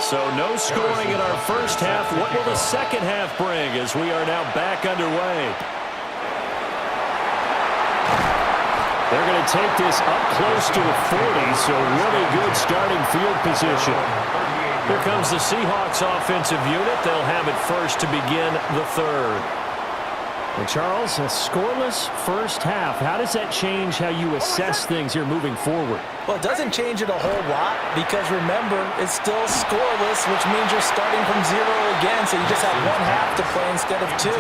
So no scoring in our first half. What will the second half bring as we are now back underway? They're going to take this up close to the 40, so really good starting field position. Here comes the Seahawks offensive unit. They'll have it first to begin the third. And Charles, a scoreless first half. How does that change how you assess things here moving forward? Well, it doesn't change it a whole lot because, remember, it's still scoreless, which means you're starting from zero again, so you just have one half to play instead of two.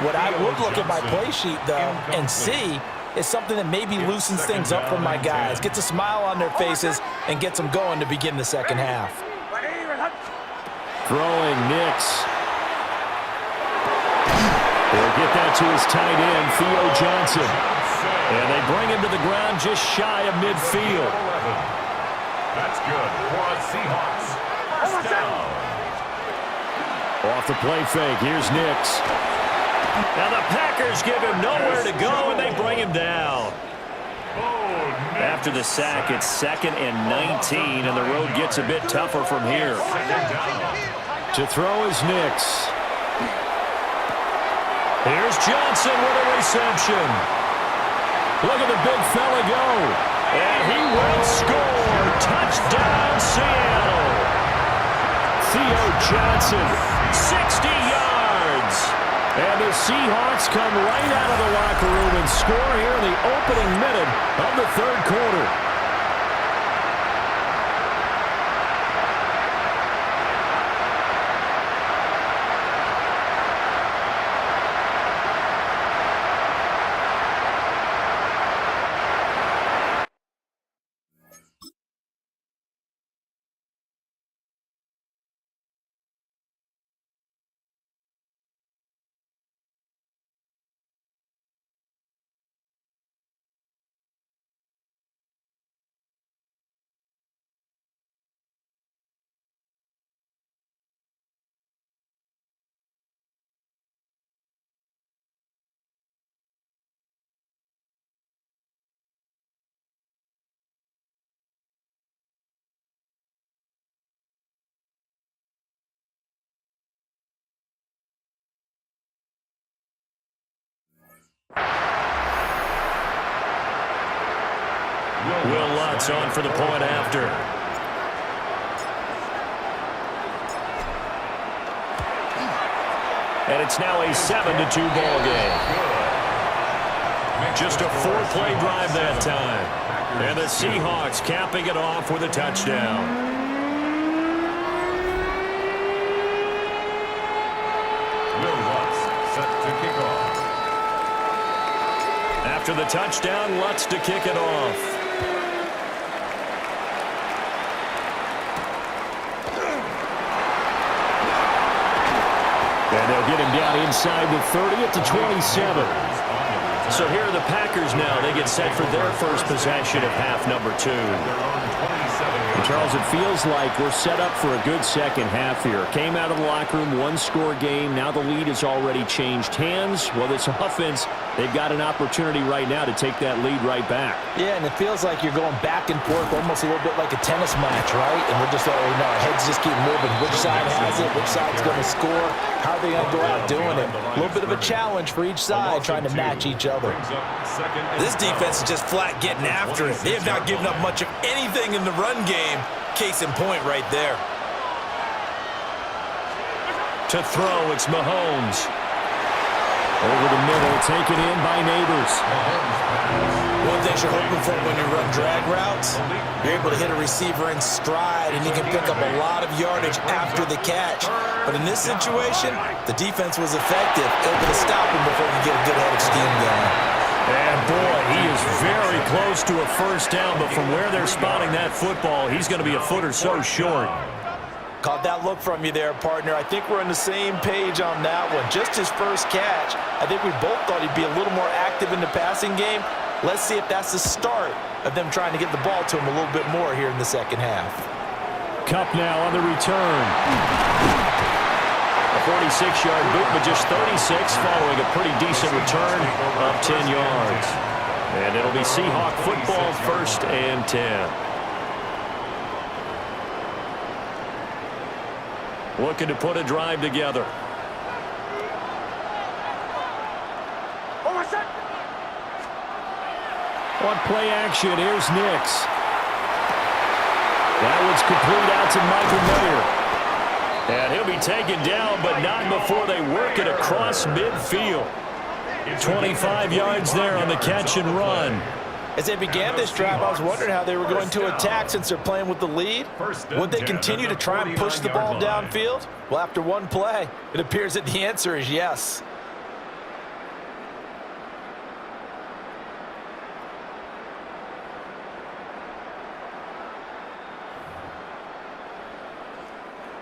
What I would look at my play sheet, though, and see is something that maybe loosens things up for my guys, gets a smile on their faces, and gets them going to begin the second half. Throwing Nix. They'll get that to his tight end, Theo Johnson. And they bring him to the ground just shy of midfield. That's good for the Seahawks. Off the play fake, here's Nix. Now the Packers give him nowhere to go, and they bring him down. After the sack, it's 2nd and 19, and the road gets a bit tougher from here. To throw is Nix. Here's Johnson with a reception. Look at the big fella go. And he will score. Touchdown, Seattle. Theo Johnson, 60 yards. And the Seahawks come right out of the locker room and score here in the opening minute of the third quarter. Will Lutz on for the point after. And it's now a 7-2 ball game. Just a 4-play drive that time. And the Seahawks capping it off with a touchdown. Will Lutz set to kick off. After the touchdown, Lutz to kick it off. And they'll get him down inside the 30 at the 27. So here are the Packers now. They get set for their first possession of half number 2. And Charles, it feels like we're set up for a good second half here. Came out of the locker room, 1-score game. Now the lead has already changed hands. Well, this offense, they've got an opportunity right now to take that lead right back. Yeah, and it feels like you're going back and forth almost a little bit like a tennis match, right? And we're just letting our heads just keep moving. Which side has it? Which side's going to score? How are they going to go out doing it? A little bit of a challenge for each side trying to match each other. This defense is just flat getting after it. They have not given up much of anything in the run game. Case in point right there. To throw, it's Mahomes. Over the middle, taken in by Neighbors. One thing you're hoping for when you run drag routes, you're able to hit a receiver in stride, and you can pick up a lot of yardage after the catch. But in this situation, the defense was effective, able to stop him before he could get a good head of steam going. And boy, he is very close to a first down, but from where they're spotting that football, he's going to be a foot or so short. Caught that look from you there, partner. I think we're on the same page on that one. Just his first catch. I think we both thought he'd be a little more active in the passing game. Let's see if that's the start of them trying to get the ball to him a little bit more here in the second half. Kupp now on the return. A 46-yard boot, but just 36 following a pretty decent return of 10 yards. And it'll be Seahawk football, 1st and 10. looking to put a drive together. On play action, here's Nix. That one's complete out to Michael Mayer. And he'll be taken down, but not before they work it across midfield. 25 yards there on the catch and run. As they began this drive, I was wondering how they were going to attack since they're playing with the lead. Would they continue to try and push the ball downfield? Well, after one play, it appears that the answer is yes.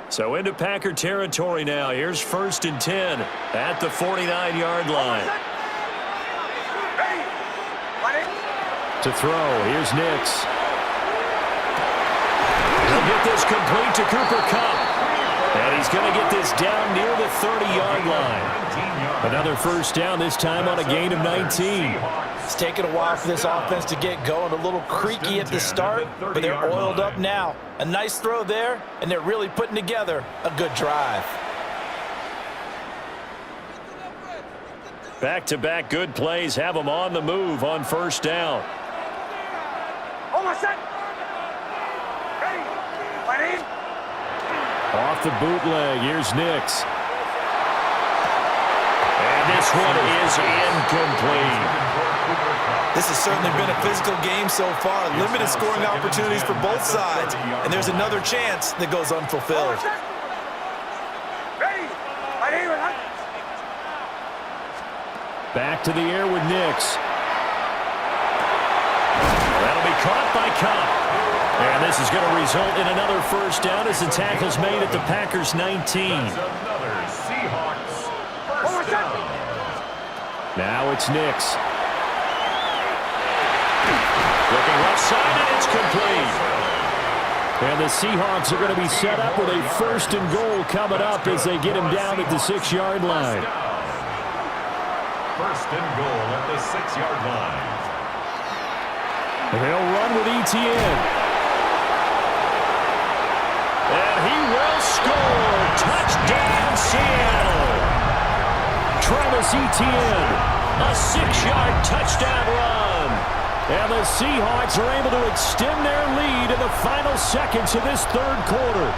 So into Packer territory now. Here's 1st and 10 at the 49-yard line. To throw, here's Nix. He'll get this complete to Cooper Kupp. And he's going to get this down near the 30-yard line. Another first down, this time on a gain of 19. It's taken a while for this offense to get going. A little creaky at the start, but they're oiled up now. A nice throw there, and they're really putting together a good drive. Back-to-back good plays have them on the move on first down. Off the bootleg, here's Nix. And this one is incomplete. This has certainly been a physical game so far. Limited scoring opportunities for both sides. And there's another chance that goes unfulfilled. Back to the air with Nix. That'll be caught by Kupp. And this is going to result in another first down as the tackle's made at the Packers' 19. Now it's Nix. Looking left side, and it's complete. And the Seahawks are going to be set up with a 1st and goal coming up as they get him down at the 6-yard line. 1st and goal at the 6-yard line. They'll run with Etienne. And he will score. Touchdown, Seattle. Travis Etienne, a 6-yard touchdown run. And the Seahawks are able to extend their lead in the final seconds of this 3rd quarter.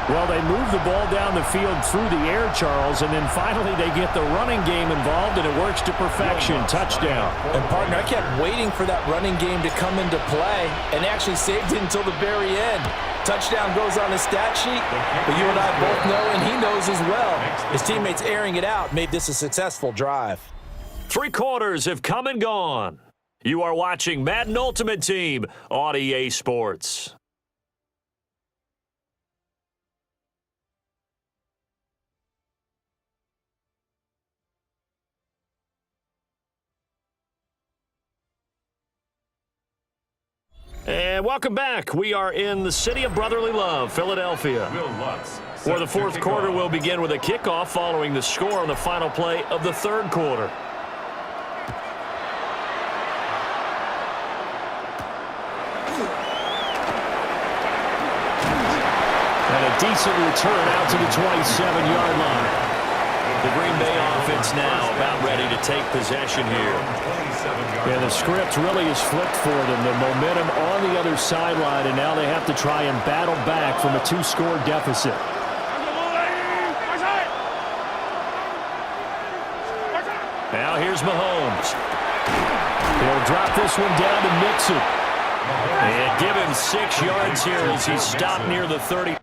Well, they move the ball down the field through the air, Charles, and then finally they get the running game involved, and it works to perfection. Touchdown. And, partner, I kept waiting for that running game to come into play and actually saved it until the very end. Touchdown goes on his stat sheet, but you and I both know, and he knows as well, his teammates airing it out made this a successful drive. 3 quarters have come and gone. You are watching Madden Ultimate Team on EA Sports. And welcome back. We are in the city of brotherly love, Philadelphia. For the 4th quarter, we'll begin with a kickoff following the score on the final play of the 3rd quarter. And a decent return out to the 27-yard line. The Green Bay offense now about ready to take possession here. And the script really is flipped for them. The momentum on the other sideline, and now they have to try and battle back from a 2-score deficit. Now here's Mahomes. He'll drop this one down to Mixon. And give him 6 yards here as he stopped near the 30.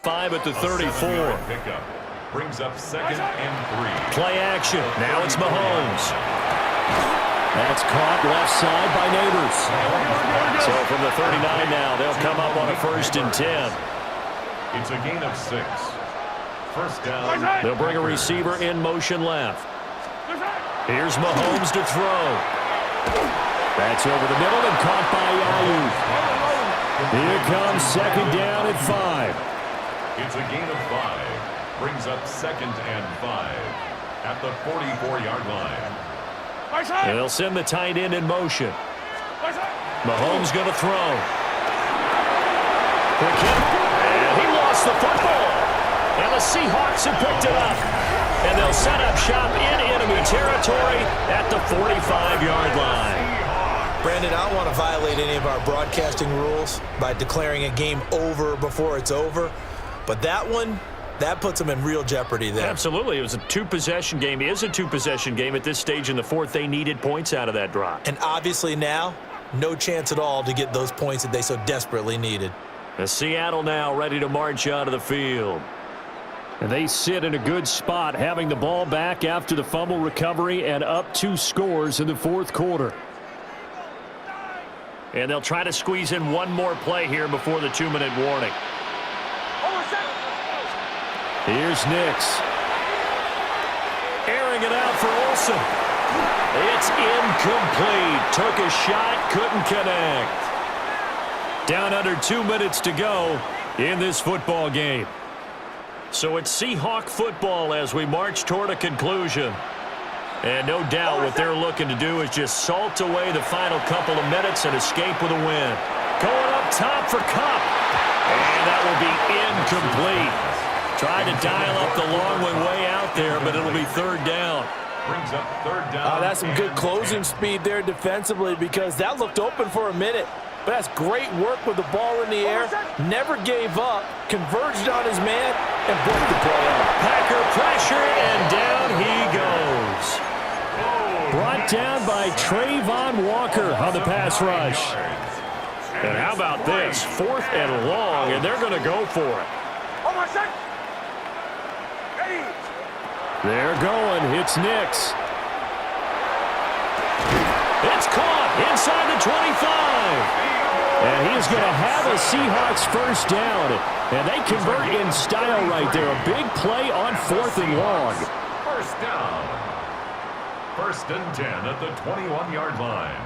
Five at the 34. Brings up 2nd and 3. Play action. Now it's Mahomes. That's caught left side by Neighbors. So from the 39 now. They'll come up on a 1st and 10. It's a gain of 6. First down. They'll bring a receiver in motion left. Here's Mahomes to throw. That's over the middle and caught by Ayuk. Here comes 2nd down at 5. It's a gain of 5. Brings up 2nd and 5 at the 44-yard line. They'll send the tight end in motion. Mahomes going to throw. Quick hit. And he lost the football. And the Seahawks have picked it up. And they'll set up shop in enemy territory at the 45-yard line. Brandon, I don't want to violate any of our broadcasting rules by declaring a game over before it's over. But that one, that puts them in real jeopardy there. Absolutely. It was a 2-possession game. It is a 2-possession game at this stage in the 4th. They needed points out of that drop. And obviously now, no chance at all to get those points that they so desperately needed. The Seattle now ready to march out of the field. And they sit in a good spot, having the ball back after the fumble recovery and up 2 scores in the 4th quarter. And they'll try to squeeze in one more play here before the 2-minute warning. Here's Nix. Airing it out for Olsen. It's incomplete. Took a shot, couldn't connect. Down under 2 minutes to go in this football game. So it's Seahawk football as we march toward a conclusion. And no doubt what they're looking to do is just salt away the final couple of minutes and escape with a win. Going up top for Kupp. And that will be incomplete. Tried to dial up the long one way out there, but it'll be 3rd down. Brings up 3rd down. That's some good closing speed there defensively because that looked open for a minute. But that's great work with the ball in the air. Never gave up, converged on his man, and broke the play up. Packer pressure, and down he goes. Brought down by Trayvon Walker on the pass rush. And how about this? 4th and long, and they're going to go for it. They're going. It's Nix. It's caught inside the 25. And he's going to have a Seahawks 1st down. And they convert in style right there. A big play on 4th and long. 1st down. 1st and 10 at the 21-yard line.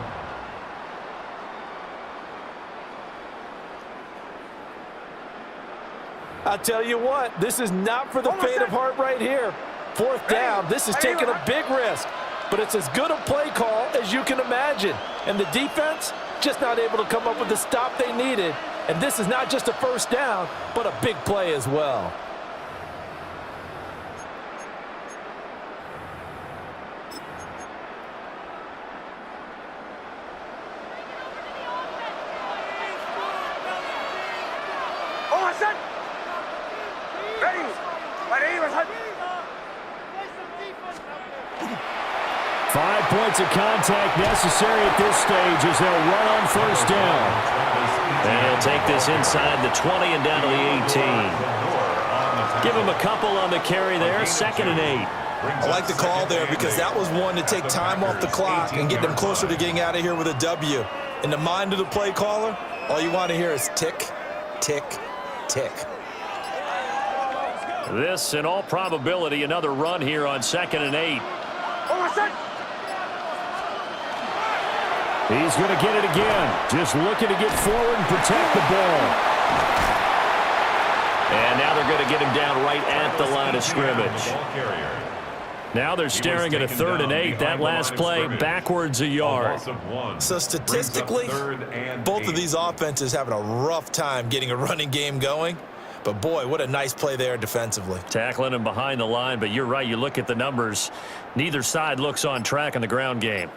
I'll tell you what, this is not for the faint of heart right here. 4th down, this is taking a big risk. But it's as good a play call as you can imagine. And the defense, just not able to come up with the stop they needed. And this is not just a 1st down, but a big play as well. Five points of contact necessary at this stage as they'll run on 1st down. And he'll take this inside the 20 and down to the 18. Give him a couple on the carry there, 2nd and 8. I like the call there because that was one to take time off the clock and get them closer to getting out of here with a W. In the mind of the play caller, all you want to hear is tick, tick, tick. This, in all probability, another run here on 2nd and 8. He's going to get it again. Just looking to get forward and protect the ball. And now they're going to get him down right at the line of scrimmage. Now they're staring at a 3rd and 8. That last play backwards a yard. So statistically, both of these offenses having a rough time getting a running game going. But, boy, what a nice play there defensively. Tackling him behind the line, but you're right. You look at the numbers. Neither side looks on track in the ground game.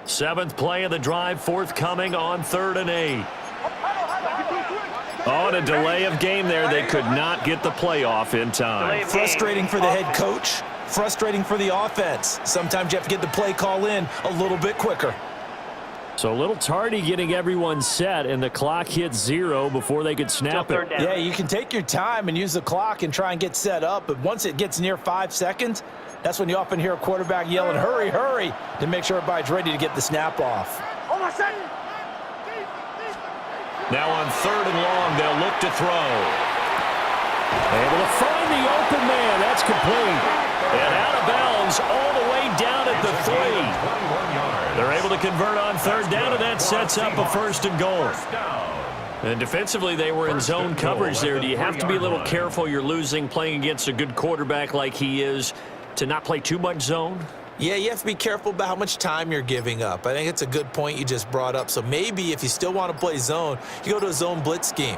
7th play of the drive, forthcoming on 3rd and 8. On a delay of game there, they could not get the play off in time. Frustrating for the head coach, frustrating for the offense. Sometimes you have to get the play call in a little bit quicker. So a little tardy getting everyone set, and the clock hit 0 before they could snap it. Yeah, you can take your time and use the clock and try and get set up, but once it gets near 5 seconds, That's when you often hear a quarterback yelling, hurry, hurry, to make sure everybody's ready to get the snap off. Now on 3rd and long, they'll look to throw. Able to find the open man. That's complete. And out of bounds all the way down at the 3. They're able to convert on 3rd down, and that sets up a 1st and goal. And defensively, they were in zone coverage there. Do you have to be a little careful? You're losing, playing against a good quarterback like he is, to not play too much zone? Yeah, you have to be careful about how much time you're giving up. I think it's a good point you just brought up. So maybe if you still want to play zone, you go to a zone blitz scheme.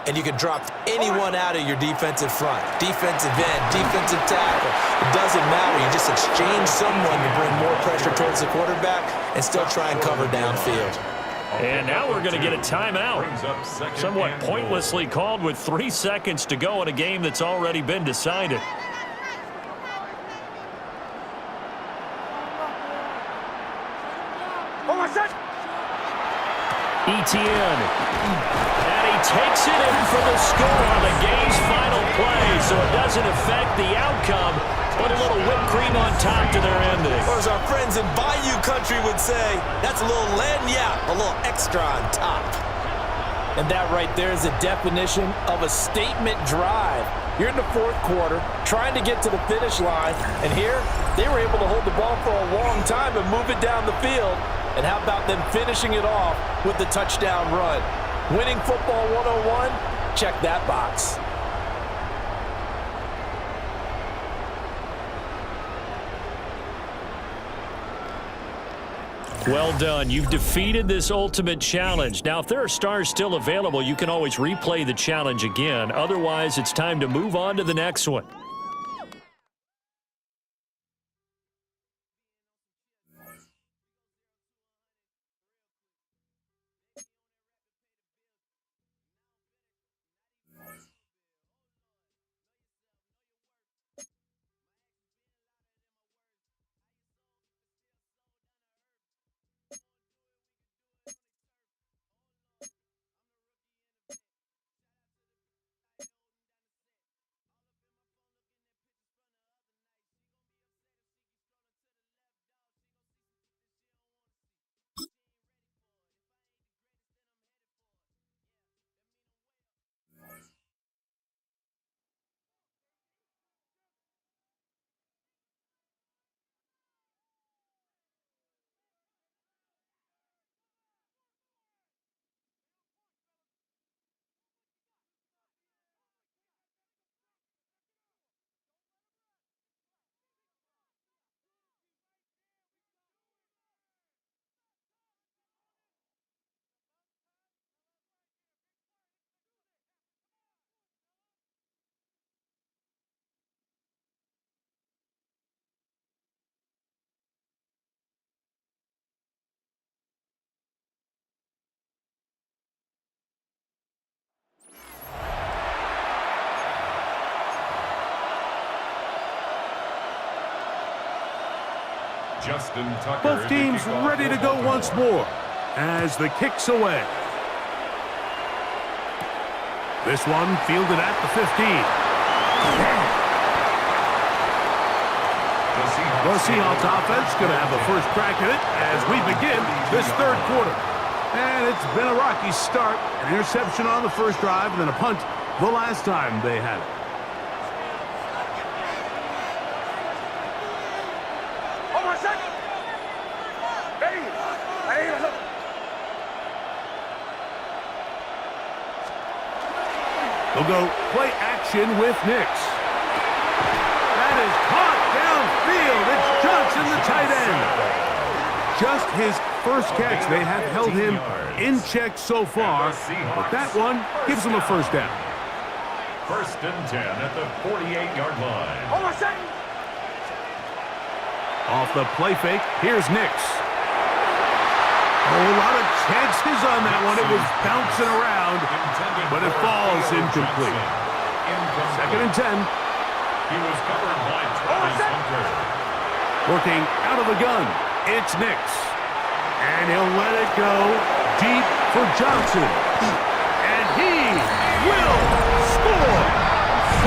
And you can drop anyone out of your defensive front, defensive end, defensive tackle. It doesn't matter. You just exchange someone to bring more pressure towards the quarterback and still try and cover downfield. And now we're going to get a timeout. Somewhat pointlessly called with 3 seconds to go in a game that's already been decided. Etienne. And he takes it in for the score on the game's final play, so it doesn't affect the outcome, but a little whipped cream on top to their ending. Or as our friends in Bayou Country would say, that's a little lagniappe, a little extra on top. And that right there is a definition of a statement drive. You're in the 4th quarter, trying to get to the finish line, and here they were able to hold the ball for a long time and move it down the field. And how about them finishing it off with the touchdown run? Winning football 101? Check that box. Well done. You've defeated this ultimate challenge. Now, if there are stars still available, you can always replay the challenge again. Otherwise, it's time to move on to the next one. Both teams ready to go once more as the kick's away. This one fielded at the 15. The Seahawks offense going to have the first crack at it as we begin this 3rd quarter. And it's been a rocky start. An interception on the first drive and then a punt the last time they had it. They'll go play action with Nix. That is caught downfield. It's Johnson, the tight end. Just his first catch. They have held him in check so far, but that one gives him a first down. 1st and 10 at the 48-yard line. Off the play fake, here's Nix. A lot of chances on that one. It was bouncing around, but it falls incomplete. 2nd and 10. He was covered by Travis Hunter. Working out of the gun, it's Nix. And he'll let it go deep for Johnson. And he will score.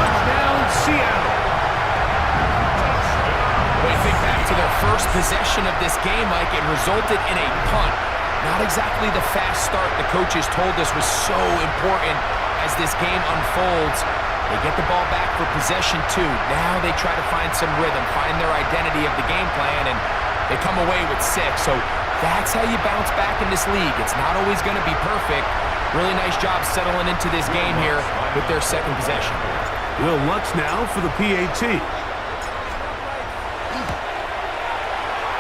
Touchdown, Seattle. their first possession of this game, Mike. It resulted in a punt. Not exactly the fast start the coaches told us was so important as this game unfolds. They get the ball back for possession 2. Now they try to find some rhythm, find their identity of the game plan, and they come away with 6. So that's how you bounce back in this league. It's not always going to be perfect. Really nice job settling into this game here with their second possession. Will Lutz now for the PAT.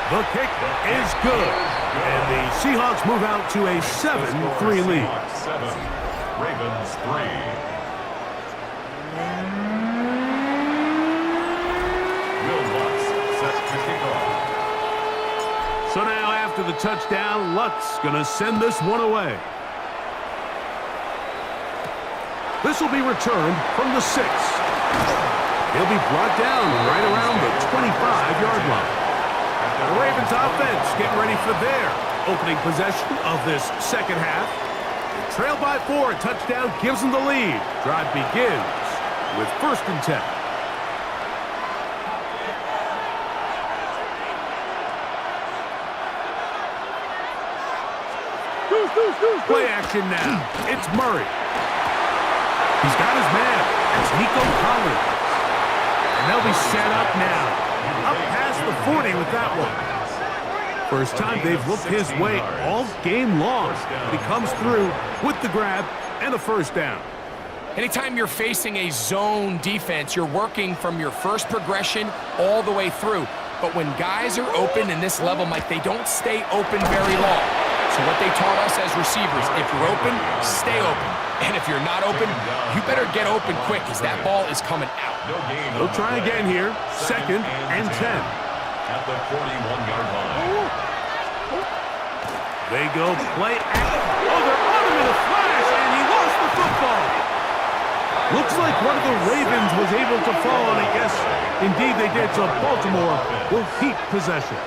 The kick is good. And the Seahawks move out to a 7-3 lead. 7, Ravens 3. Will Lutz set to kick off. So now after the touchdown, Lutz going to send this one away. This will be returned from the 6. He'll be brought down right around the 25-yard line. The Ravens offense getting ready for their opening possession of this second half. They trail by 4, a touchdown gives them the lead. Drive begins with 1st and 10. Play action now. It's Murray. He's got his man. It's Nico Collins. And they'll be set up now. Up past the 40 with that one. First time they've looked his way all game long. He comes through with the grab and a first down. Anytime you're facing a zone defense, you're working from your first progression all the way through. But when guys are open in this level, Mike, they don't stay open very long. So what they taught us as receivers, if you're open, stay open. And if you're not open, you better get open quick because that ball is coming out. They'll try again here. 2nd and 10. At the 41-yard line. They go play action. Oh, they're on him in a flash, and he lost the football. Looks like one of the Ravens was able to fall on it. Yes, indeed they did. So Baltimore will keep possession.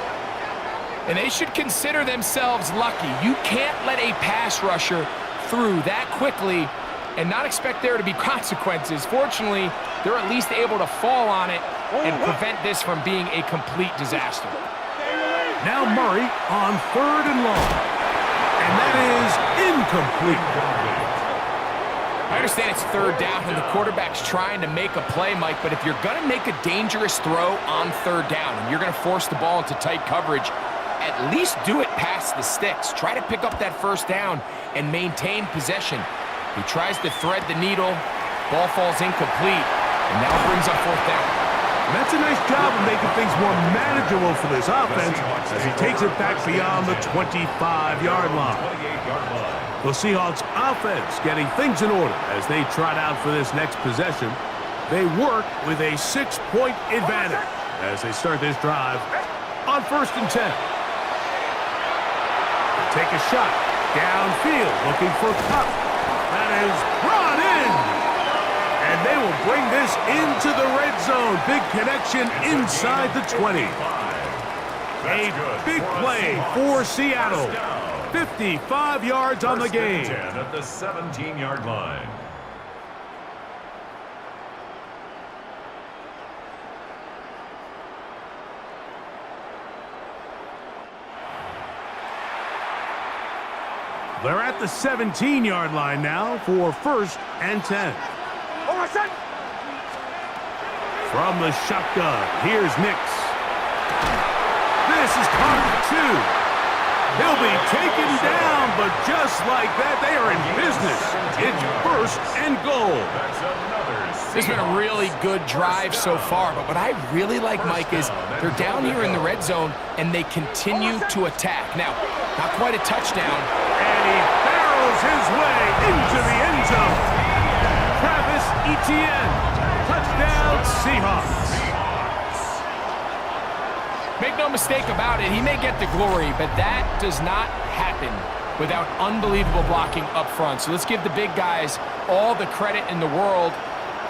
And they should consider themselves lucky. You can't let a pass rusher through that quickly and not expect there to be consequences. Fortunately, they're at least able to fall on it and prevent this from being a complete disaster. Now Murray on 3rd and long. And that is incomplete. I understand it's 3rd down and the quarterback's trying to make a play, Mike, but if you're going to make a dangerous throw on 3rd down and you're going to force the ball into tight coverage, at least do it past the sticks. Try to pick up that first down and maintain possession. He tries to thread the needle. Ball falls incomplete, and now brings up 4th down. And that's a nice job of making things more manageable for this offense as he takes it back beyond the 25-yard line. The Seahawks offense getting things in order as they trot out for this next possession. They work with a 6-point advantage as they start this drive on 1st and 10. Take a shot downfield, looking for Cup. That is brought in. And they will bring this into the red zone. Big connection inside the 20. A big play for Seattle. 55 yards on the game. 10 at the 17-yard line. They're at the 17-yard line now for 1st and 10. From the shotgun, here's Nix. This is Carter 2. He'll be taken down, but just like that, they are in business. It's 1st and goal. This has been a really good drive so far, but what I really like, Mike, is they're down here in the red zone, and they continue to attack. Now, not quite a touchdown. And he barrels his way into the end zone. Travis Etienne, touchdown Seahawks. Make no mistake about it, he may get the glory, but that does not happen without unbelievable blocking up front. So let's give the big guys all the credit in the world.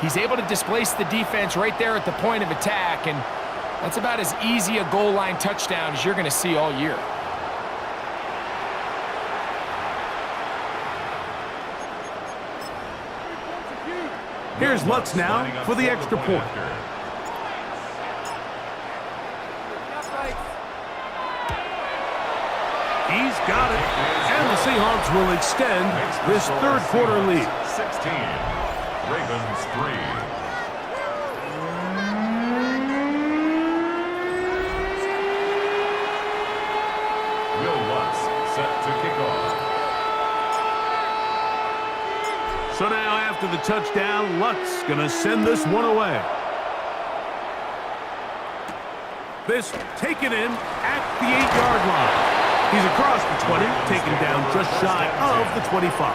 He's able to displace the defense right there at the point of attack, and that's about as easy a goal line touchdown as you're going to see all year. Here's Lutz now for the extra point. got it. And the Seahawks will extend this third quarter lead. 16. Ravens 3. So now after the touchdown, Luck's going to send this one away. This taken in at the 8-yard line. He's across the 20, taken down just shy of the 25.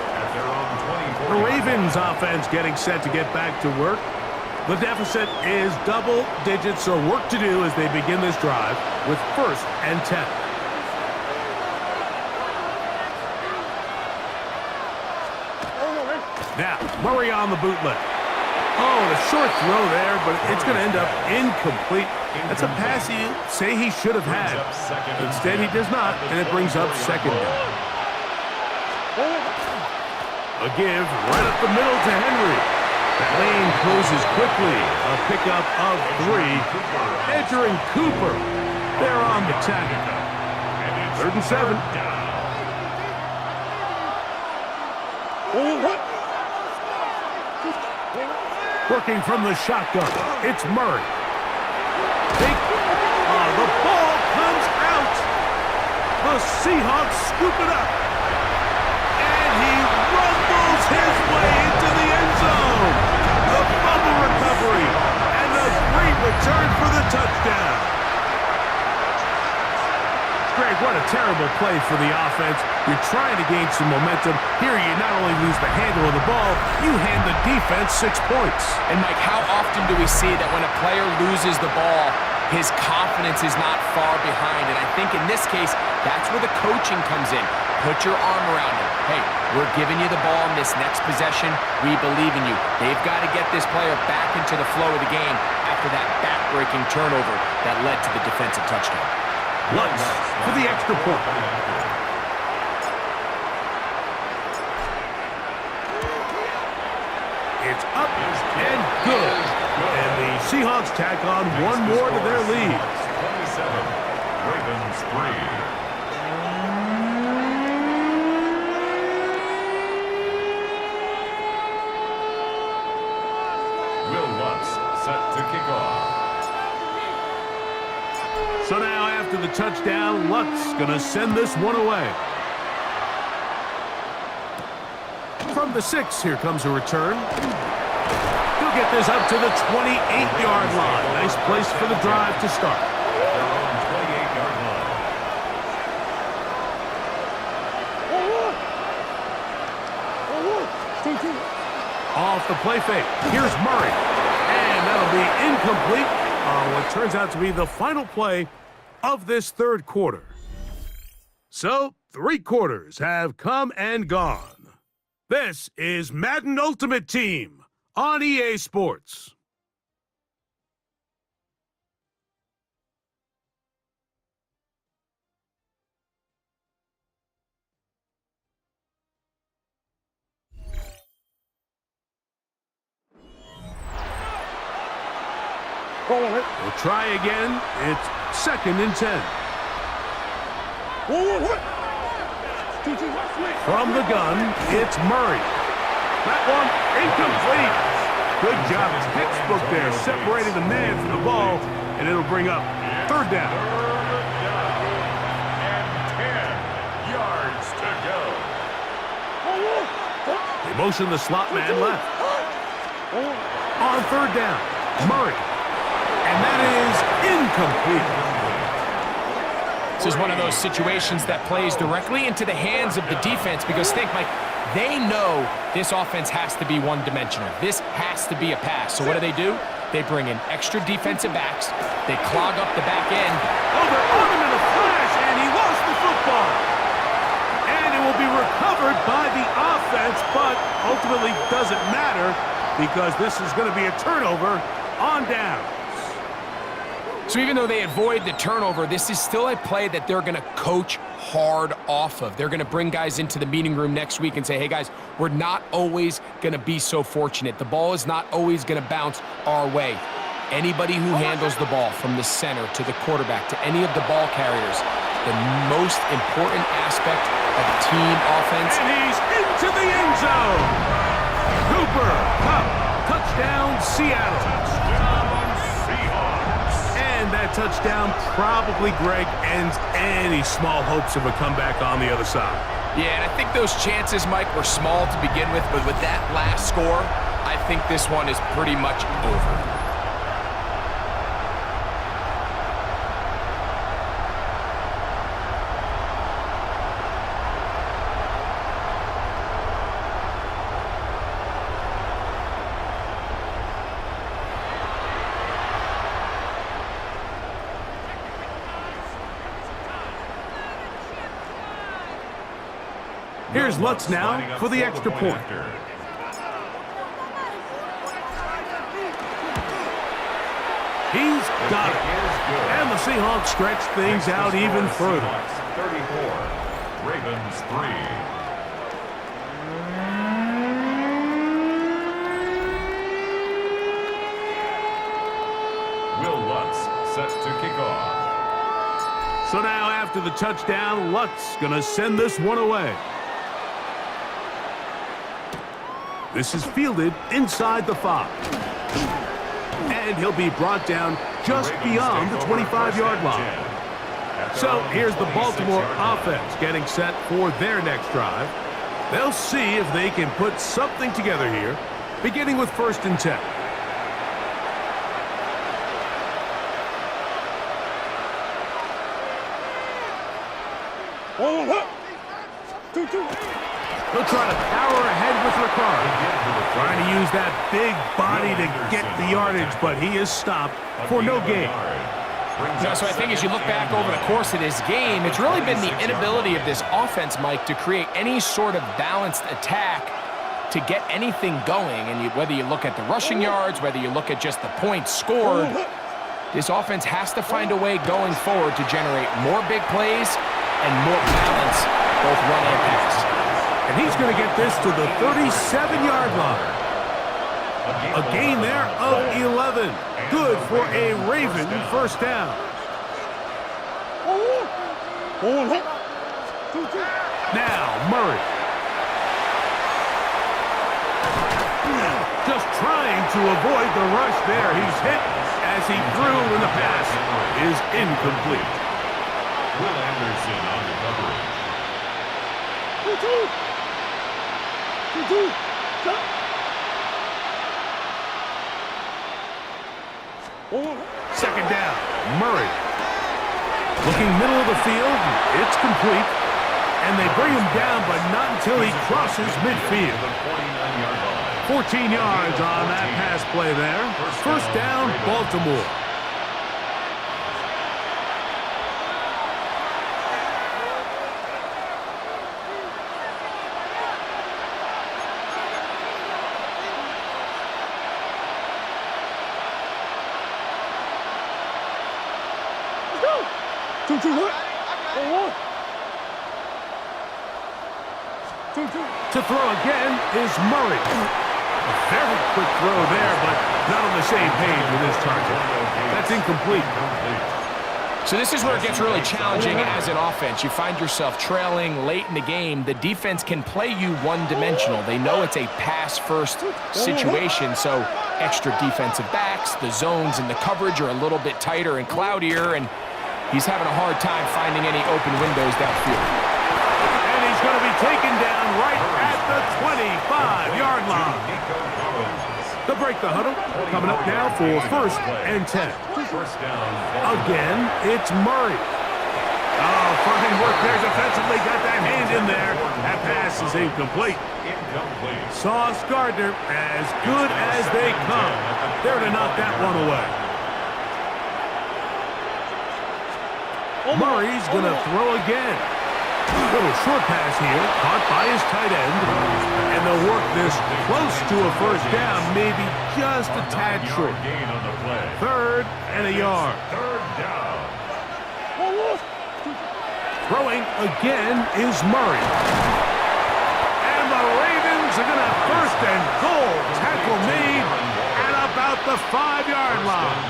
The Ravens offense getting set to get back to work. The deficit is double digits, so work to do as they begin this drive with 1st and 10. Now, Murray on the bootleg. Oh, the short throw there, but it's going to end up incomplete. That's a pass you say he should have had. Instead, he does not, and it brings up 2nd down. A give right up the middle to Henry. That lane closes quickly. A pickup of 3. Edger and Cooper, they're on the tackle. 3rd and 7. Working from the shotgun, it's Murray. The ball comes out. The Seahawks scoop it up. And he rumbles his way into the end zone. The fumble recovery and a great return for the touchdown. Greg, what a terrible play for the offense. You're trying to gain some momentum. Here you not only lose the handle of the ball, you hand the defense 6 points. And Mike, how often do we see that when a player loses the ball, his confidence is not far behind? And I think in this case, that's where the coaching comes in. Put your arm around him. Hey, we're giving you the ball in this next possession. We believe in you. They've got to get this player back into the flow of the game after that back-breaking turnover that led to the defensive touchdown. Lutz for the extra point. It's up and good. And the Seahawks tack on one more to their lead. 27. Ravens 3. Set to kick off. So now after the touchdown, Luck's going to send this one away. From the 6, here comes a return. He'll get this up to the 28-yard line. Nice place for the drive to start. Their own 28-yard line. Off the play fake. Here's Murray. And that'll be incomplete on what turns out to be the final play of this third quarter. So, 3 quarters have come and gone. This is Madden Ultimate Team on EA Sports. We'll try again. It's 2nd and 10. From the gun, it's Murray. That one incomplete. Good job. Textbook there, separating the man from the ball, and it'll bring up 3rd down. And 10 yards to go. They motion the slot man left. On 3rd down, Murray. And that is incomplete. This is one of those situations that plays directly into the hands of the defense because think, Mike, they know this offense has to be one-dimensional. This has to be a pass. So what do? They bring in extra defensive backs. They clog up the back end. Oh, they're on him in a flash, and he lost the football. And it will be recovered by the offense, but ultimately doesn't matter because this is going to be a turnover on down. So even though they avoid the turnover, this is still a play that they're going to coach hard off of. They're going to bring guys into the meeting room next week and say, hey, guys, we're not always going to be so fortunate. The ball is not always going to bounce our way. Anybody who handles the ball from the center to the quarterback to any of the ball carriers, the most important aspect of team offense. And he's into the end zone. Cooper Kupp, touchdown Seattle. And that touchdown probably, Greg, ends any small hopes of a comeback on the other side. Yeah, and I think those chances, Mike, were small to begin with, but with that last score, I think this one is pretty much over. Here's Lutz now for the extra point. He's got it. And the Seahawks stretch things out even further. 34, Ravens 3. Set to kick off. So now after the touchdown, Lutz gonna send this one away. This is fielded inside the 5. And he'll be brought down just beyond the 25-yard line. So here's the Baltimore offense getting set for their next drive. They'll see if they can put something together here, beginning with 1st and 10. He'll try to power ahead with Ricard. Trying to use that big body to get the yardage, but he is stopped for no gain. So I think as you look back over the course of this game, it's really been the inability of this offense, Mike, to create any sort of balanced attack to get anything going. And whether you look at the rushing yards, whether you look at just the points scored, this offense has to find a way going forward to generate more big plays and more balance, both run and pass. And he's going to get this to the 37-yard line. A gain there of 11. Good for a Raven 1st down. Now Murray. Just trying to avoid the rush there. He's hit as he threw, and the pass is incomplete. Will Anderson on the coverage. Second down, Murray. Looking middle of the field, it's complete. And they bring him down, but not until he crosses midfield. 14 yards on that pass play there. 1st down, Baltimore. To throw again is Murray. A very quick throw there, but not on the same page with his target. That's incomplete. So this is where it gets really challenging as an offense. You find yourself trailing late in the game. The defense can play you one-dimensional. They know it's a pass-first situation, so extra defensive backs, the zones and the coverage are a little bit tighter and cloudier, and he's having a hard time finding any open windows downfield. And he's going to be taken down right at the 25-yard line. They'll break the huddle. Coming up now for 1st and 10. Again, it's Murray. Oh, fine work there defensively. Got that hand in there. That pass is incomplete. Sauce Gardner, as good as they come. There to knock that one away. Murray's going to throw again. Little short pass here, caught by his tight end. And they'll work this close to a 1st down, maybe just a tad short. 3rd and a yard. Throwing again is Murray. And the Ravens are going to 1st and goal. Tackle made at about the 5-yard line.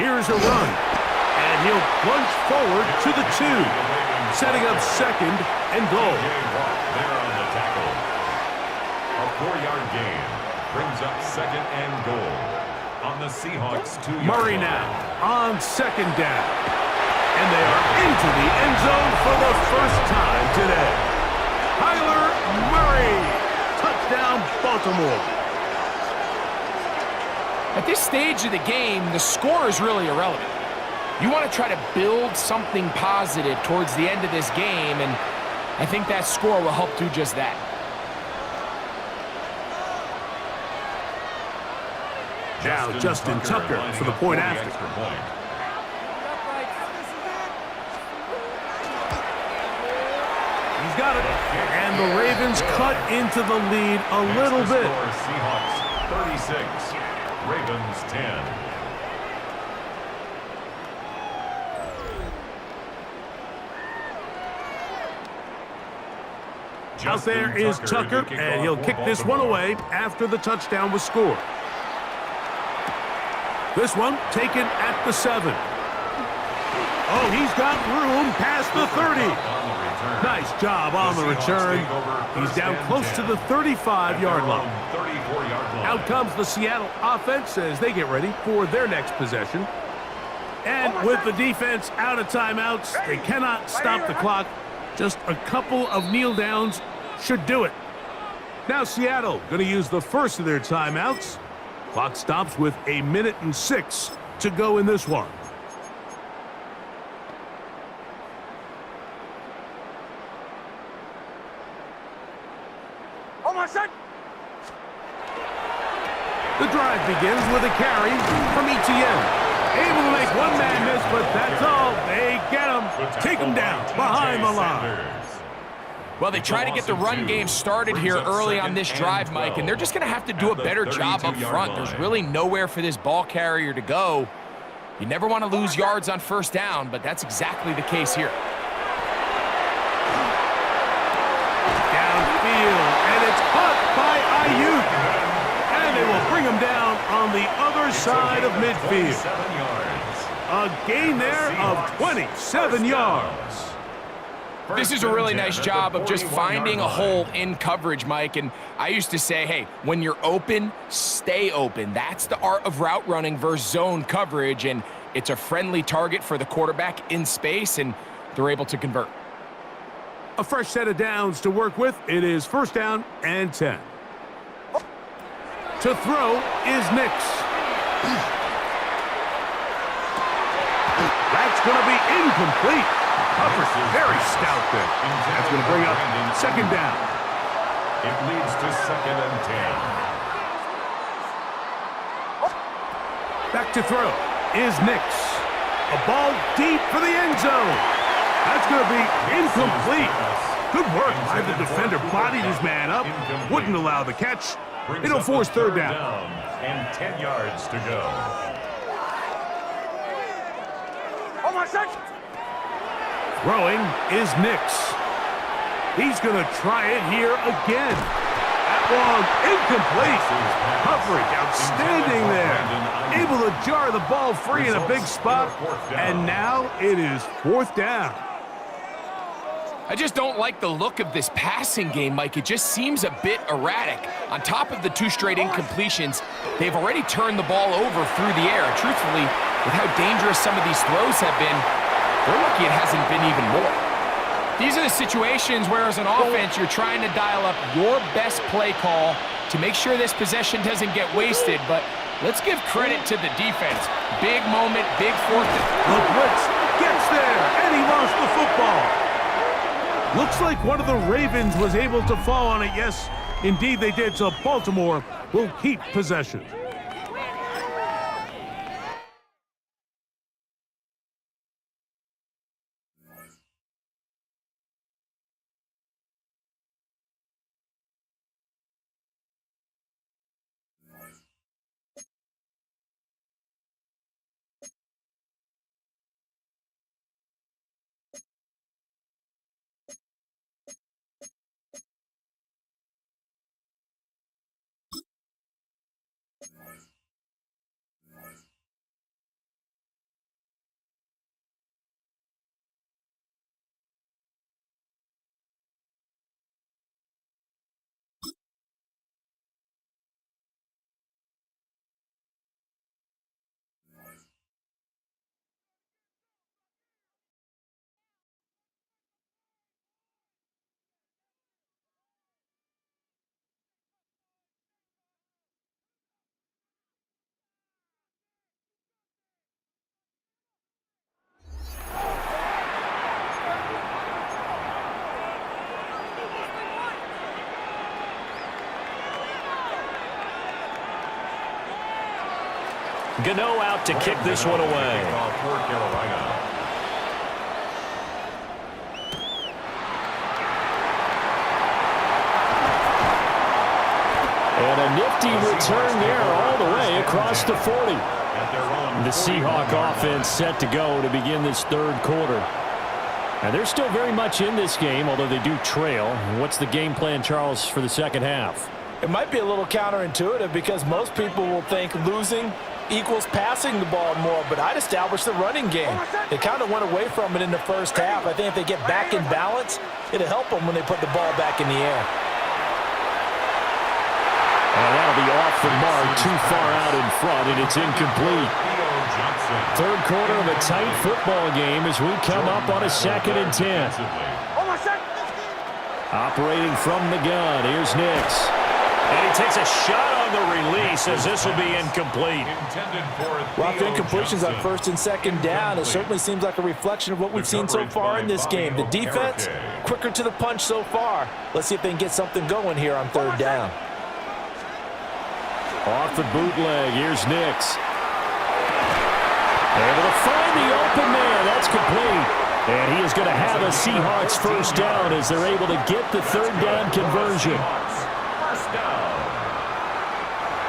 Here's a run. And he'll plunge forward to the 2, setting up second and goal. There on the tackle. A 4-yard gain brings up second and goal on the Seahawks 2-yard Murray line. now on second down. And they are into the end zone for the first time today. Kyler Murray. Touchdown, Baltimore. At this stage of the game, the score is really irrelevant. You want to try to build something positive towards the end of this game, and I think that score will help do just that. Now Justin Tucker for the point after. He's got it. And the Ravens cut into the lead a little bit. Seahawks 36, Ravens 10. Out there is Tucker, and he'll kick this one away after the touchdown was scored. This one taken at the 7. Oh, he's got room past the 30. Nice job on the return. He's down close to the 35-yard line. Out comes the Seattle offense as they get ready for their next possession. And with the defense out of timeouts, they cannot stop the clock. Just a couple of kneel downs should do it. Now Seattle going to use the first of their timeouts. Clock stops with 1:06 to go in this one. The drive begins with a carry from Etienne. Able to make one man miss, but that's all. They get him. Take him down behind the line. Well, they try to get the run game started here early on this drive, Mike, and they're just going to have to do a better job up front. There's really nowhere for this ball carrier to go. You never want to lose yards on first down, but that's exactly the case here. Downfield, and it's caught by Ayuk. And they will bring him down on the other side of midfield. A gain there of 27 yards. This is a really nice job of just finding a hole in coverage, Mike. And I used to say, hey, when you're open, stay open. That's the art of route running versus zone coverage. And it's a friendly target for the quarterback in space, and they're able to convert. A fresh set of downs to work with. It is first down and 10. To throw is Nix. That's going to be incomplete. Hubbard's very stout there. That's going to bring up second down. It leads to second and 10. Back to throw is Nix. A ball deep for the end zone. That's going to be incomplete. Good work by the defender. Bodied his man up. Wouldn't allow the catch. It'll force third down. And 10 yards to go. Throwing is Nix. He's going to try it here again. That one incomplete. Coverage outstanding there. Able to jar the ball free in a big spot. And now it is fourth down. I just don't like the look of this passing game, Mike. It just seems a bit erratic. On top of the 2 straight incompletions, they've already turned the ball over through the air. Truthfully, with how dangerous some of these throws have been, they're lucky it hasn't been even more. These are the situations where, as an offense, you're trying to dial up your best play call to make sure this possession doesn't get wasted. But let's give credit to the defense. Big moment, big fourth. The blitz gets there, and he lost the football. Looks like one of the Ravens was able to fall on it. Yes, indeed they did. So Baltimore will keep possession. Gano out to kick this one away. For Carolina. And a nifty return there all the way across the 40. The Seahawk offense set to go to begin this third quarter. And they're still very much in this game, although they do trail. What's the game plan, Charles, for the second half? It might be a little counterintuitive because most people will think losing equals passing the ball more, but I'd establish the running game. They kind of went away from it in the first half. I think if they get back in balance, it'll help them when they put the ball back in the air. And that'll be off the mark, too far out in front, and it's incomplete. Third quarter of a tight football game as we come up on a 2nd and 10. Operating from the gun, here's Nix. And he takes a shot on the release as this will be incomplete. Well, if incompletions on 1st and 2nd down, it certainly seems like a reflection of what we've seen so far in this game. The defense, quicker to the punch so far. Let's see if they can get something going here on 3rd down. Off the bootleg, here's Nix. Able to find the open man. That's complete. And he is going to have a Seahawks first down as they're able to get the 3rd down conversion.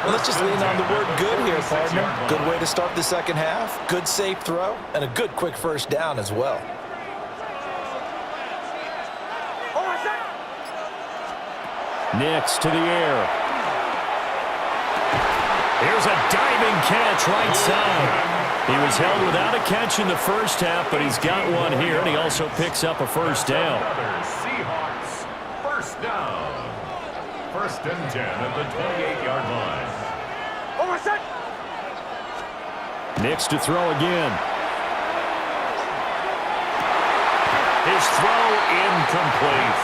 Well, let's just lean on the word good here, partner. Good way to start the second half. Good safe throw. And a good quick first down as well. Nix to the air. Here's a diving catch right side. He was held without a catch in the first half, but he's got one here, and he also picks up a first down. Seahawks first down. 1st and 10 at the 28-yard line. Nix to throw again. His throw incomplete.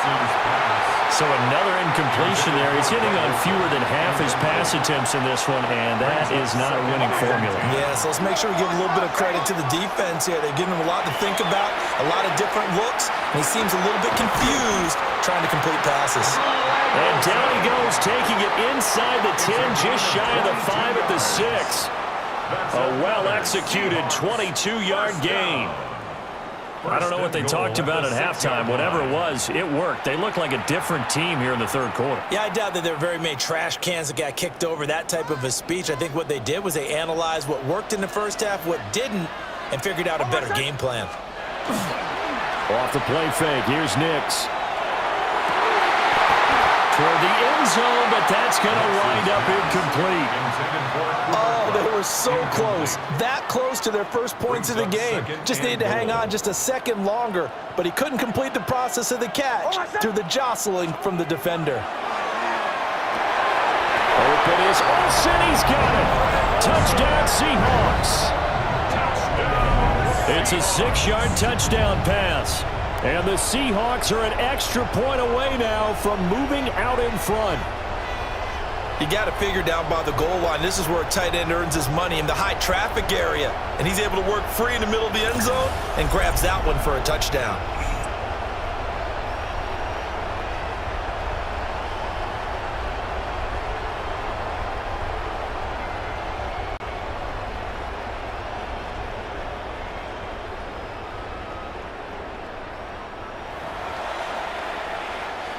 So another incompletion there. He's hitting on fewer than half his pass attempts in this one, and that is not a winning formula. Yeah, so let's make sure we give a little bit of credit to the defense here. They're giving him a lot to think about, a lot of different looks, and he seems a little bit confused trying to complete passes. And down he goes, taking it inside the 10, just shy of the 5 at the 6. A well-executed 22-yard gain. I don't know what they talked about at halftime. Whatever it was, it worked. They look like a different team here in the third quarter. Yeah, I doubt that there were very many trash cans that got kicked over, that type of a speech. I think what they did was they analyzed what worked in the first half, what didn't, and figured out a better game plan. Off the play fake, here's Nix. Toward the end zone, but that's going to wind up incomplete. Oh, they were so close. That close to their first points of the game. Just needed to hang on just a second longer, but he couldn't complete the process of the catch through the jostling from the defender. Open is Olsen. He's got it. Touchdown, Seahawks. It's a 6-yard touchdown pass. And the Seahawks are an extra point away now from moving out in front. You got to figure down by the goal line. This is where a tight end earns his money, in the high traffic area. And he's able to work free in the middle of the end zone and grabs that one for a touchdown.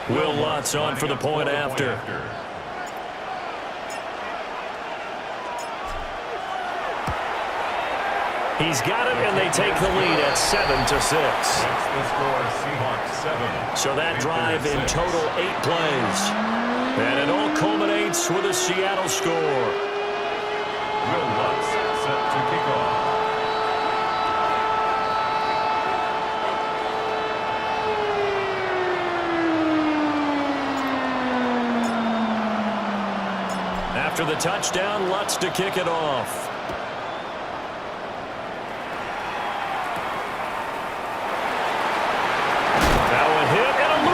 Will Lutz on for the point after. He's got it, and they take the lead at 7-6. So that drive in total 8 plays. And it all culminates with a Seattle score. Will Lutz set to kick off. After the touchdown, Lutz to kick it off.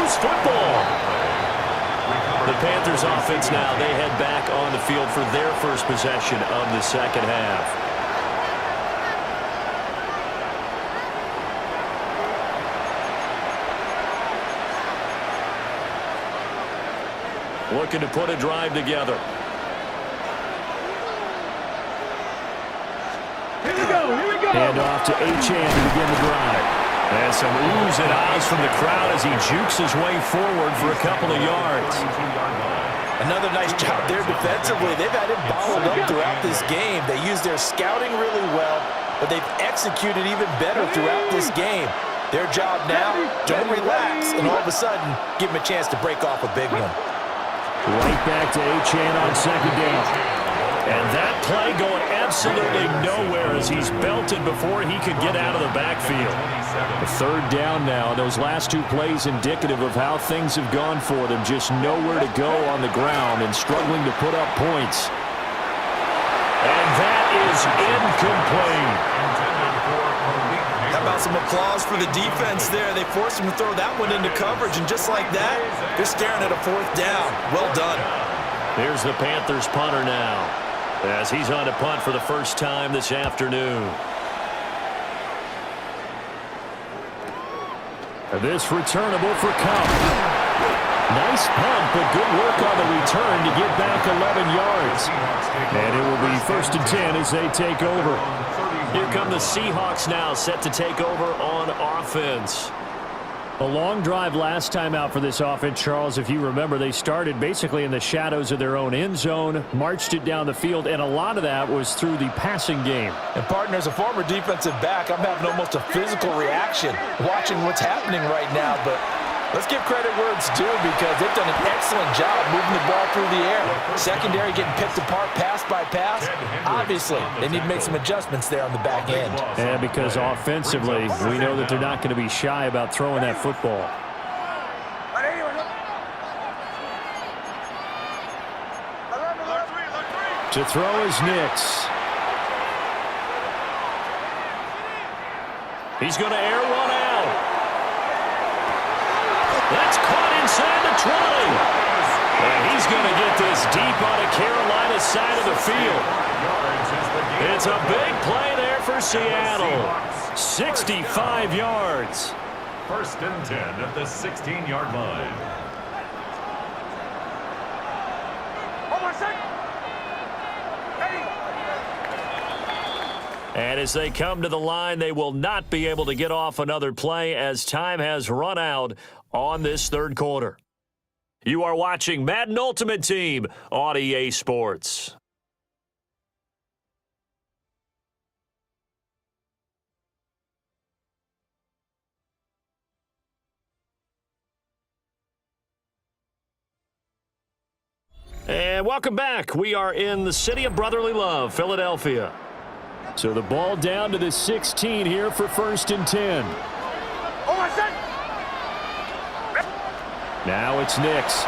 Football. The Panthers offense now, they head back on the field for their first possession of the second half. Looking to put a drive together. handoff to Achane to begin the drive. And some oohs and ahs from the crowd as he jukes his way forward for a couple of yards. Another nice job there defensively. They've had him bottled up throughout this game. They used their scouting really well, but they've executed even better throughout this game. Their job now, don't relax, and all of a sudden, give him a chance to break off a big one. Right back to Achane on second down. And that play going absolutely nowhere as he's belted before he could get out of the backfield. The third down now. Those last two plays indicative of how things have gone for them. Just nowhere to go on the ground and struggling to put up points. And that is incomplete. How about some applause for the defense there? They forced him to throw that one into coverage, and just like that, they're staring at a fourth down. Well done. Here's the Panthers punter now, as he's on to punt for the first time this afternoon. This returnable for Cup. Nice punt, but good work on the return to get back 11 yards. And it will be 1st and 10 as they take over. Here come the Seahawks now, set to take over on offense. A long drive last time out for this offense, Charles. If you remember, they started basically in the shadows of their own end zone, marched it down the field, and a lot of that was through the passing game. And, partner, as a former defensive back, I'm having almost a physical reaction watching what's happening right now. But let's give credit where it's due because they've done an excellent job moving the ball through the air. Secondary getting picked apart pass by pass. Obviously, they need to make some adjustments there on the back end. And because offensively, we know that they're not going to be shy about throwing that football. To throw is Nix. He's going to air one out. That's caught inside the 20. And he's going to get this deep on a Carolina side of the field. It's a big play there for Seattle. 65 yards. 1st and 10 at the 16-yard line. And as they come to the line, they will not be able to get off another play as time has run out on this third quarter. You are watching Madden Ultimate Team on EA Sports. And welcome back. We are in the city of brotherly love, Philadelphia. So the ball down to the 16 here for 1st and 10. Now it's Nix.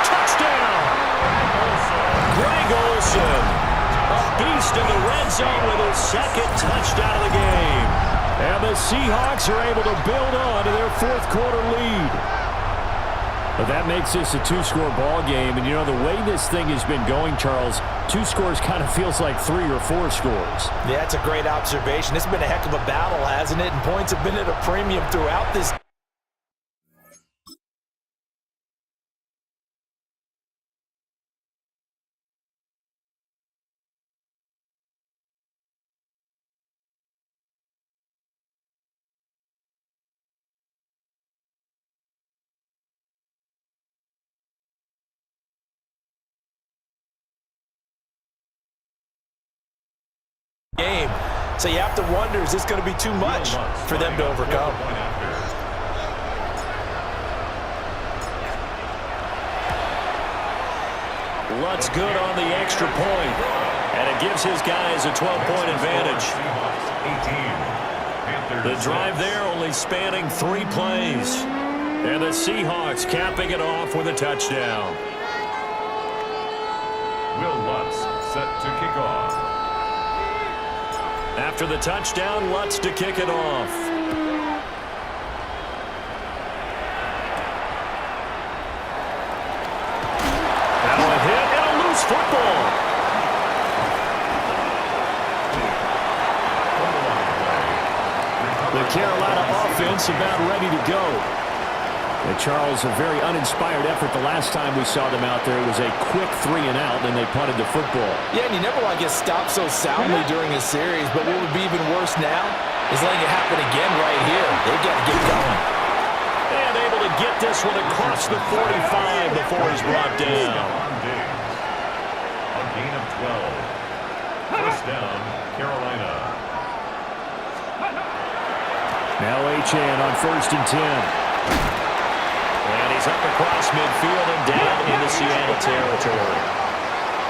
Touchdown! Greg Olsen, a beast in the red zone with his 2nd touchdown of the game. And the Seahawks are able to build on to their 4th quarter lead. But that makes this a 2-score ball game. And, you know, the way this thing has been going, Charles, 2 scores kind of feels like 3 or 4 scores. Yeah, that's a great observation. It's been a heck of a battle, hasn't it? And points have been at a premium throughout this. Game. So you have to wonder, is this going to be too much for them to overcome? Lutz good on the extra point, and it gives his guys a 12-point advantage. The drive there only spanning 3 plays, and the Seahawks capping it off with a touchdown. Will Lutz set to kick off. After the touchdown, Lutz to kick it off. Now a hit and a loose football. The Carolina offense about ready to go. And Charles, a very uninspired effort the last time we saw them out there. It was a quick 3-and-out, and they punted the football. Yeah, and you never want to get stopped so soundly during a series, but what would be even worse now is letting it happen again right here. They've got to get going. And able to get this one across the 45 before he's brought down. A gain of 12. First down, Carolina. Now Achane on 1st and 10. And he's up across midfield and down into Seattle territory.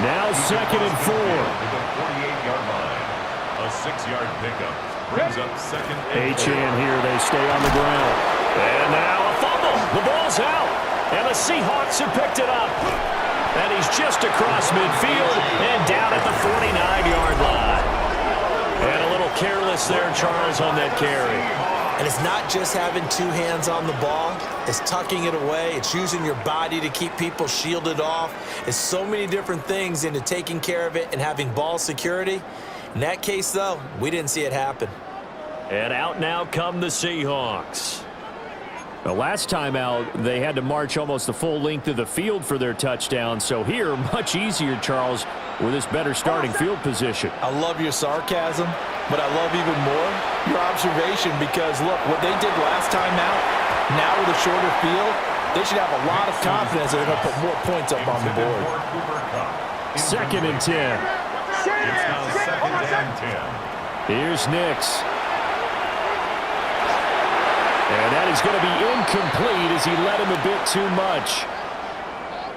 Now 2nd and 4. To the 48-yard line. A 6-yard pickup brings up 2nd and 4. Achane here. They stay on the ground. And now a fumble. The ball's out. And the Seahawks have picked it up. And he's just across midfield and down at the 49-yard line. And a little careless there, Charles, on that carry. And it's not just having two hands on the ball. It's tucking it away. It's using your body to keep people shielded off. It's so many different things into taking care of it and having ball security. In that case, though, we didn't see it happen. And out now come the Seahawks. The last time out, they had to march almost the full length of the field for their touchdown. So here, much easier, Charles, with this better starting field position. I love your sarcasm, but I love even more your observation because, look, what they did last time out, now with a shorter field, they should have a lot of confidence that they're going to put more points up on the board. 2nd and 10. It's now 2nd and 10. Here's Nix. And that is going to be incomplete as he led him a bit too much.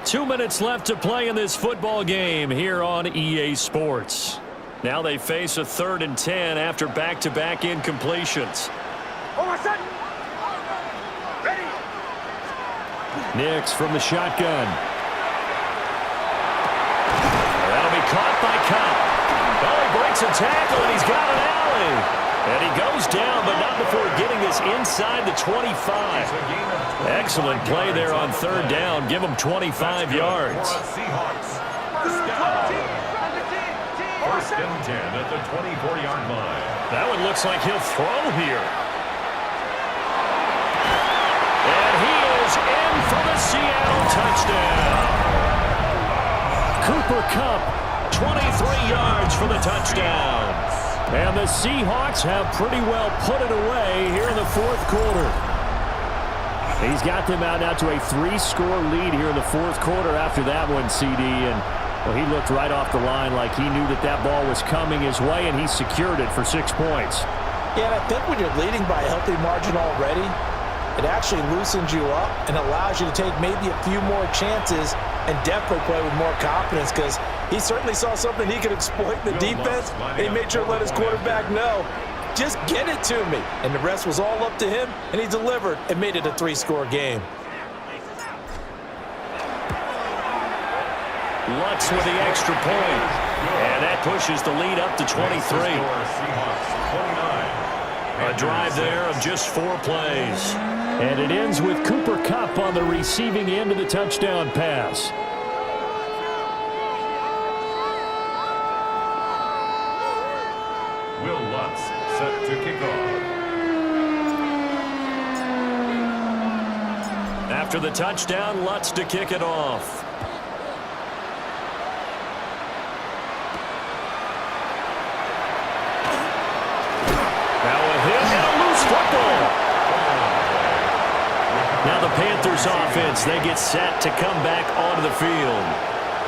2 minutes left to play in this football game here on EA Sports. Now they face a 3rd and 10 after back-to-back incompletions. Nix from the shotgun. That'll be caught by Cobb. Oh, he breaks a tackle, and he's got an alley. And he goes down, but not before getting this inside the 25. Excellent play there on 3rd down. Give him 25 yards. Seahawks. First and 10 at the 24-yard line. That one looks like he'll throw here. And he is in for the Seattle touchdown. Cooper Kupp, 23 yards for the touchdown. and the Seahawks have pretty well put it away here in the 4th quarter. He's got them out now to a 3-score lead here in the 4th quarter after that one, CD. And well, he looked right off the line like he knew that that ball was coming his way, and he secured it for 6 points. Yeah, and I think when you're leading by a healthy margin already, it actually loosens you up and allows you to take maybe a few more chances and definitely play with more confidence, because he certainly saw something he could exploit in the defense, and he made sure to let his quarterback know, just get it to me. And the rest was all up to him, and he delivered and made it a 3-score game. Lutz with the extra point. And that pushes the lead up to 23. A drive there of just 4 plays. And it ends with Cooper Kupp on the receiving end of the touchdown pass. Will Lutz set to kick off. After the touchdown, Lutz to kick it off. Now a hit and a loose football. Now the Panthers offense, they get set to come back onto the field.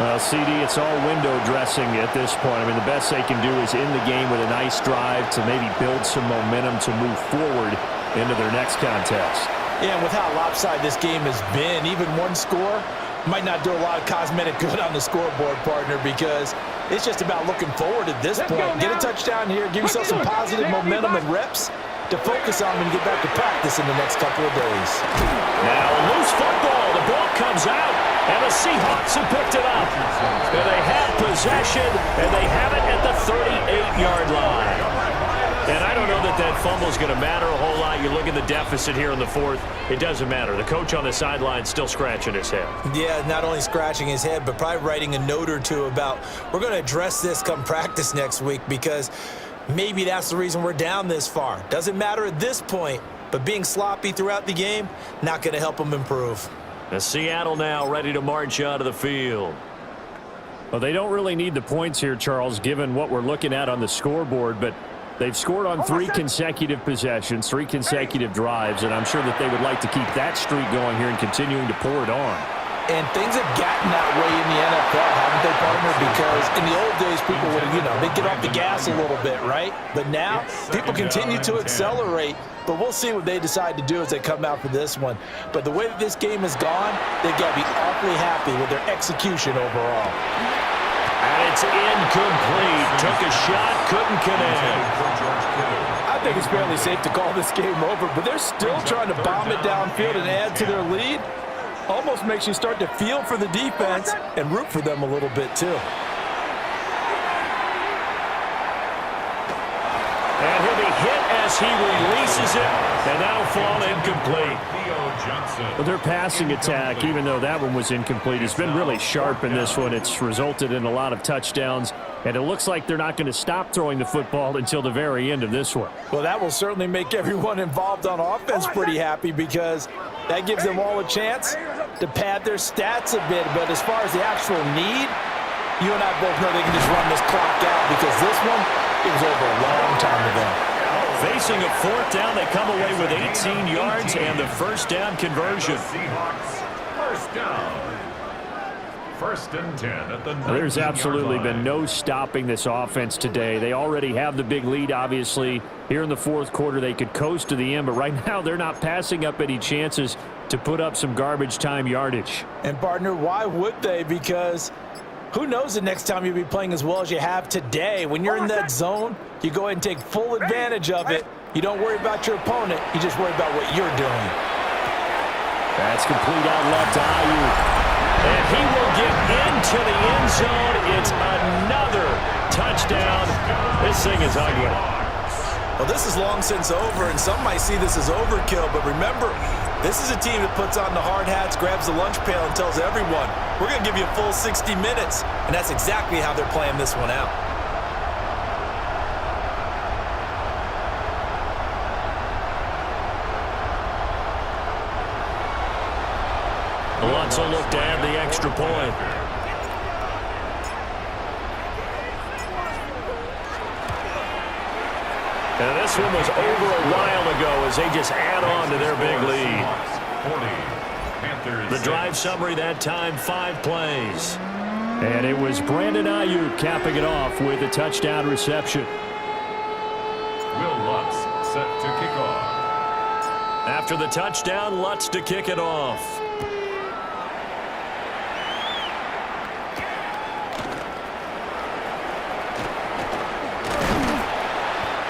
Well, CD, it's all window dressing at this point. I mean, the best they can do is end the game with a nice drive to maybe build some momentum to move forward into their next contest. Yeah, and with how lopsided this game has been, even one score might not do a lot of cosmetic good on the scoreboard, partner, because it's just about looking forward at this point. Get a touchdown here, give yourself some positive momentum and reps to focus on when you get back to practice in the next couple of days. Now a loose football. The ball comes out, and the Seahawks have picked it up. And they have possession, and they have it at the 38-yard line. And I don't know that that fumble is going to matter a whole lot. You look at the deficit here in the 4th. It doesn't matter. The coach on the sideline still scratching his head. Yeah, not only scratching his head, but probably writing a note or two about, we're going to address this come practice next week, because maybe that's the reason we're down this far. Doesn't matter at this point. But being sloppy throughout the game, not going to help them improve. And Seattle now ready to march out of the field. Well, they don't really need the points here, Charles, given what we're looking at on the scoreboard, but they've scored on 3 consecutive possessions, 3 consecutive drives, and I'm sure that they would like to keep that streak going here and continuing to pour it on. And things have gotten that way in the NFL, haven't they, partner? Because in the old days, people would, they'd get off the gas a little bit, right? But now, people continue to accelerate. But we'll see what they decide to do as they come out for this one. But the way that this game has gone, they've got to be awfully happy with their execution overall. And it's incomplete. Took a shot, couldn't connect. I think it's fairly safe to call this game over, but they're still trying to bomb it downfield and add to their lead. Almost makes you start to feel for the defense and root for them a little bit, too. And he'll be hit as he releases it, and that'll fall incomplete. But their passing attack, even though that one was incomplete, has been really sharp in this one. It's resulted in a lot of touchdowns, and it looks like they're not going to stop throwing the football until the very end of this one. Well, that will certainly make everyone involved on offense pretty happy because that gives them all a chance to pad their stats a bit. But as far as the actual need, you and I both know they can just run this clock out because this one, it was over a long time ago. Facing a 4th down, they come away with 18 yards and the first down conversion. First down. 1st and 10 at the 19-yard There's absolutely line. been no stopping this offense today. They already have the big lead, obviously. Here in the 4th quarter, they could coast to the end, but right now they're not passing up any chances to put up some garbage time yardage. And, partner, why would they? Because who knows the next time you'll be playing as well as you have today. When you're in that zone, you go ahead and take full advantage of it. You don't worry about your opponent. You just worry about what you're doing. That's complete out left to Ayuk. And he will get into the end zone. It's another touchdown. This thing is ugly. Well, this is long since over, and some might see this as overkill. But remember, this is a team that puts on the hard hats, grabs the lunch pail, and tells everyone, we're going to give you a full 60 minutes. And that's exactly how they're playing this one out. Lutz will look to add the extra point. And this one was over a while ago as they just add on to their big lead. 40. The drive summary that time, 5 plays. And it was Brandon Ayuk capping it off with a touchdown reception. Will Lutz set to kick off. After the touchdown, Lutz to kick it off.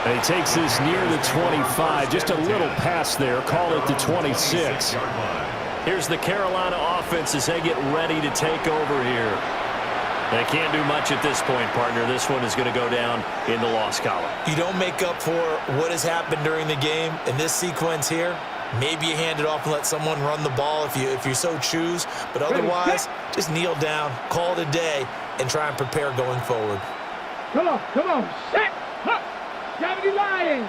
And he takes this near the 25. Just a little pass there. Call it the 26. Here's the Carolina offense as they get ready to take over here. They can't do much at this point, partner. This one is going to go down in the loss column. You don't make up for what has happened during the game. In this sequence here, maybe you hand it off and let someone run the ball if you so choose. But otherwise, just kneel down, call it a day, and try and prepare going forward. Come on, set, hut, Gravity Lion.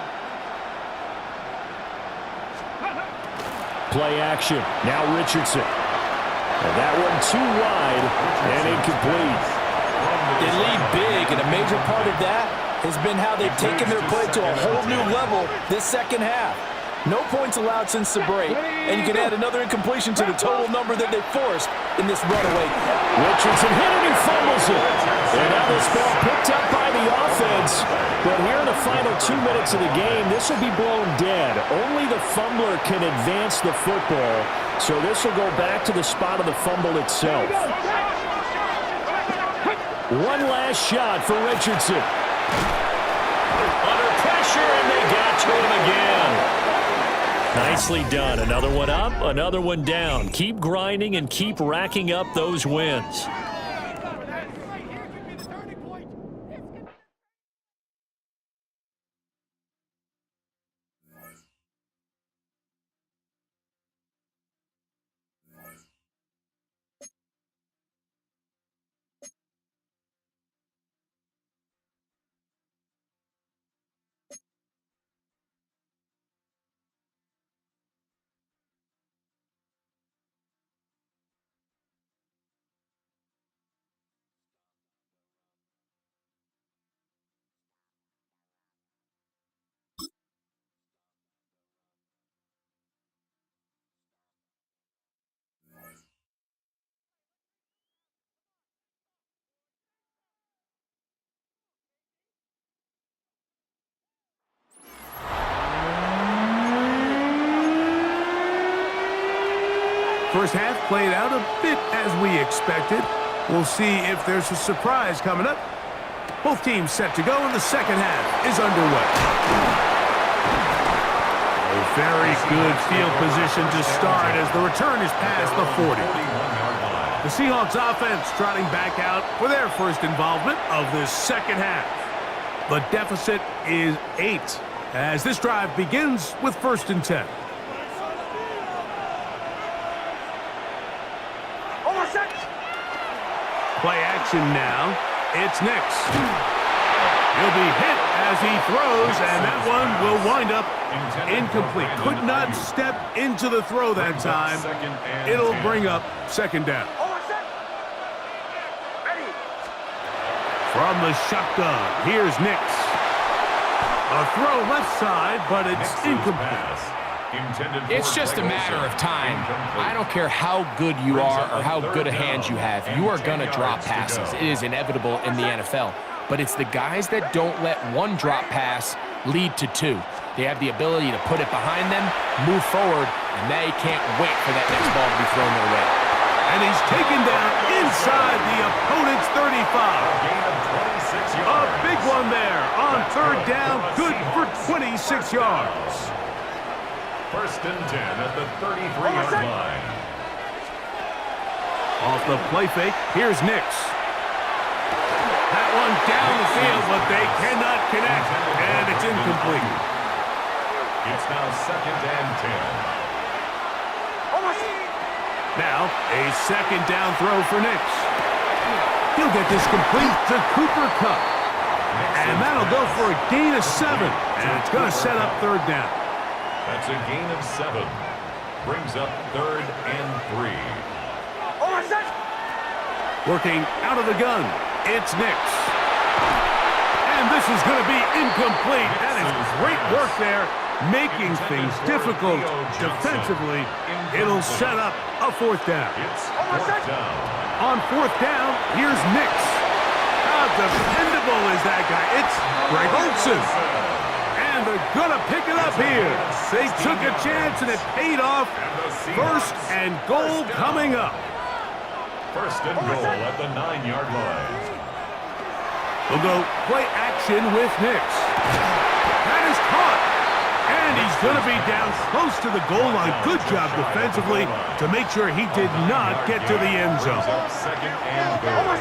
Play action. Now Richardson. And that one too wide and incomplete. They lead big, and a major part of that has been how they've taken their play to a whole new level this second half. No points allowed since the break, and you can add another incompletion to the total number that they forced in this runaway. Richardson hit it, he fumbles it. And now this ball picked up by the offense. But here in the final 2 minutes of the game, this will be blown dead. Only the fumbler can advance the football, so this will go back to the spot of the fumble itself. One last shot for Richardson. Under pressure, and they got to him again. Nicely done. Another one up, another one down. Keep grinding and keep racking up those wins. First half played out a bit as we expected. We'll see if there's a surprise coming up. Both teams set to go, and the second half is underway. A very good field position to start as the return is past the 40. The Seahawks offense trotting back out for their first involvement of this second half. The deficit is 8 as this drive begins with 1st and 10. Play action now. It's Nix. He'll be hit as he throws, and that one will wind up incomplete. Could not step into the throw that time. It'll bring up 2nd down. From the shotgun, here's Nix. A throw left side, but it's incomplete. It's just a matter of time. I don't care how good you are or how good a hand you have. You are going to drop passes. It is inevitable in the NFL. But it's the guys that don't let one drop pass lead to 2. They have the ability to put it behind them, move forward, and they can't wait for that next ball to be thrown their way. And he's taken down inside the opponent's 35. A big one there on 3rd down, good for 26 yards. 1st and 10 at the 33-yard line. Off the play fake, here's Nix. That one down the field, but they cannot connect, and it's incomplete. It's now 2nd and 10. Now, a 2nd down throw for Nix. He'll get this complete to Cooper Kupp. And that'll go for a gain of 7, and it's going to set up 3rd down. That's a gain of 7. Brings up 3rd and 3. Working out of the gun, it's Nix. And this is going to be incomplete. That is great work there, making things difficult defensively. It'll set up a 4th down. It's 4th down. On 4th down, here's Nix. How dependable is that guy? It's Greg Olsen. And they're going to pick it up here. They took a chance, and it paid off. 1st and goal coming up. 1st and goal at the 9-yard line. We'll go play action with Nix. That is caught. And he's going to be down close to the goal line. Good job defensively to make sure he did not get to the end zone. 2nd and goal.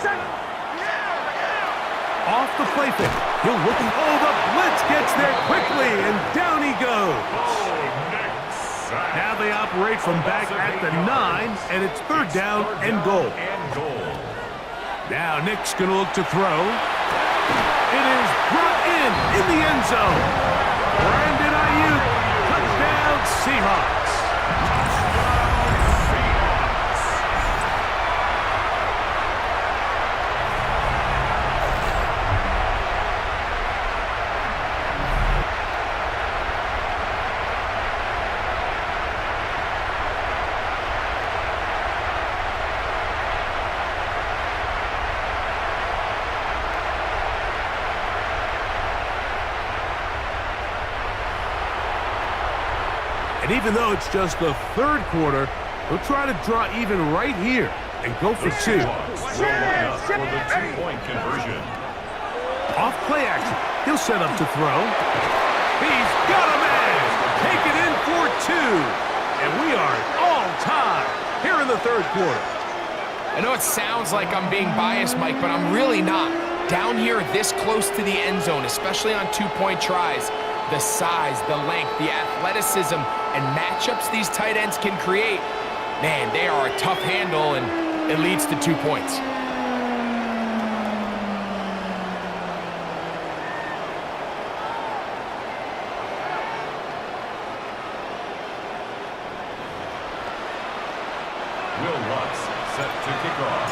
Off the play fake. He'll look. Oh, the blitz gets there quickly, and down he goes. Now they operate from back at the 9, and it's 3rd down and goal. Now Nick's going to look to throw. It is brought in the end zone. Brandon Ayuk, touchdown Seahawks. And even though it's just the 3rd quarter, they'll try to draw even right here and go for 2. For the 2-point conversion. Off play action. He'll set up to throw. He's got a man. Take it in for 2. And we are all tied here in the 3rd quarter. I know it sounds like I'm being biased, Mike, but I'm really not. Down here this close to the end zone, especially on 2-point tries, the size, the length, the athleticism, and matchups these tight ends can create, man, they are a tough handle, and it leads to 2 points. Will Lutz set to kick off.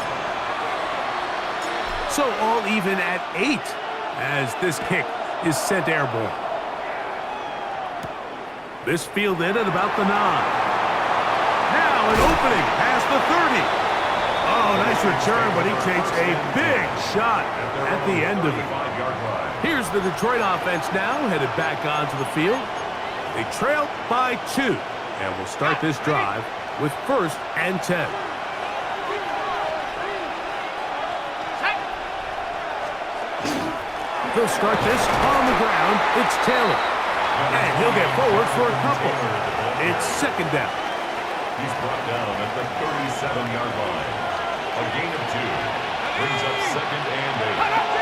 So all even at 8 as this kick is sent airborne. This fielded at about the 9. Now an opening past the 30. Oh, nice return, but he takes a big shot at the end of it. Here's the Detroit offense now, headed back onto the field. They trail by 2, and will start this drive with 1st and 10. They'll start this on the ground. It's Taylor. And he'll get forward for a couple. It's 2nd down. He's brought down at the 37-yard line. A gain of 2. Brings up 2nd and 8.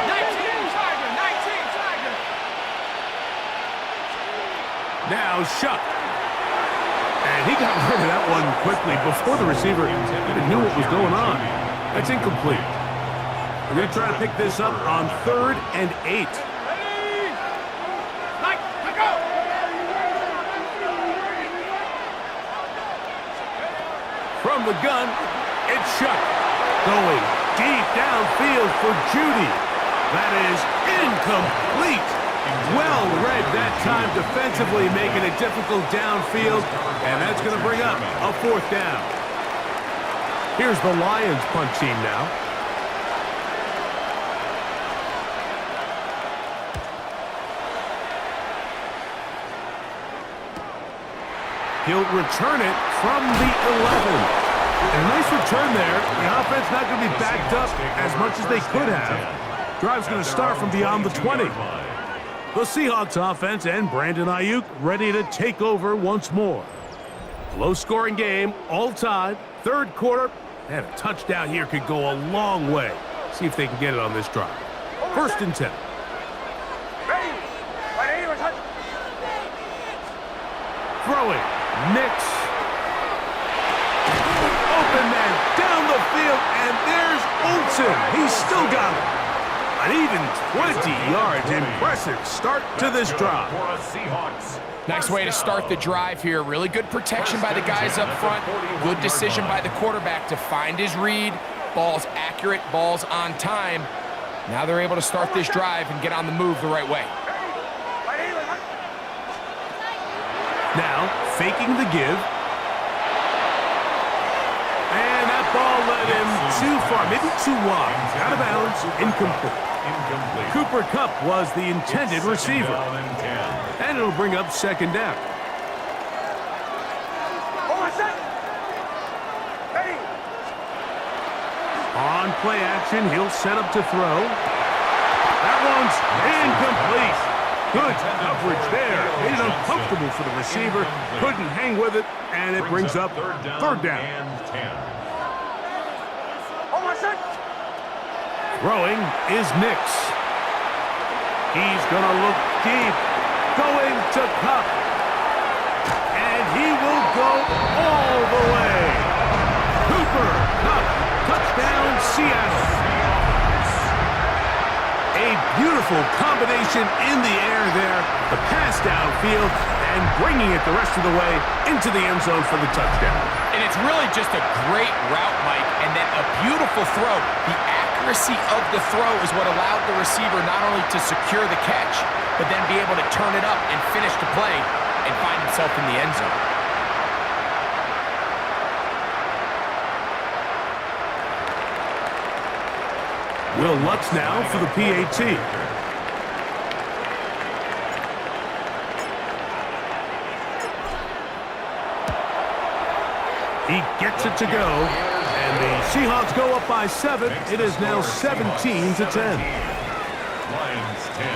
Now Shuck. And he got rid of that one quickly before the receiver even knew what was going on. That's incomplete. We're going to try to pick this up on 3rd and 8. From the gun, it's Shuck. Going deep downfield for Judy. That is incomplete. Well read that time defensively, making it difficult downfield. And that's going to bring up a 4th down. Here's the Lions punt team now. He'll return it from the 11. A nice return there. The offense not going to be backed up as much as they could have. Drive's going to start from beyond the 20. The Seahawks offense and Brandon Ayuk ready to take over once more. Low-scoring game, all tied, 3rd quarter, and a touchdown here could go a long way. See if they can get it on this drive. 1st and 10. Throwing. Nix. Open man down the field, and there's Olsen. He's still got it. An even 20 yards. Impressive start to this drive. Nice way to start the drive here. Really good protection by the guys up front. Good decision by the quarterback to find his read. Ball's accurate, ball's on time. Now they're able to start this drive and get on the move the right way. Now, faking the give. And that ball led him too far, maybe too wide. Out of bounds, incomplete. Cooper Kupp was the intended receiver. And it'll bring up 2nd down. On play action, he'll set up to throw. That one's incomplete. Good coverage there. Made it uncomfortable for the receiver. Couldn't hang with it, and it brings up 3rd down. Throwing is Nix. He's going to look deep. Going to Kupp. And he will go all the way. Cooper Kupp. Touchdown, Seattle. A beautiful combination in the air there. The pass downfield and bringing it the rest of the way into the end zone for the touchdown. And it's really just a great route, Mike, and then a beautiful throw. The accuracy of the throw is what allowed the receiver not only to secure the catch, but then be able to turn it up and finish the play and find himself in the end zone. Will Lutz now for the PAT. He gets it to go, and the Seahawks go up by 7. It is now 17-10. Lions 10.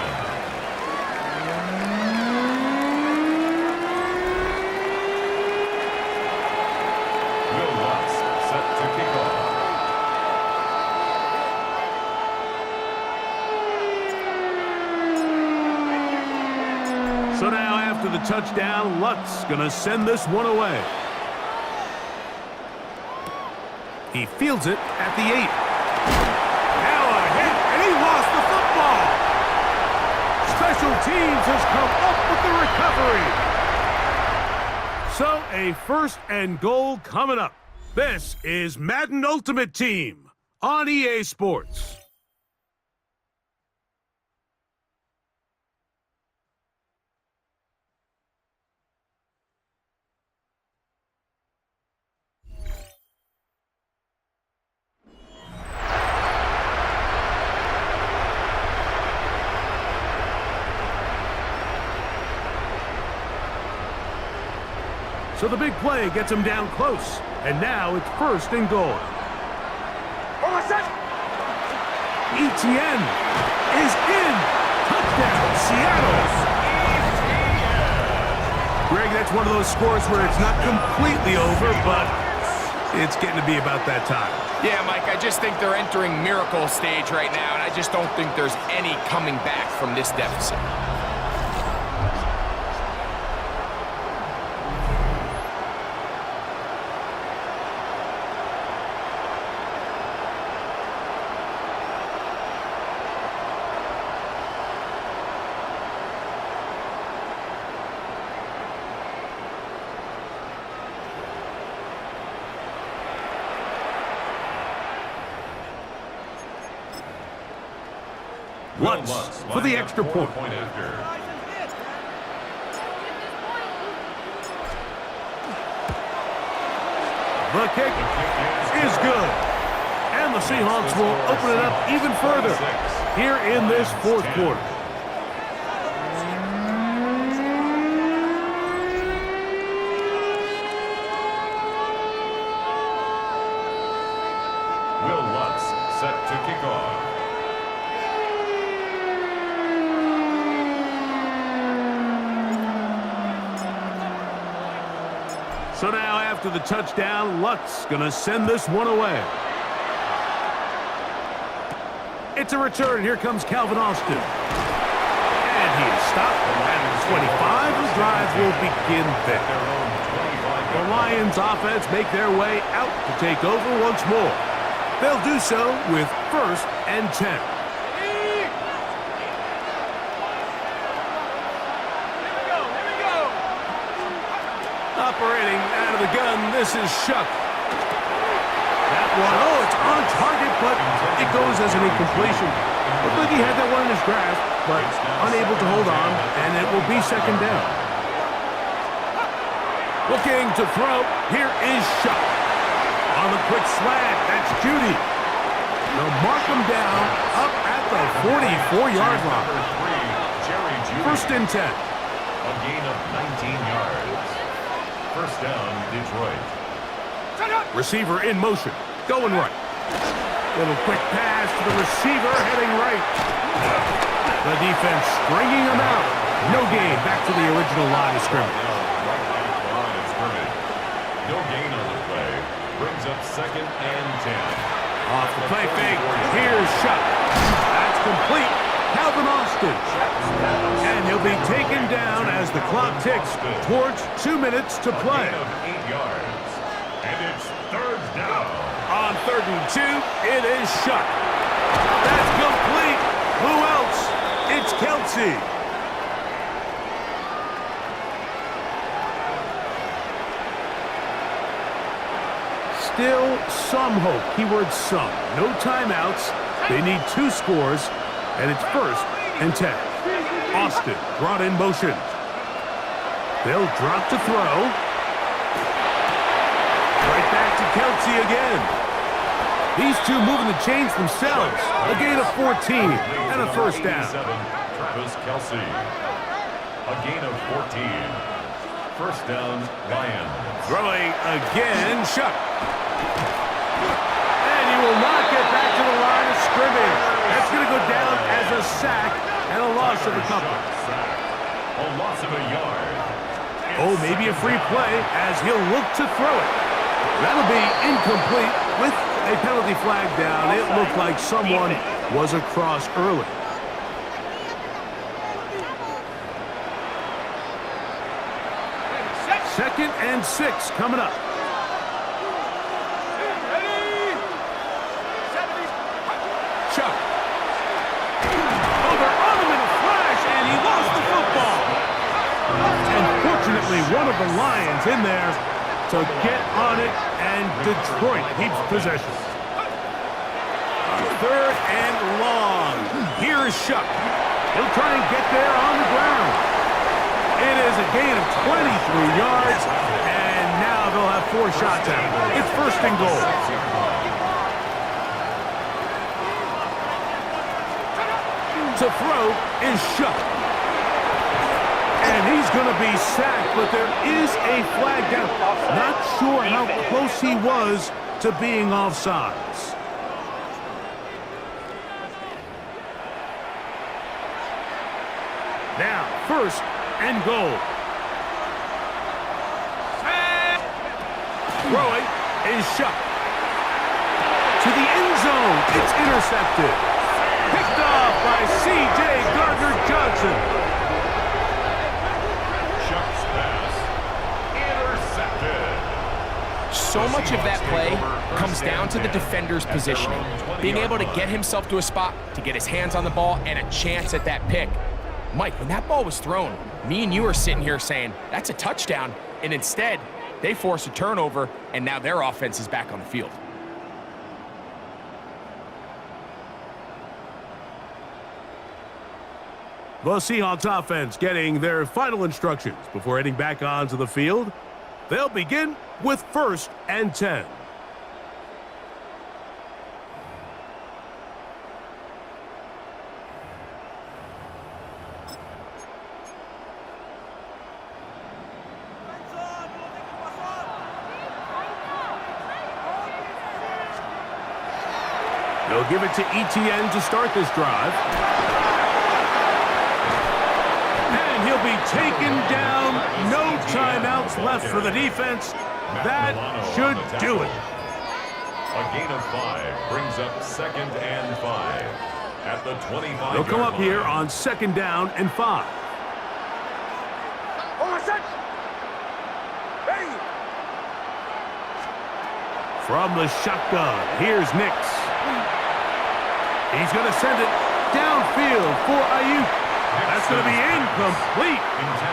Will Lutz set to kick off. So now after the touchdown, Lutz going to send this one away. He fields it at the 8. Now a hit, and he lost the football. Special teams has come up with the recovery. So a 1st and goal coming up. This is Madden Ultimate Team on EA Sports. So the big play gets him down close. And now it's 1st and goal. Etienne is in. Touchdown, Seattle. Greg, that's one of those scores where it's not completely over, but it's getting to be about that time. Yeah, Mike, I just think they're entering miracle stage right now, and I just don't think there's any coming back from this deficit. Lutz for the extra point. The kick is good. And the Seahawks will open it up even further here in this 4th quarter. Will Lutz set to kick off. So now after the touchdown, Lutz gonna send this one away. It's a return. Here comes Calvin Austin. And he is stopped at the 25. The drive will begin there. The Lions offense make their way out to take over once more. They'll do so with 1st and 10. Operating out of the gun, this is Shuck. That one, oh, it's on target, but it goes as an incompletion. Looked like he had that one in his grasp, but unable to hold on, and it will be 2nd down. Looking to throw, here is Shuck. On the quick slant, that's Judy. They'll mark him down up at the 44-yard line. 1st and 10. A gain of 19 yards. 1st down, Detroit. Receiver in motion, going right. Little quick pass to the receiver, heading right. The defense stringing him out. No gain, back to the original line of scrimmage. No gain on the play. Brings up 2nd and 10. Off the play fake, here's Shuck. That's complete. Calvin Austin. And he'll be taken down as the clock ticks towards 2 minutes to play. A gain of 8 yards. And it's 3rd down. On 3rd and 2, it is Shuck. That's complete. Who else? It's Kelsey. Still some hope. Keyword some. No timeouts. They need 2 scores, and it's 1st and 10. Austin brought in motion. They'll drop to throw. Right back to Kelsey again. These two moving the chains themselves. A gain of 14 and a 1st down. Travis Kelsey. A gain of 14. 1st down, Lions. Throwing again, Shuck. And he will not get back to the line of scrimmage. That's going to go down as a sack and a loss of a couple. A loss of a yard. Oh, maybe a free play as he'll look to throw it. That'll be incomplete with a penalty flag down. It looked like someone was across early. Second and 6 coming up. Chuck. Over on him in a flash, and he lost the football. And fortunately, one of the Lions in there to get on it, and Detroit keeps possession. 3rd and long. Here's Shuck. He'll try and get there on the ground. It is a gain of 23 yards, and now they'll have 4 shots at it. It's 1st and goal. To throw is Shuck. And he's going to be sacked, but there is a flag down. Not sure how close he was to being offsides. Now, first and goal. Throwing is shot. To the end zone, it's intercepted. Picked off by C.J. Gardner-Johnson. Chuck's pass intercepted. So much of that play comes down to the defender's positioning. Being able to get himself to a spot, to get his hands on the ball, and a chance at that pick. Mike, when that ball was thrown, me and you are sitting here saying, that's a touchdown, and instead, they force a turnover, and now their offense is back on the field. The Seahawks offense getting their final instructions before heading back onto the field. They'll begin with 1st and 10. They'll give it to Etienne to start this drive. And he'll be taken down. No timeouts left for the defense. That should do it. A gain of 5 brings up 2nd and 5 at the 25. They'll come up here on 2nd down and 5. From the shotgun, here's Nix. He's going to send it downfield for Ayuk. That's going to be incomplete.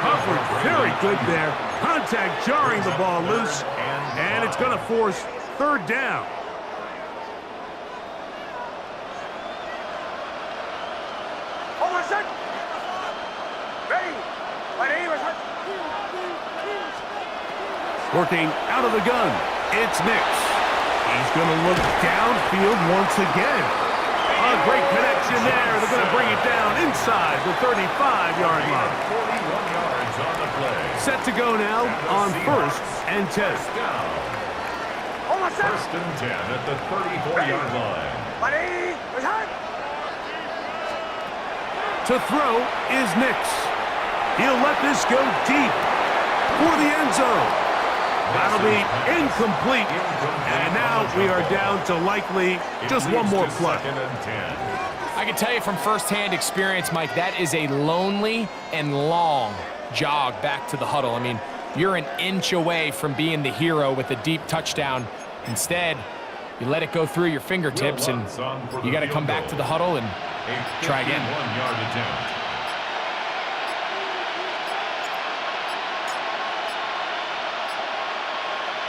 Coverage very good there. Contact jarring the ball loose, and it's going to force 3rd down. Working out of the gun, it's Nix. He's going to look downfield once again. A great connection there. They're going to bring it down inside the 35-yard line. 41 yards on the play. Set to go now on 1st and 10. 1st and 10 at the 34-yard line. To throw is Nix. He'll let this go deep for the end zone. That'll be incomplete. And now we are down to likely just one more play. I can tell you from firsthand experience, Mike, that is a lonely and long jog back to the huddle. I mean, you're an inch away from being the hero with a deep touchdown. Instead, you let it go through your fingertips, and you got to come back to the huddle and try again. 51-yard attempt.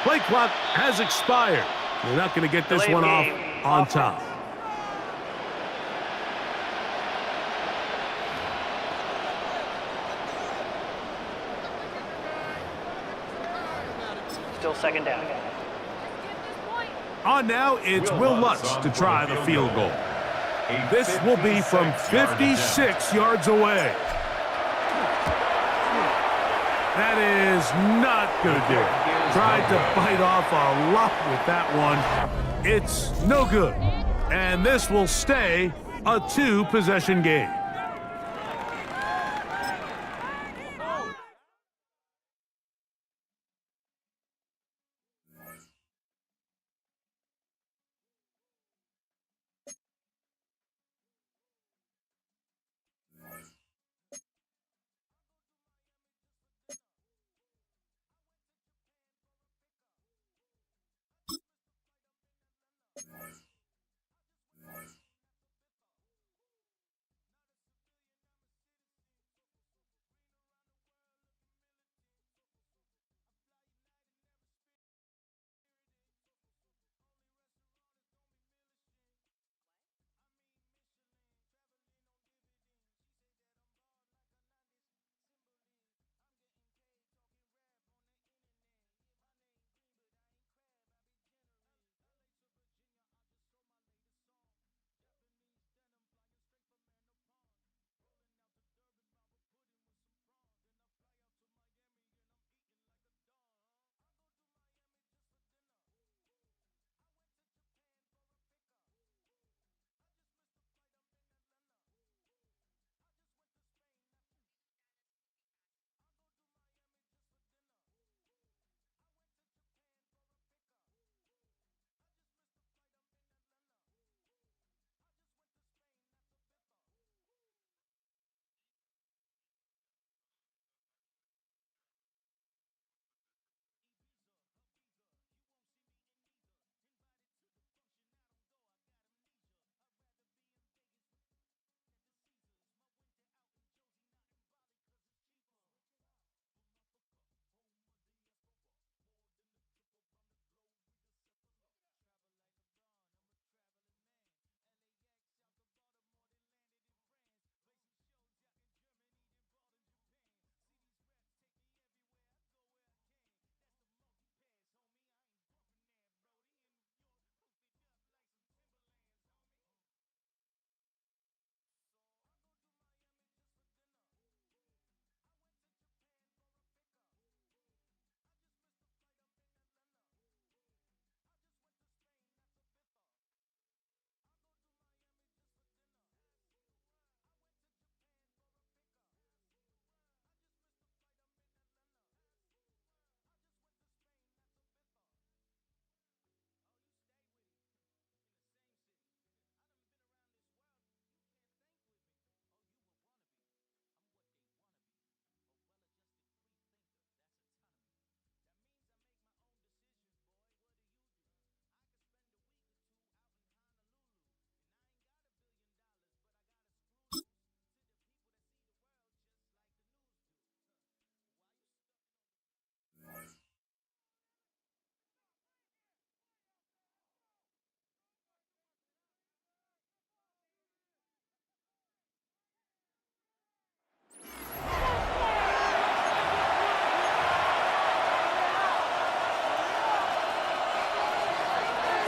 Play clock has expired. They're not going to get this one off on top. Still 2nd down. On now, it's Will Lutz to try the field goal. This will be from 56 yards away. That is not going to do it. Tried to bite off a lot with that one. It's no good. And this will stay a 2-possession game.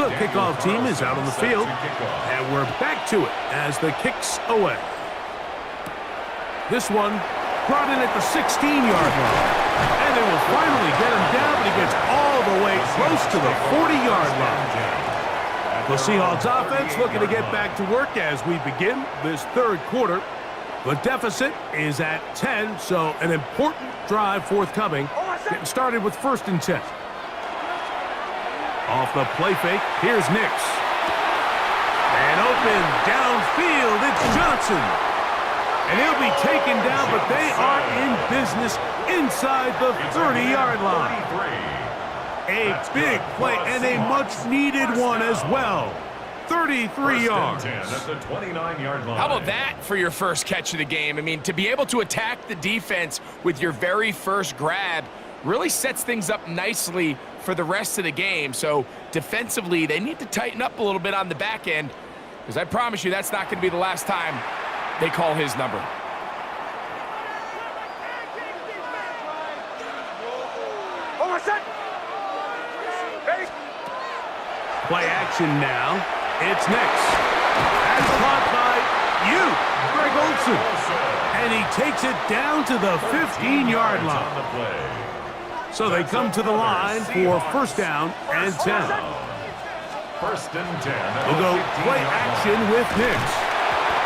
The kickoff team is out on the field, and we're back to it as the kick's away. This one brought in at the 16-yard line, and they will finally get him down, but he gets all the way close to the 40-yard line. The Seahawks offense looking to get back to work as we begin this third quarter. The deficit is at 10, so an important drive forthcoming. Getting started with 1st and 10. Off the play fake, here's Nix. And open downfield, it's Johnson. And he'll be taken down, but they are in business inside the 30-yard line. A big play and a much-needed one as well. 33 yards. At the 29-yard line. How about that for your first catch of the game? I mean, to be able to attack the defense with your very first grab really sets things up nicely for the rest of the game. So defensively, they need to tighten up a little bit on the back end, because I promise you that's not going to be the last time they call his number. Play action now. It's Nix. And caught by Greg Olsen. And he takes it down to the 15-yard line. So they come to the line for 1st down and 10. 1st and 10. We'll go play action with Nix.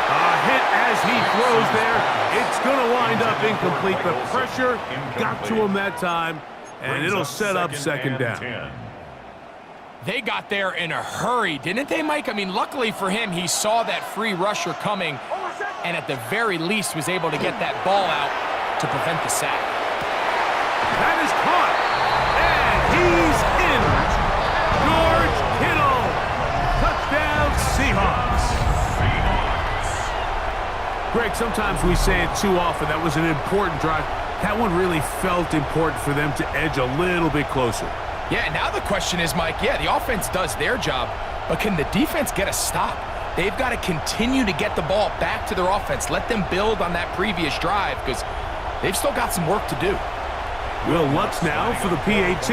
A hit as he throws there. It's going to wind up incomplete. The pressure got to him that time, and it'll set up 2nd down. They got there in a hurry, didn't they, Mike? I mean, luckily for him, he saw that free rusher coming and at the very least was able to get that ball out to prevent the sack. That is caught, and he's in. George Kittle, touchdown Seahawks. Greg, sometimes we say it too often. That was an important drive. That one really felt important for them to edge a little bit closer. Yeah, now the question is, Mike, yeah, the offense does their job, but can the defense get a stop? They've got to continue to get the ball back to their offense. Let them build on that previous drive, because they've still got some work to do. Will Lutz now for the PAT.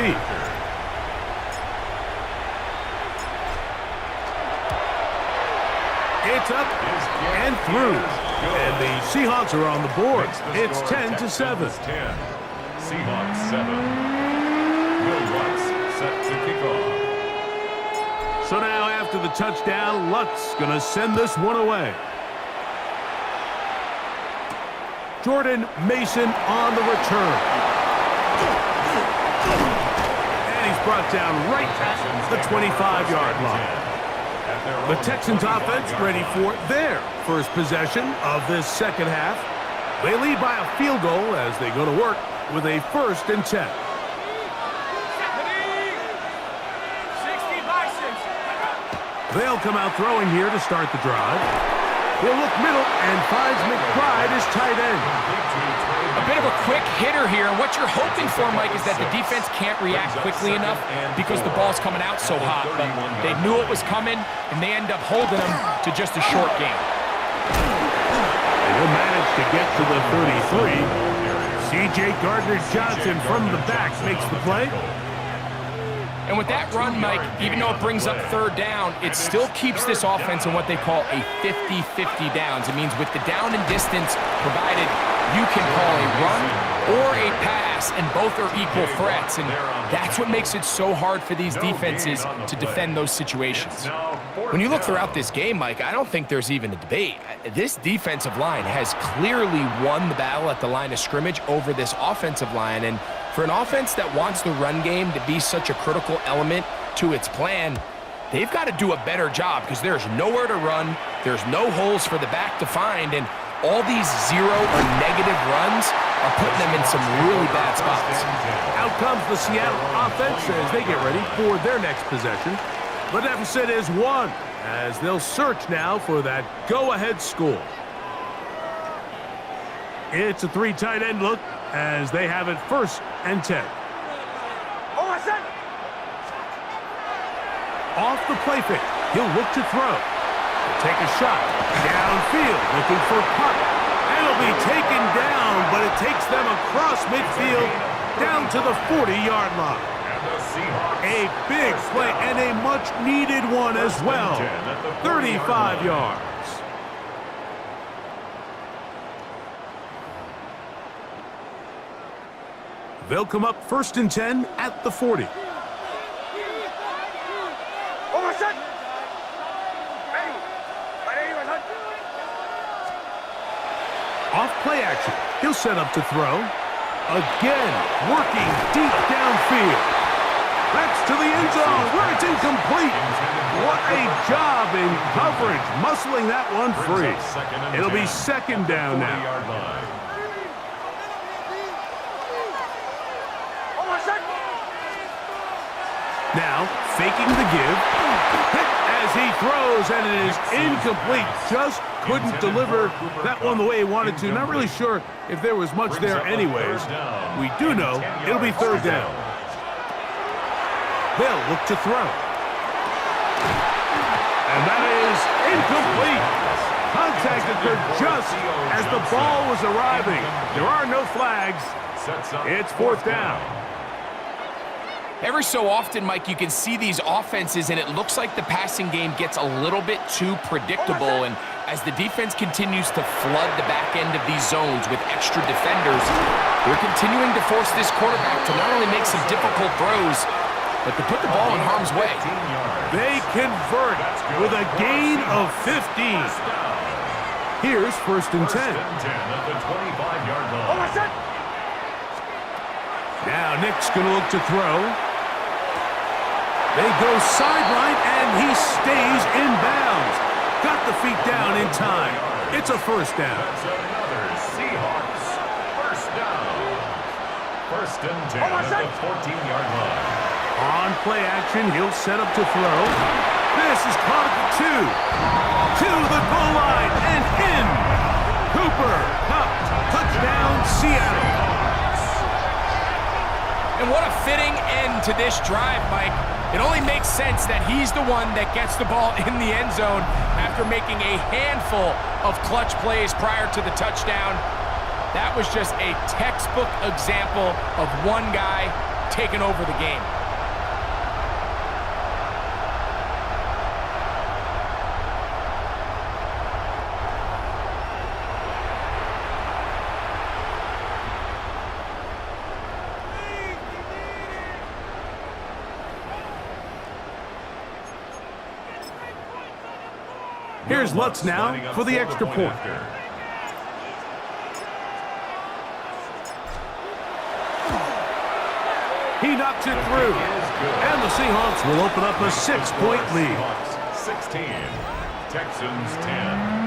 It's up and through. And the Seahawks are on the board. It's 10-7. Seahawks 7. Will Lutz set to kick off. So now after the touchdown, Lutz going to send this one away. Jordan Mason on the return. And he's brought down right at the 25-yard line. The Texans offense ready for their first possession of this 2nd half. They lead by a field goal as they go to work with a 1st and 10. They'll come out throwing here to start the drive. He'll look middle and finds McBride as tight end. A bit of a quick hitter here. What you're hoping for, Mike, is that the defense can't react quickly enough because the ball's coming out so hot. But they knew it was coming, and they end up holding them to just a short game. They will manage to get to the 33. C.J. Gardner-Johnson from the back makes the play. And with that run, Mike, even though it brings up 3rd down, it still keeps this offense in what they call a 50-50 downs. It means with the down and distance provided, you can call a run or a pass, and both are equal threats. And that's what makes it so hard for these defenses to defend those situations. When you look throughout this game, Mike, I don't think there's even a debate. This defensive line has clearly won the battle at the line of scrimmage over this offensive line. And for an offense that wants the run game to be such a critical element to its plan, they've got to do a better job, because there's nowhere to run, there's no holes for the back to find, and all these 0 or negative runs are putting them in some really bad spots. Out comes the Seattle offense as they get ready for their next possession. The deficit is 1 as they'll search now for that go-ahead score. It's a 3 tight end look as they have it 1st and 10. Off the play fake, he'll look to throw. He'll take a shot downfield, looking for a punt. And it'll be taken down, but it takes them across midfield down to the 40-yard line. A big play and a much-needed one as well. 35 yards. They'll come up 1st and 10 at the 40. Off play action. He'll set up to throw. Again, working deep downfield. That's to the end zone where it's incomplete. What a job in coverage, muscling that one free. It'll be 2nd down now. Now, faking the give. Hit as he throws, and it is incomplete. Just couldn't deliver that one the way he wanted to. Not really sure if there was much there anyways. We do know it'll be 3rd down. They'll look to throw. And that is incomplete. Contact occurred just as the ball was arriving. There are no flags. It's 4th down. Every so often, Mike, you can see these offenses, and it looks like the passing game gets a little bit too predictable. And as the defense continues to flood the back end of these zones with extra defenders, they're continuing to force this quarterback to not only make some difficult throws, but to put the ball in harm's way. They convert with a gain of 15. Here's 1st and 10. Now Nick's going to look to throw. They go sideline, and he stays in bounds. Got the feet down in time. It's a 1st down. That's another Seahawks 1st down. 1st and 10 at the 14-yard line. On play action, he'll set up to throw. This is caught at the 2. To the goal line and in. Cooper Kupp, touchdown Seattle. And what a fitting end to this drive, Mike. It only makes sense that he's the one that gets the ball in the end zone after making a handful of clutch plays prior to the touchdown. That was just a textbook example of one guy taking over the game. Here's Lutz now for the extra point. He knocks it through. And the Seahawks will open up a 6-point lead. 16, Texans 10.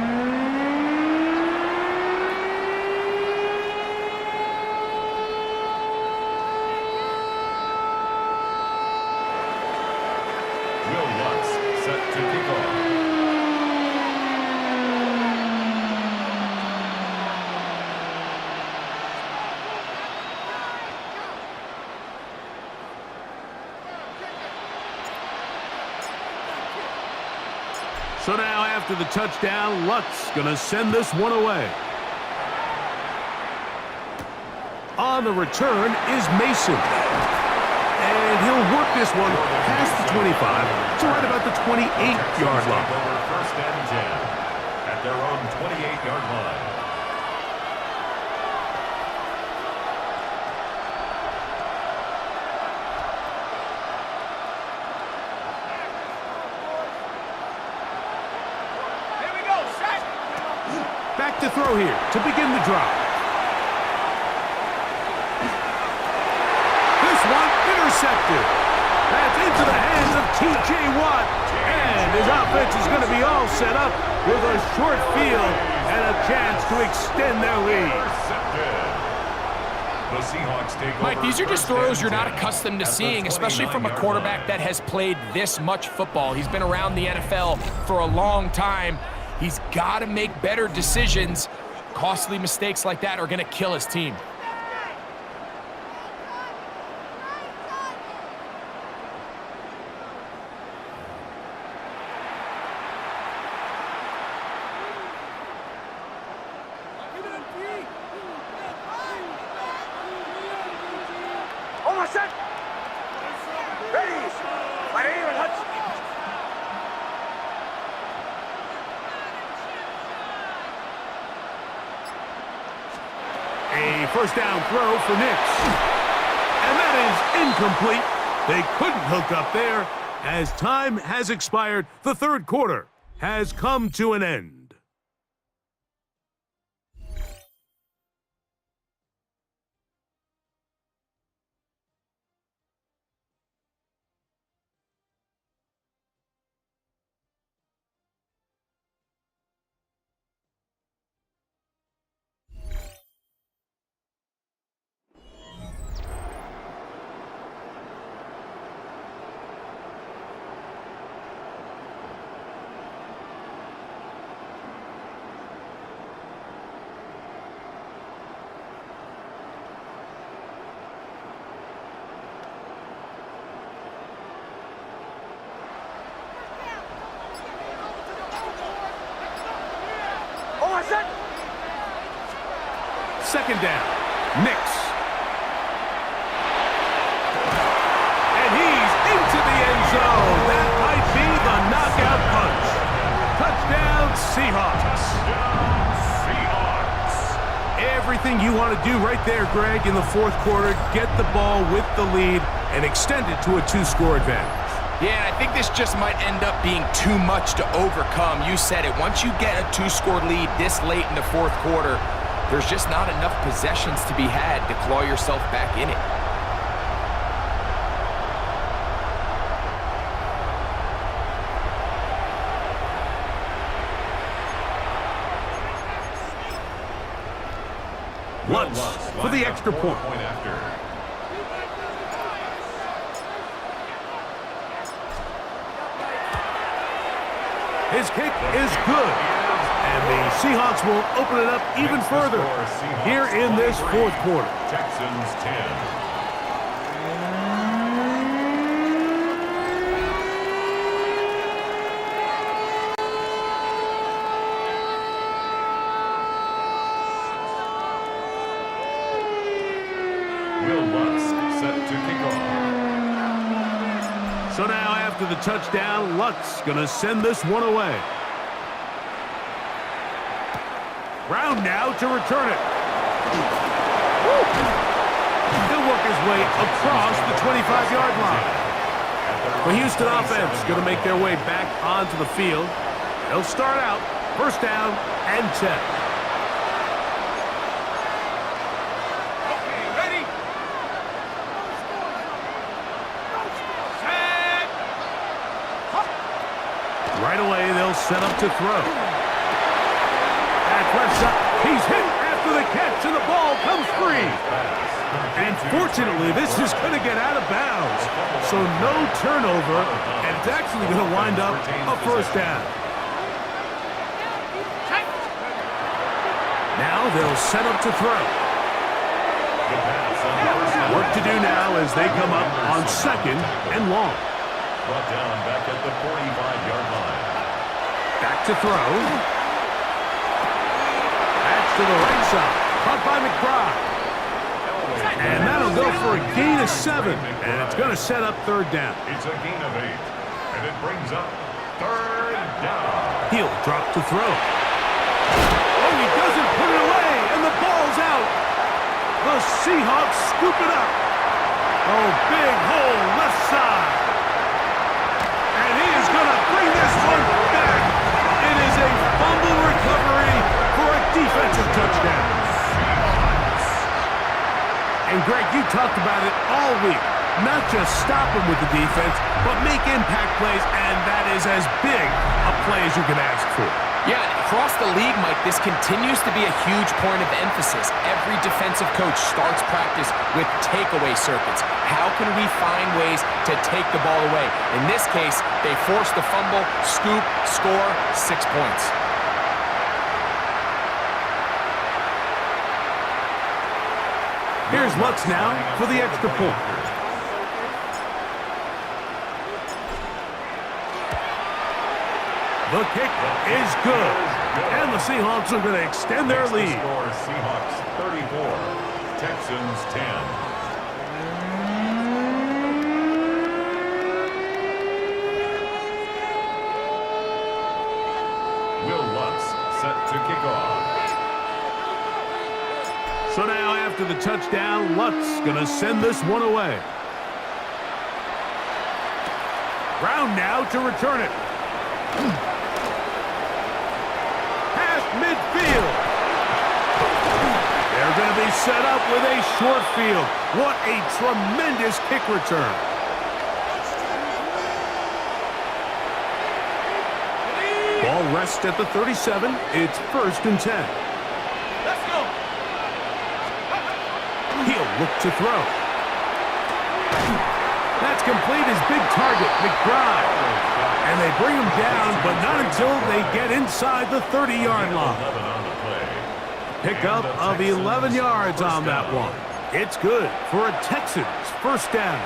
So now after the touchdown, Lutz going to send this one away. On the return is Mason. And he'll work this one past the 25 to right about the 28-yard line. Over 1st and 10 at their own 28-yard line. Back to throw here to begin the drive. This one intercepted. That's into the hands of T.J. Watt. And his offense is going to be all set up with a short field and a chance to extend their lead. The Seahawks take Mike, over. these are just throws you're not accustomed to seeing, especially from a quarterback that has played this much football. He's been around the NFL for a long time. He's got to make better decisions. Costly mistakes like that are going to kill his team. A first down throw for Nix. And that is incomplete. They couldn't hook up there. As time has expired, the third quarter has come to an end. Second down, Nix. And he's into the end zone. That might be the knockout punch. Touchdown, Seahawks. Everything you want to do right there, Greg, in the fourth quarter. Get the ball with the lead and extend it to a two-score advantage. Yeah, and I think this just might end up being too much to overcome. You said it. Once you get a two-score lead this late in the fourth quarter, there's just not enough possessions to be had to claw yourself back in it. Lutz for the extra point. His kick is good. And the Seahawks will open it up even further here in this fourth quarter. Texans 10. Will Lutz set to kick off. So now after the touchdown, Lutz going to send this one away. Brown now to return it. He'll work his way across the 25-yard line. The Houston offense going to make their way back onto the field. They'll start out first down and 10. Okay, ready? Right away, they'll set up to throw. Left side. He's hit after the catch, and the ball comes free. And fortunately, this is going to get out of bounds. So no turnover, and it's actually going to wind up a first down. Now they'll set up to throw. Work to do now as they come up on second and long. Brought down back at the 45-yard line. Back to throw. To the right side, caught by McBride. And that'll go for a gain of 7, and it's going to set up third down. It's a gain of 8, and it brings up third down. He'll drop to throw. Oh, he doesn't put it away, and the ball's out. The Seahawks scoop it up. Oh, big hole left side. And he is going to bring this one back. It is a fumble recovery for a defensive touchdown. And Greg, you talked about it all week. Not just stop him with the defense, but make impact plays, and that is as big a play as you can ask for. Yeah, across the league, Mike, this continues to be a huge point of emphasis. Every defensive coach starts practice with takeaway circuits. How can we find ways to take the ball away? In this case, they forced the fumble, scoop, score, 6 points. Here's Lutz now for the extra point. The kick is good. And the Seahawks are going to extend their lead. Seahawks 34, Texans 10. after the touchdown. Lutz going to send this one away. Brown now to return it. Past midfield. They're going to be set up with a short field. What a tremendous kick return. Ball rests at the 37. It's 1st and 10. Let's go. He'll look to throw. That's complete. His big target, McBride. And they bring him down, but not until they get inside the 30-yard line. Pickup of 11 yards on that one. It's good for a Texans 1st down.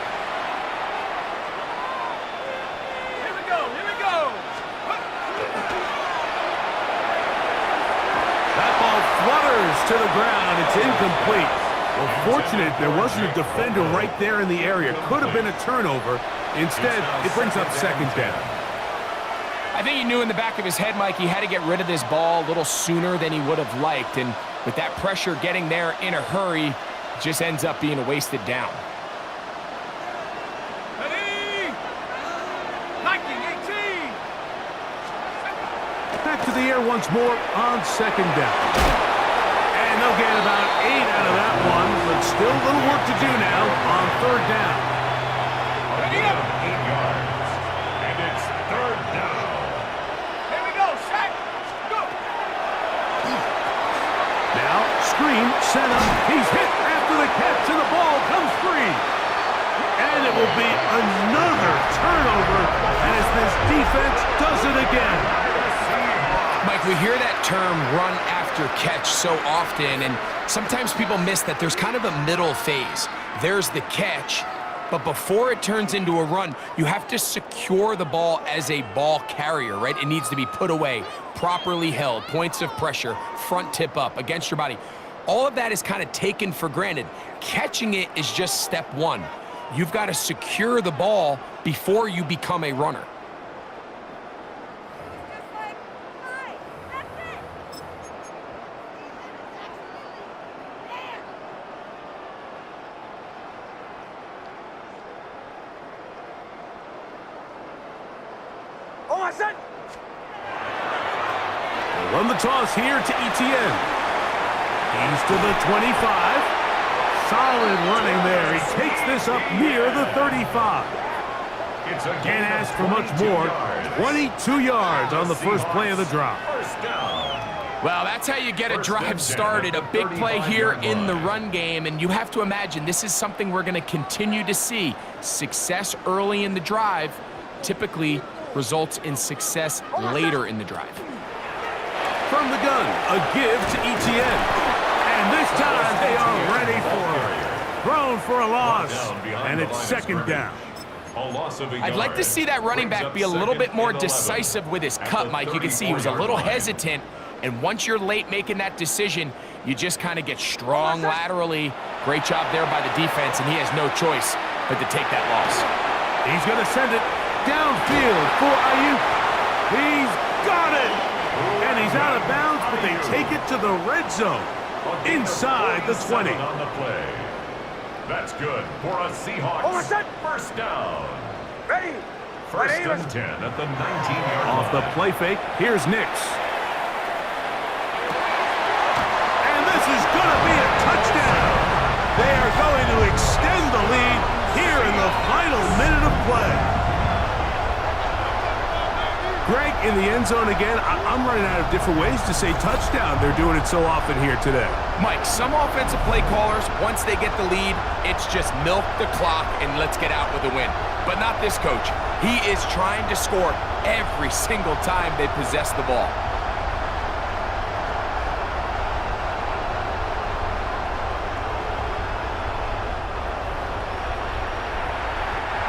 Here we go. Here we go. That ball flutters to the ground. It's incomplete. Well, fortunate there wasn't a defender right there in the area. Could have been a turnover. Instead, it brings up 2nd down. I think he knew in the back of his head, Mike, he had to get rid of this ball a little sooner than he would have liked. And with that pressure getting there in a hurry, it just ends up being a wasted down. Ready? 1918. Back to the air once more on 2nd down. And they'll get about 8 out of that one, but still a little work to do now on 3rd down. Ready up. 8 yards. And it's 3rd down. Here we go. Set. Go. Now, screen set up. He's hit after the catch, and the ball comes free. And it will be another turnover as this defense does it again. Mike, we hear that term run after catch so often, and sometimes people miss that there's kind of a middle phase. There's the catch, but before it turns into a run, you have to secure the ball as a ball carrier, right? It needs to be put away, properly held, points of pressure, front tip up against your body. All of that is kind of taken for granted. Catching it is just step one. You've got to secure the ball before you become a runner. Run the toss here to Etienne. He's to the 25. Solid running there. He takes this up near the 35. Can't ask for much more. 22 yards on the first play of the drive. Well, that's how you get a drive started. A big play here in the run game, and you have to imagine this is something we're going to continue to see. Success early in the drive typically results in success later in the drive. From the gun, a give to Etienne. And this time they are ready for it. Thrown for a loss, and it's 2nd down. I'd like to see that running back be a little bit more decisive with his cut, Mike. You can see he was a little hesitant, and once you're late making that decision, you just kind of get strong laterally. Great job there by the defense, and he has no choice but to take that loss. He's going to send it downfield for Ayuk. He's got it! And he's out of bounds, but they take it to the red zone inside the 20. On the play. That's good for a Seahawks 1st down. Ready. 1st and 10 at the 19-yard line. Off the play fake, here's Nix. And this is going to be a touchdown. They are going to extend the lead here in the final minute of play. Greg, in the end zone again, I'm running out of different ways to say touchdown. They're doing it so often here today. Mike, some offensive play callers, once they get the lead, it's just milk the clock and let's get out with a win. But not this coach. He is trying to score every single time they possess the ball.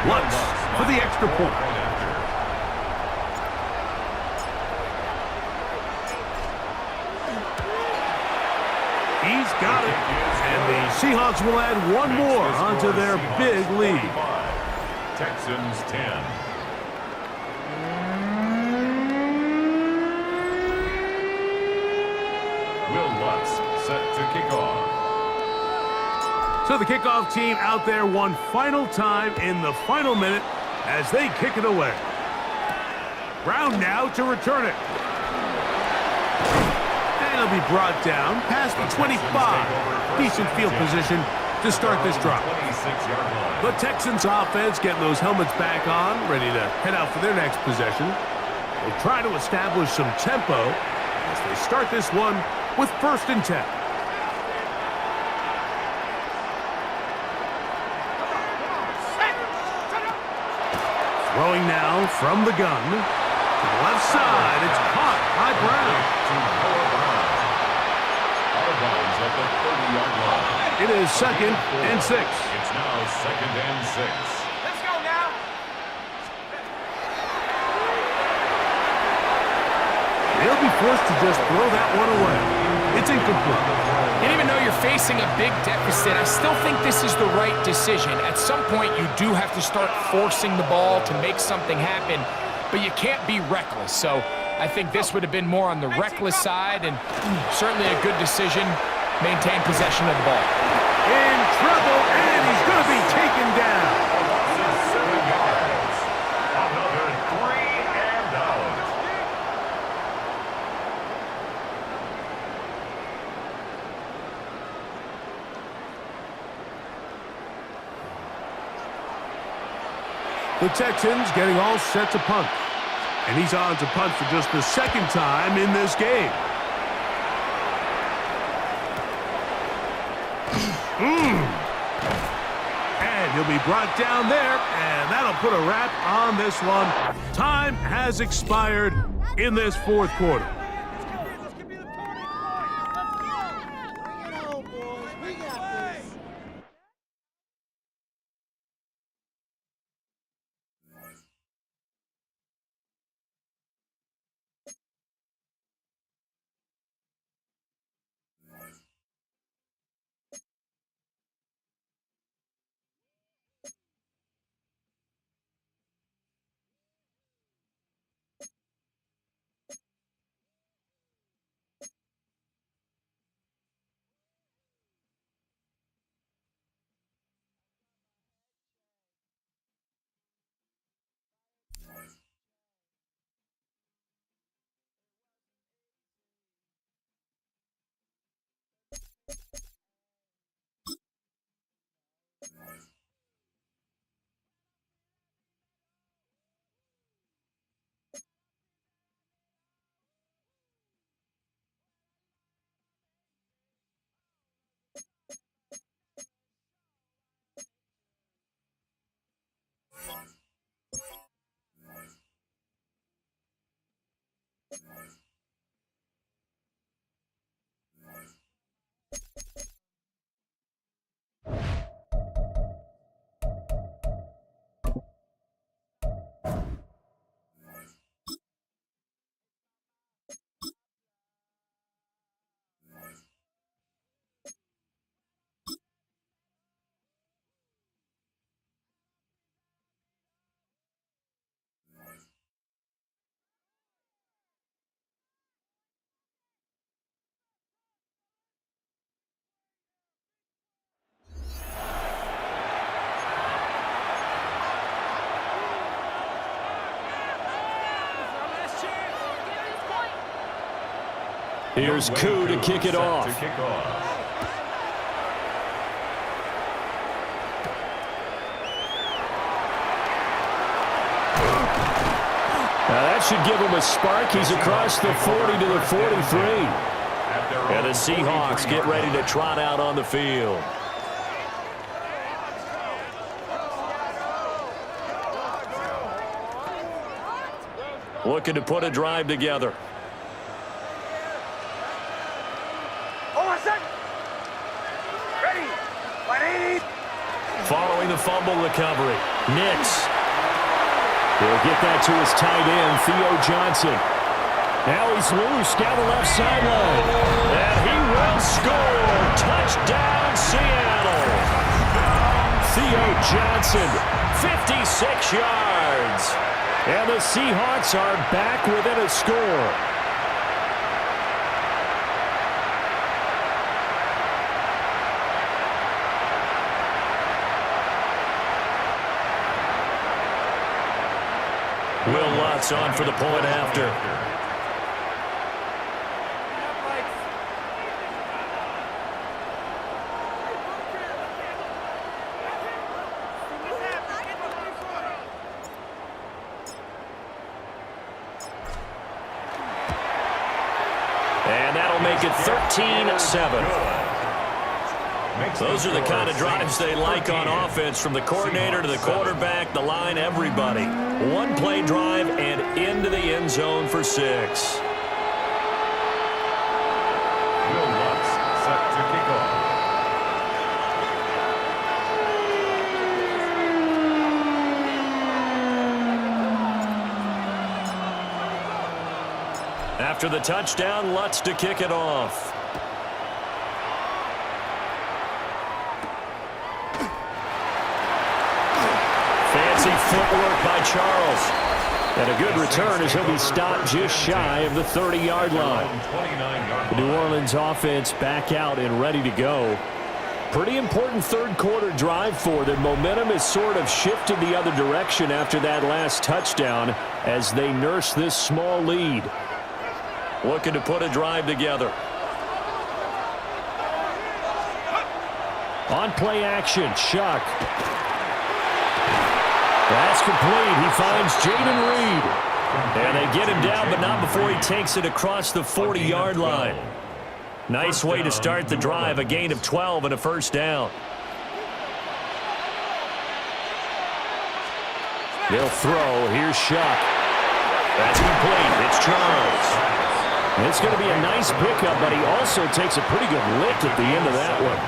Lutz for the extra point. He's got it. And the Seahawks will add one more onto their big lead. Texans 10. Will Lutz set to kick off. So the kickoff team out there one final time in the final minute as they kick it away. Brown now to return it. And it'll be brought down past the 25. Decent field position to start this drive. The Texans offense getting those helmets back on, ready to head out for their next possession. They'll try to establish some tempo as they start this one with 1st and 10. Throwing now from the gun. To the left side, it's caught by Brown. It is 2nd and 6. It's now 2nd and 6. Let's go now. They'll be forced to just throw that one away. It's incomplete. And even though you're facing a big deficit, I still think this is the right decision. At some point, you do have to start forcing the ball to make something happen, but you can't be reckless. So I think this would have been more on the reckless side, and certainly a good decision. Maintain possession of the ball. In trouble, and he's going to be taken down. 7 yards. Another 3 and out. The Texans getting all set to punt. And he's on to punt for just the 2nd time in this game. And he'll be brought down there, and that'll put a wrap on this one. Time has expired in this 4th quarter. Here's Koo to kick it off. Now that should give him a spark. He's across the 40 to the 43. And the Seahawks get ready to trot out on the field. Looking to put a drive together. Following the fumble recovery, Nix. He'll get that to his tight end, Theo Johnson. Now he's loose down the left sideline. And he will score. Touchdown, Seattle. Theo Johnson, 56 yards. And the Seahawks are back within a score. Will Lutz on for the point after. And that'll make it 13-7. Those are the kind of drives they like on offense, from the coordinator to the quarterback, the line, everybody. One play drive and into the end zone for 6. Will Lutz set to kick off. After the touchdown, Lutz to kick it off. Fancy footwork by Charles. And a good return as he'll be stopped just shy of the 30-yard line. The New Orleans offense back out and ready to go. Pretty important third-quarter drive for them. Momentum has sort of shifted the other direction after that last touchdown as they nurse this small lead. Looking to put a drive together. On play action, Shuck. That's complete. He finds Jaden Reed. And they get him down, but not before he takes it across the 40-yard line. Nice way to start the drive, a gain of 12 and a first down. They'll throw. Here's Shuck. That's complete. It's Charles. And it's going to be a nice pickup, but he also takes a pretty good lick at the end of that one.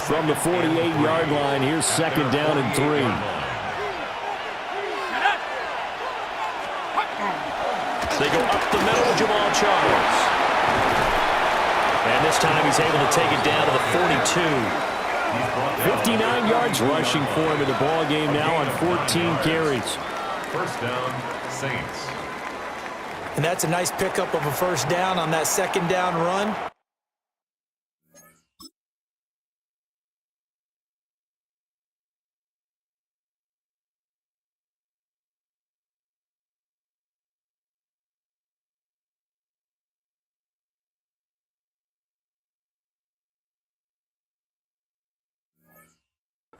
From the 48-yard line, here's second down and 3. They go up the middle of Jamal Charles. And this time he's able to take it down to the 42. 59 yards rushing for him in the ball game now on 14 carries. First down, Saints. And that's a nice pickup of a first down on that second down run.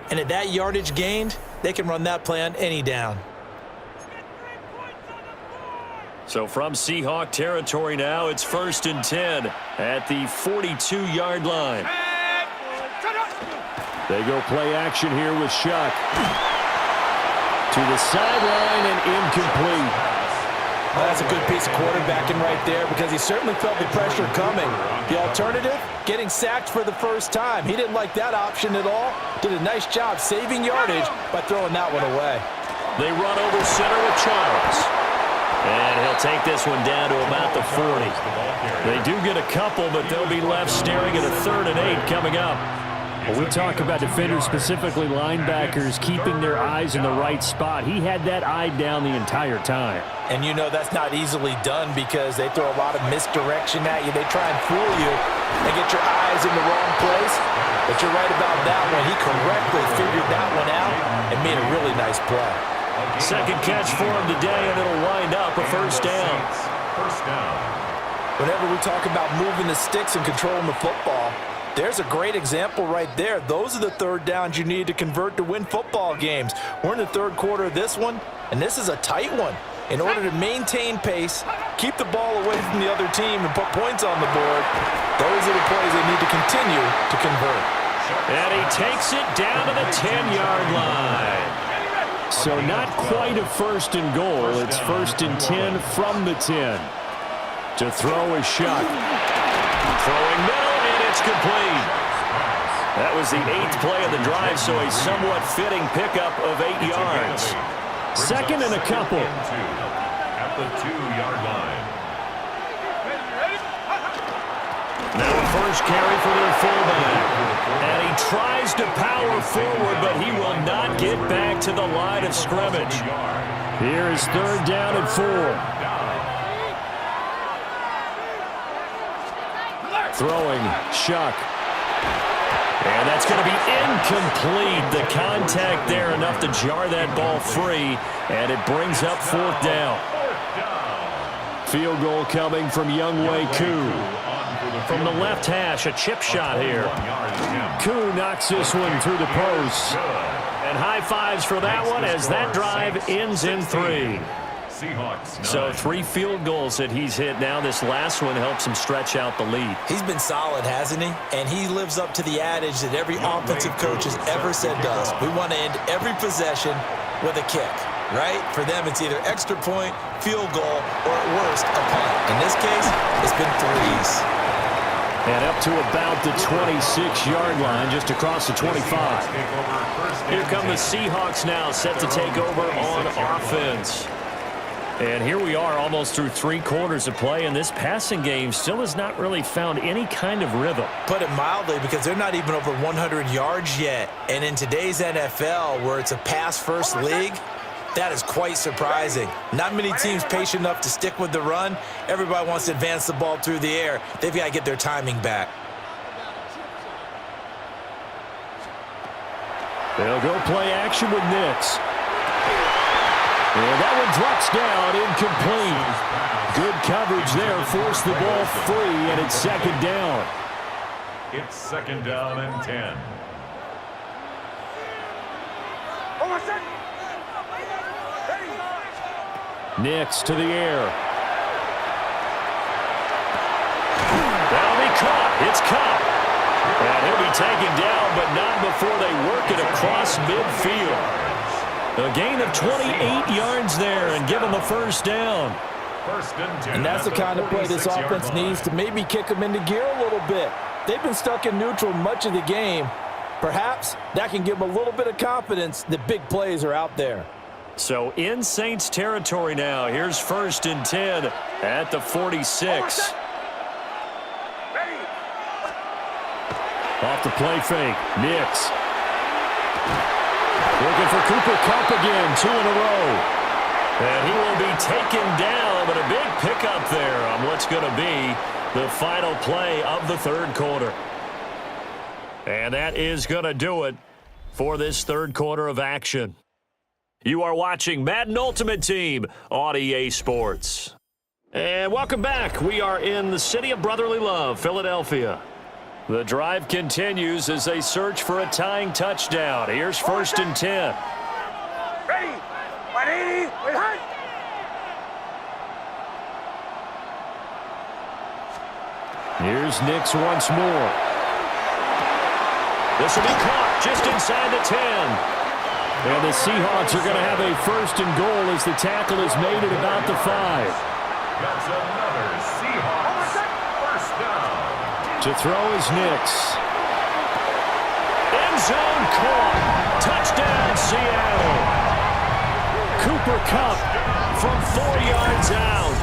And at that yardage gained, they can run that play on any down. So from Seahawk territory now, it's 1st and 10 at the 42-yard line. They go play action here with Shuck. To the sideline and incomplete. Well, that's a good piece of quarterbacking right there because he certainly felt the pressure coming. The alternative, getting sacked for the first time. He didn't like that option at all. Did a nice job saving yardage by throwing that one away. They run over center with Charles. And he'll take this one down to about the 40. They do get a couple, but they'll be left staring at a 3rd and 8 coming up. When we talk about defenders, specifically linebackers, keeping their eyes in the right spot, he had that eye down the entire time. And you know that's not easily done because they throw a lot of misdirection at you. They try and fool you and get your eyes in the wrong place. But you're right about that one. He correctly figured that one out and made a really nice play. Second catch for him today, and it'll wind up a first down. First down. Whenever we talk about moving the sticks and controlling the football, there's a great example right there. Those are the third downs you need to convert to win football games. We're in the third quarter of this one, and this is a tight one. In order to maintain pace, keep the ball away from the other team, and put points on the board, those are the plays they need to continue to convert. And he takes it down to the 10-yard line. So not quite a 1st and goal. It's 1st and 10 from the 10. To throw is Shuck. Throwing middle, and it's complete. That was the 8th play of the drive, so a somewhat fitting pickup of 8 yards. Second and a couple. At the 2-yard line. Now a first carry for their fullback. And he tries to power forward, but he will not get back to the line of scrimmage. Here is 3rd down and 4. Throwing, Shuck. And that's going to be incomplete. The contact there enough to jar that ball free, and it brings up fourth down. Field goal coming from Younghoe Koo. From the left hash, a chip shot here. Koo knocks this one through the post. And high fives for that one as that drive ends in 3. So 3 field goals that he's hit now. This last one helps him stretch out the lead. He's been solid, hasn't he? And he lives up to the adage that every offensive coach has ever said to us. We want to end every possession with a kick, right? For them, it's either extra point, field goal, or at worst, a punt. In this case, it's been 3s. And up to about the 26-yard line, just across the 25. Here come the Seahawks now, set to take over on offense. And here we are almost through 3 quarters of play, and this passing game still has not really found any kind of rhythm. Put it mildly, because they're not even over 100 yards yet. And in today's NFL, where it's a pass-first league, that is quite surprising. Not many teams patient enough to stick with the run. Everybody wants to advance the ball through the air. They've got to get their timing back. They'll go play action with Nix. And that one drops down, incomplete. Good coverage there, forced the ball free, and it's second down. It's second down and 10. Nix to the air. That'll be caught. It's caught. And he'll be taken down, but not before they work it across midfield. A gain of 28 yards there and give them a first down. And that's the kind of play this offense needs to maybe kick them into gear a little bit. They've been stuck in neutral much of the game. Perhaps that can give them a little bit of confidence that big plays are out there. So in Saints territory now. Here's 1st and 10 at the 46. Off the play fake. Nix. Looking for Cooper Kupp again, 2 in a row. And he will be taken down, but a big pickup there on what's going to be the final play of the 3rd quarter. And that is going to do it for this 3rd quarter of action. You are watching Madden Ultimate Team on EA Sports. And welcome back. We are in the city of brotherly love, Philadelphia. The drive continues as they search for a tying touchdown. Here's 1st and 10. Ready. 180. Wait, hot. Here's Nix once more. This will be caught just inside the 10. And the Seahawks are going to have a 1st and goal as the tackle is made at about the 5. That's another Seahawks first down. To throw is Nix. End zone caught. Touchdown, Seattle. Cooper Kupp from 4 yards out.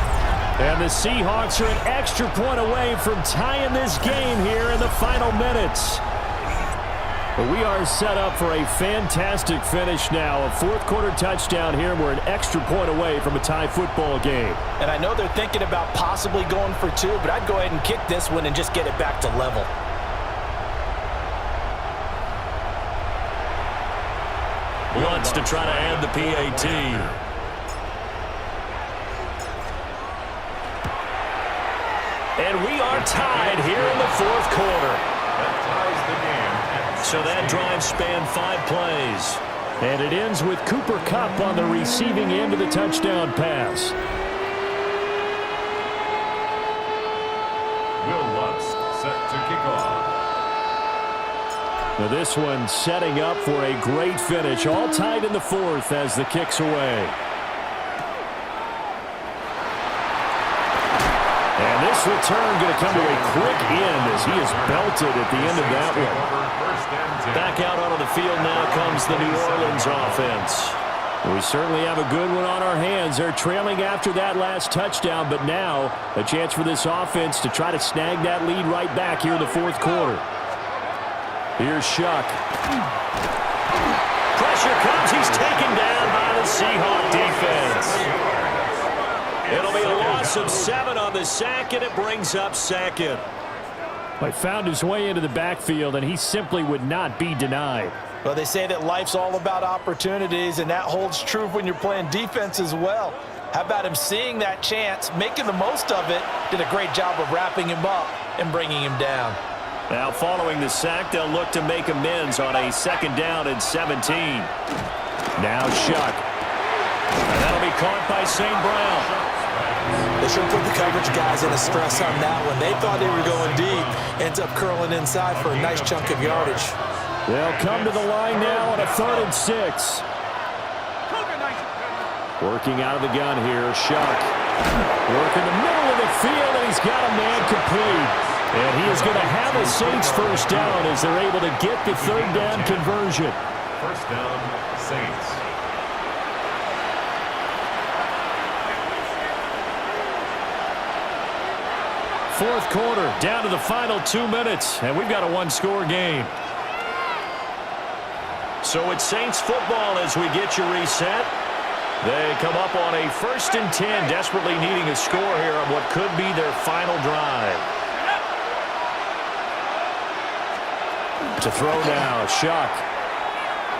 And the Seahawks are an extra point away from tying this game here in the final minutes. But we are set up for a fantastic finish now. A 4th quarter touchdown here. We're an extra point away from a tie football game. And I know they're thinking about possibly going for 2, but I'd go ahead and kick this one and just get it back to level. Wants to try to add the PAT. And we are tied here in the 4th quarter. That ties the game. So that drive spanned 5 plays. And it ends with Cooper Kupp on the receiving end of the touchdown pass. Will Lutz set to kick off. Now this one setting up for a great finish. All tied in the 4th as the kick's away. And this return going to come to a quick end as he is belted at the end of that one. Back out onto the field now comes the New Orleans offense. We certainly have a good one on our hands. They're trailing after that last touchdown, but now a chance for this offense to try to snag that lead right back here in the 4th quarter. Here's Shuck. Pressure comes. He's taken down by the Seahawk defense. It'll be a loss of 7 on the sack, and it brings up 2nd. He found his way into the backfield, and he simply would not be denied. Well, they say that life's all about opportunities, and that holds true when you're playing defense as well. How about him seeing that chance, making the most of it, did a great job of wrapping him up and bringing him down. Now, following the sack, they'll look to make amends on a 2nd down and 17. Now Shuck. And that'll be caught by St. Brown. They should put the coverage guys in a stress on that one. They thought they were going deep. Ends up curling inside for a nice chunk of yardage. They'll come to the line now on a 3rd and 6. Working out of the gun here, Shuck. Working the middle of the field, and he's got a man complete. And he is going to have a Saints 1st down as they're able to get the 3rd down conversion. 1st down, Saints. Fourth quarter, down to the final 2 minutes, and we've got a 1-score game. So it's Saints football as we get you reset. They come up on a 1st and 10, desperately needing a score here on what could be their final drive. To throw now, Shuck.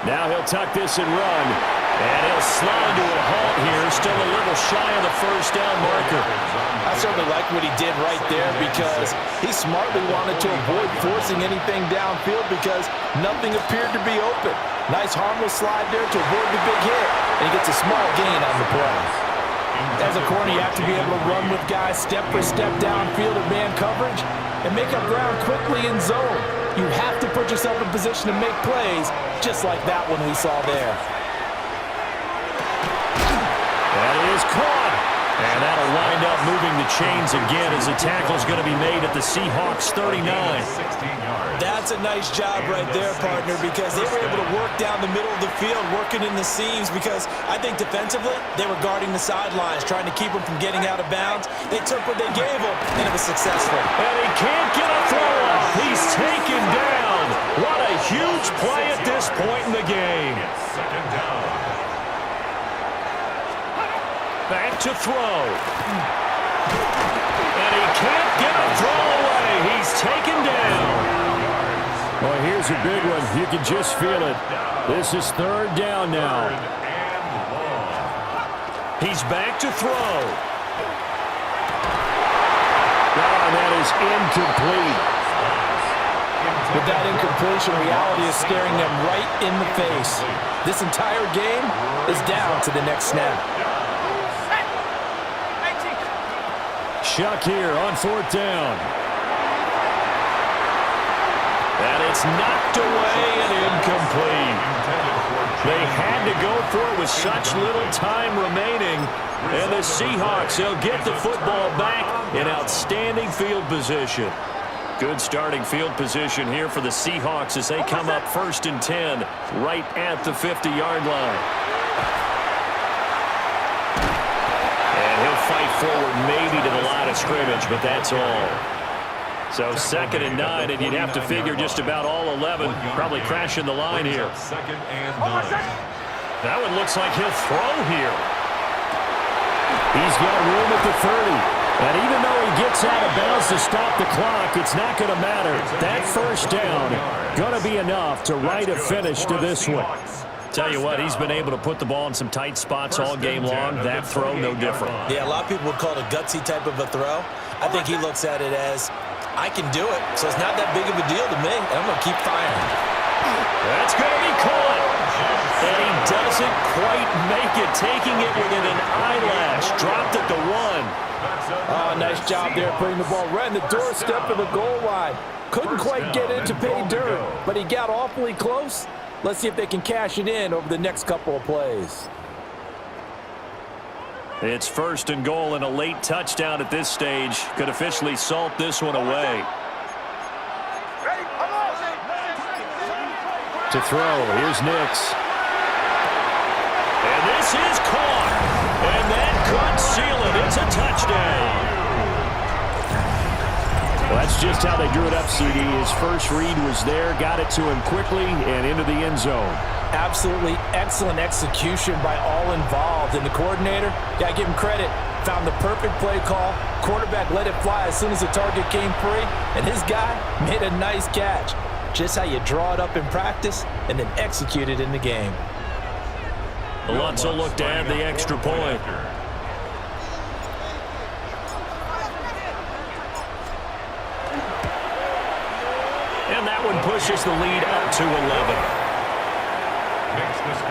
Now he'll tuck this and run. And he'll slide to a halt here, still a little shy of the 1st down marker. I certainly like what he did right there because he smartly wanted to avoid forcing anything downfield because nothing appeared to be open. Nice harmless slide there to avoid the big hit, and he gets a small gain on the play. As a corner, you have to be able to run with guys step for step downfield in man coverage and make up ground quickly in zone. You have to put yourself in position to make plays, just like that one we saw there. That is caught. And that'll wind up moving the chains again as the tackle's going to be made at the Seahawks 39. That's a nice job right there, partner, because they were able to work down the middle of the field, working in the seams, because I think defensively they were guarding the sidelines, trying to keep them from getting out of bounds. They took what they gave them, and it was successful. And he can't get a throw off. He's taken down. What a huge play at this point in the game. 2nd down. Back to throw. And he can't get a throw away. He's taken down. Well, here's a big one. You can just feel it. This is 3rd down now. He's back to throw. Oh, that is incomplete. With that incompletion, reality is staring them right in the face. This entire game is down to the next snap. Shuck here on 4th down. And it's knocked away and incomplete. They had to go for it with such little time remaining. And the Seahawks, they'll get the football back in outstanding field position. Good starting field position here for the Seahawks as they come up 1st and 10 right at the 50-yard line. Fight forward maybe to the line of scrimmage, but that's all. So 2nd and 9, and you'd have to figure just about all 11 probably crashing the line here. 2nd and 9. That one looks like he'll throw here. He's got room at the 30. And even though he gets out of bounds to stop the clock, it's not going to matter. That 1st down going to be enough to write a finish to this one. Tell you what, he's been able to put the ball in some tight spots all game long. That throw, no different. Yeah, a lot of people would call it a gutsy type of a throw. I think he looks at it as, I can do it, so it's not that big of a deal to me, and I'm going to keep firing. That's going to be caught. And he doesn't quite make it, taking it within an eyelash. Dropped at the 1. Oh, nice job there putting the ball right in the doorstep of the goal line. Couldn't quite get it to pay dirt, but he got awfully close. Let's see if they can cash it in over the next couple of plays. It's 1st and goal, and a late touchdown at this stage could officially salt this one away. To throw, here's Nix. And this is caught. And that could seal it. It's a touchdown. Well, that's just how they drew it up, CD. His first read was there, got it to him quickly, and into the end zone. Absolutely excellent execution by all involved. And the coordinator, got to give him credit. Found the perfect play call. Quarterback let it fly as soon as the target came free, and his guy made a nice catch. Just how you draw it up in practice and then execute it in the game. Lutz will look to add the extra point. And that one pushes the lead up to 11.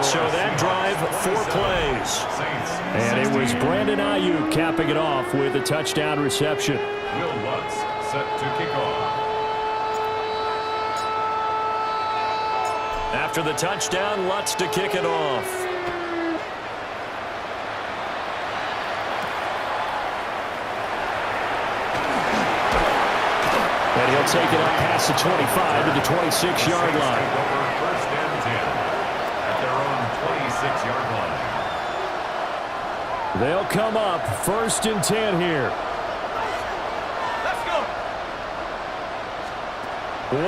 So that drive, 4 plays. And it was Brandon Ayuk capping it off with a touchdown reception. Will Lutz set to kick off. After the touchdown, Lutz to kick it off. And he'll take it up past the 25 to the 26-yard line. First and 10 at their own 26-yard line. They'll come up first and 10 here. Let's go.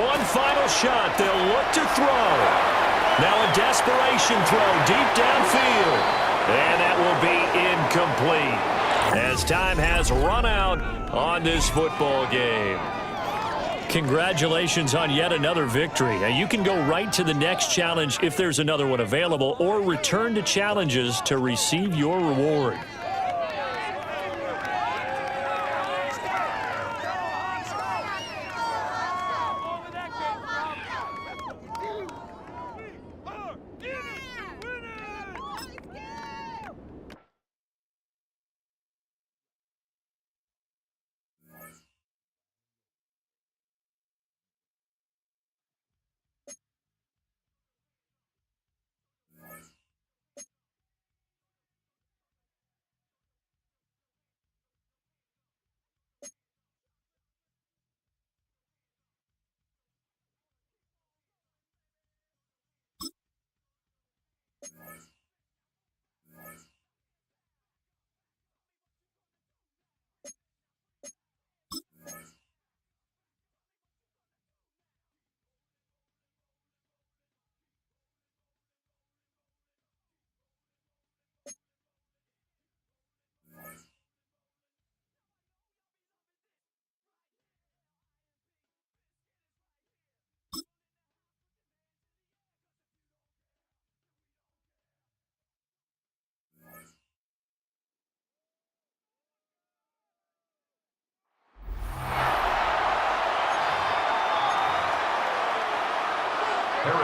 One final shot. They'll look to throw. Now a desperation throw deep downfield. And that will be incomplete as time has run out on this football game. Congratulations on yet another victory. Now you can go right to the next challenge if there's another one available, or return to challenges to receive your reward.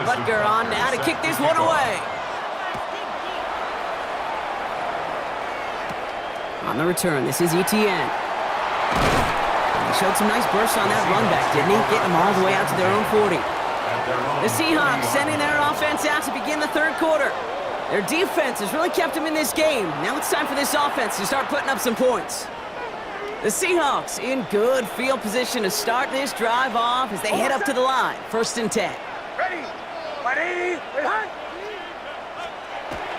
Butker on now to kick this one away. On the return, this is Etienne. He showed some nice bursts on that run back, didn't he? Getting them all the way out to their own 40. The Seahawks sending their offense out to begin the third quarter. Their defense has really kept them in this game. Now it's time for this offense to start putting up some points. The Seahawks in good field position to start this drive off as they head up to the line. First and 10. Ready. Ready. Behind.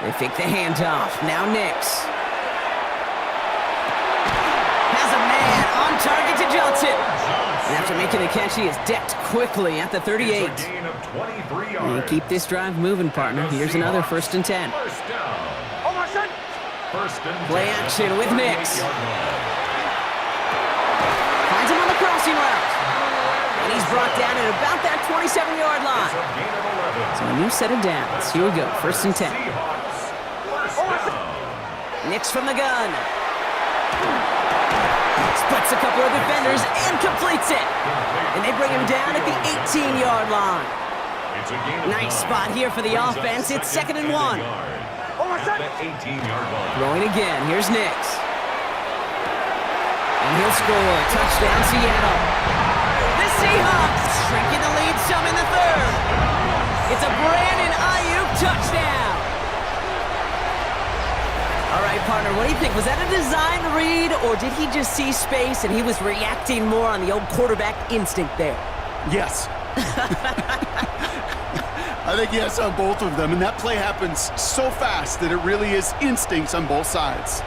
They fake the handoff. Now Nix. Has a man on target to Johnson. And after making the catch, he is decked quickly at the 38. And keep this drive moving, partner. Here's another first and 10. Play action with Nix. Finds him on the crossing route. And he's brought down at about that 27-yard line. So a new set of downs. Here we go, first and 10. Nix from the gun. Splits a couple of defenders and completes it. And they bring him down at the 18-yard line. Nice spot here for the offense. It's 2nd and 1. Throwing again. Here's Nix. And he'll score. Touchdown, Seattle. The Seahawks shrinking the lead some in the third. It's a Brandon Ayuk touchdown. All right, partner, what do you think? Was that a design read, or did he just see space and he was reacting more on the old quarterback instinct there? Yes. I think yes on both of them, and that play happens so fast that it really is instincts on both sides.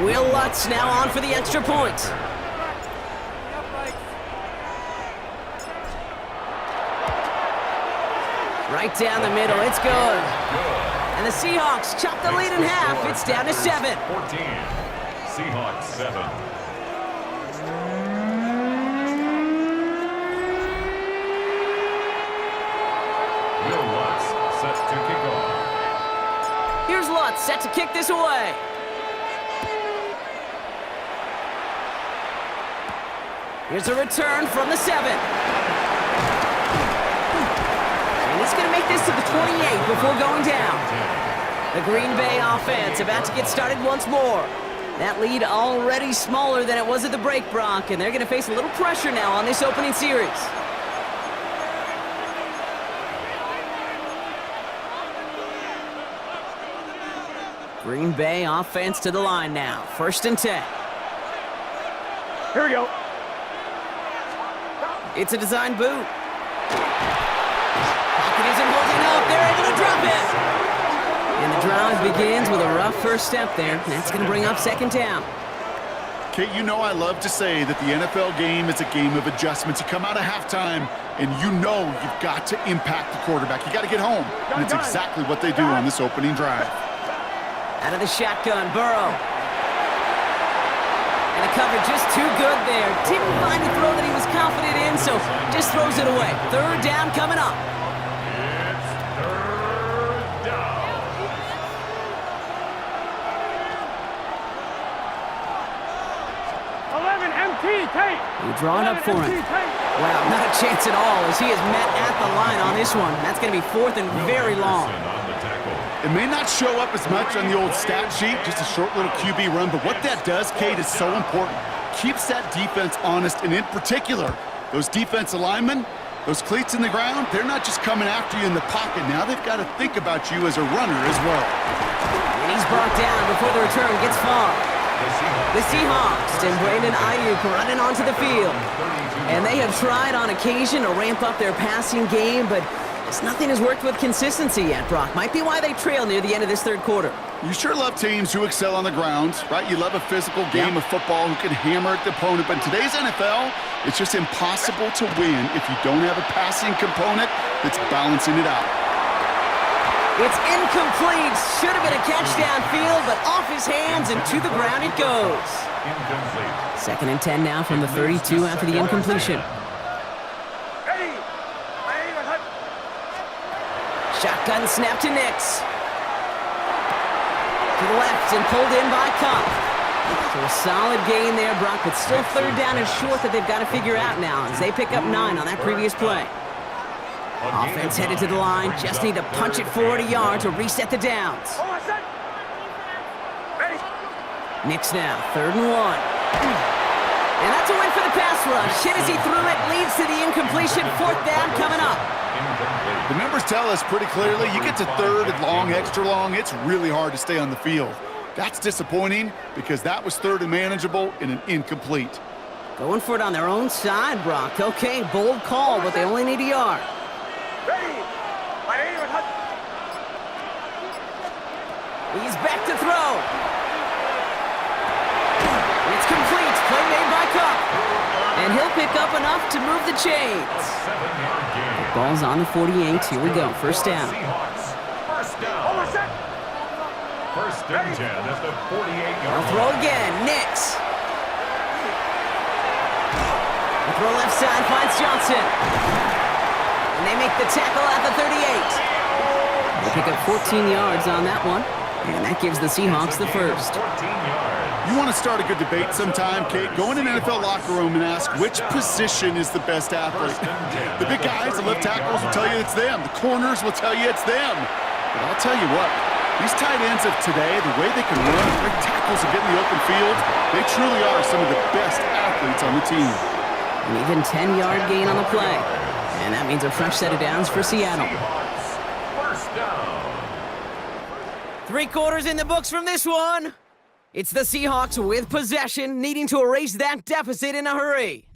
Will Lutz now on for the extra point. Right down the middle. It's good. And the Seahawks chop the lead in half. It's down to 7. 14. Seahawks 7. Will Lutz set to kick off. Here's Lutz set to kick this away. Here's a return from the 7. And he's going to make this to the 28 before going down. The Green Bay offense about to get started once more. That lead already smaller than it was at the break, Brock, and they're going to face a little pressure now on this opening series. Green Bay offense to the line now. 1st and 10. Here we go. It's a design boot. Pocket isn't holding up. They're able to drop it. And the drive begins with a rough first step there. That's going to bring up 2nd down. Kate, you know I love to say that the NFL game is a game of adjustments. You come out of halftime, and you know you've got to impact the quarterback. You got to get home, and it's exactly what they do on this opening drive. Out of the shotgun, Burrow. And the cover just too good there. Didn't find a throw that he was confident in, so just throws it away. 3rd down coming up. It's 3rd down. We draw it up for him. Wow, not a chance at all as he is met at the line on this one. That's going to be 4th and very long. It may not show up as much on the old stat sheet, just a short little QB run, but what that does, Kate, is so important. Keeps that defense honest, and in particular, those defensive linemen, those cleats in the ground, they're not just coming after you in the pocket. Now they've got to think about you as a runner as well. And he's brought down before the return gets far. The Seahawks and Brandon Ayuk running onto the field. And they have tried on occasion to ramp up their passing game, but nothing has worked with consistency yet, Brock. Might be why they trail near the end of this 3rd quarter. You sure love teams who excel on the ground, right? You love a physical game of football who can hammer at the opponent, but in today's NFL, it's just impossible to win if you don't have a passing component that's balancing it out. It's incomplete. Should have been a catch downfield, but off his hands and to the ground it goes. Incomplete. 2nd and 10 now from the 32 after the incompletion. Shotgun snap to Nix. To the left and pulled in by Cup. So a solid gain there, Brock, but still 3rd down and short that they've got to figure out now as they pick up 9 on that previous play. Offense headed to the line. Just need to punch it 40 yards to reset the downs. Nix now, 3rd and 1. And that's a win for the pass rush. Hit as he threw it, leads to the incompletion. 4th down coming up. The numbers tell us pretty clearly, you get to 3rd and long, extra long, it's really hard to stay on the field. That's disappointing because that was 3rd and manageable in an incomplete. Going for it on their own side, Brock. Okay, bold call, but they only need a yard. He's back to throw. It's complete. Play made by Cup. And he'll pick up enough to move the chains. The ball's on the 48. Here we go. 1st down. First down. 1st and 10 at the 48-yard They'll throw again. Nix. The throw left side finds Johnson. And they make the tackle at the 38. They pick up 14 yards on that one. And that gives the Seahawks the 1st. You want to start a good debate sometime, Kate? Go in an NFL locker room and ask which position is the best athlete. The big guys, the left tackles will tell you it's them. The corners will tell you it's them. But I'll tell you what, these tight ends of today, the way they can run, break tackles and get in the open field, they truly are some of the best athletes on the team. An even 10-yard gain on the play. And that means a fresh set of downs for Seattle. 3 quarters in the books from this one. It's the Seahawks with possession, needing to erase that deficit in a hurry.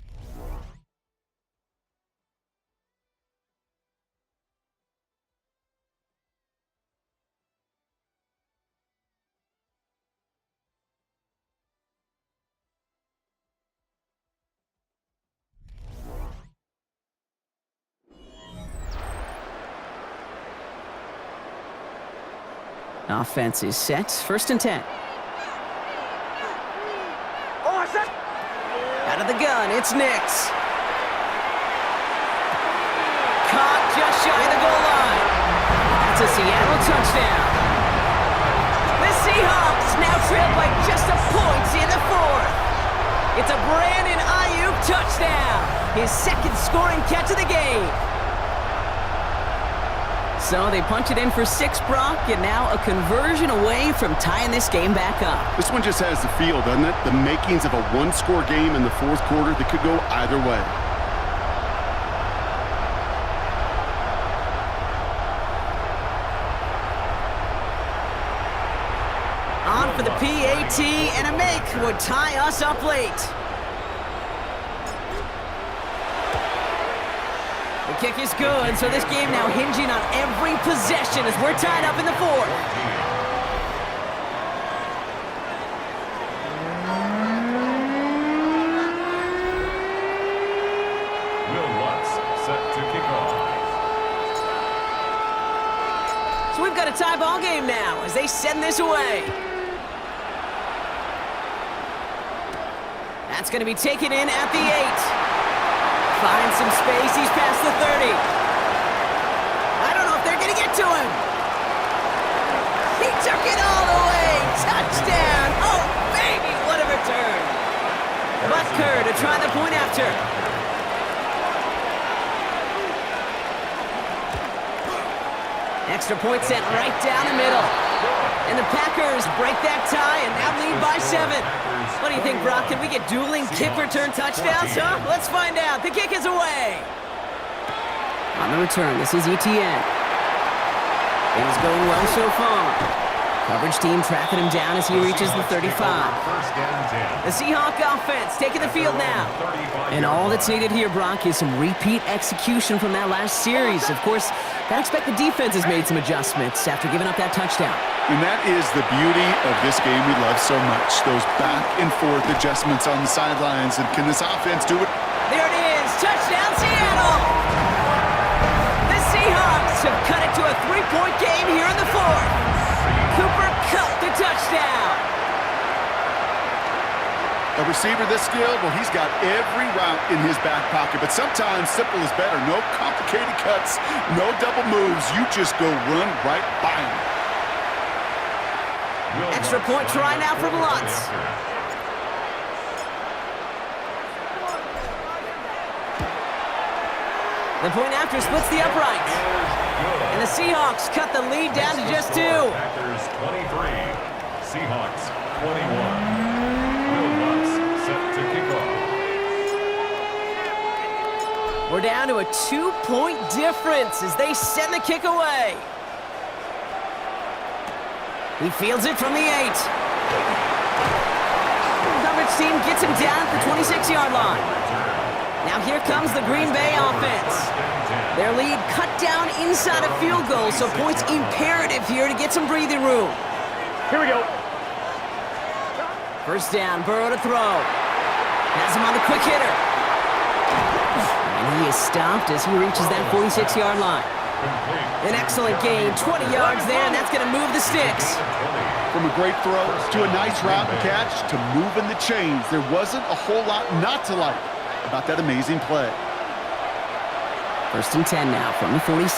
Offense is set. 1st and 10. Out of the gun, it's Nix. Caught just shy of the goal line. That's a Seattle touchdown. The Seahawks now trail by just a point in the 4th. It's a Brandon Ayuk touchdown. His 2nd scoring catch of the game. So they punch it in for 6, Brock, and now a conversion away from tying this game back up. This one just has the feel, doesn't it? The makings of a one-score game in the 4th quarter that could go either way. On for the PAT, and a make would tie us up late. The kick is good, so this game now hinging on every possession as we're tied up in the 4th. Will Lutz set to kick off. So we've got a tie ball game now as they send this away. That's going to be taken in at the 8. Finds some space, he's past the 30. I don't know if they're going to get to him. He took it all the way. Touchdown. Oh, baby, what a return. Butker to try the point after. Extra point sent right down the middle. And the Packers break that tie and now lead by 7. What do you think, Brock? Can we get dueling kick return touchdowns, huh? Let's find out. The kick is away. On the return, this is Etienne. Things going well so far. Coverage team tracking him down as he reaches the 35. The Seahawk offense taking the field now. And all that's needed here, Brock, is some repeat execution from that last series. Of course, I expect the defense has made some adjustments after giving up that touchdown. And that is the beauty of this game we love so much. Those back and forth adjustments on the sidelines. And can this offense do it? There it is. Touchdown, Seattle. The Seahawks have cut it to a 3-point game here in the 4th. Cooper Kupp the touchdown. A receiver this skilled, well, he's got every route in his back pocket. But sometimes simple is better. No complicated cuts, no double moves. You just go run right by him. Extra point try now from Lutz. The point after splits the upright. And the Seahawks cut the lead down to just 2. Packers 23, Seahawks 21. Will Lutz set to kick off. We're down to a 2-point difference as they send the kick away. He fields it from the 8. Coverage team gets him down at the 26-yard line. Now here comes the Green Bay offense. Their lead cut down inside a field goal, so points imperative here to get some breathing room. Here we go. First down, Burrow to throw. Has him on the quick hitter. And he is stopped as he reaches that 46-yard line. An excellent gain, 20 yards there, and that's going to move the sticks. From a great throw to a nice route and catch to moving the chains, there wasn't a whole lot not to like about that amazing play. First and 10 now from the 46.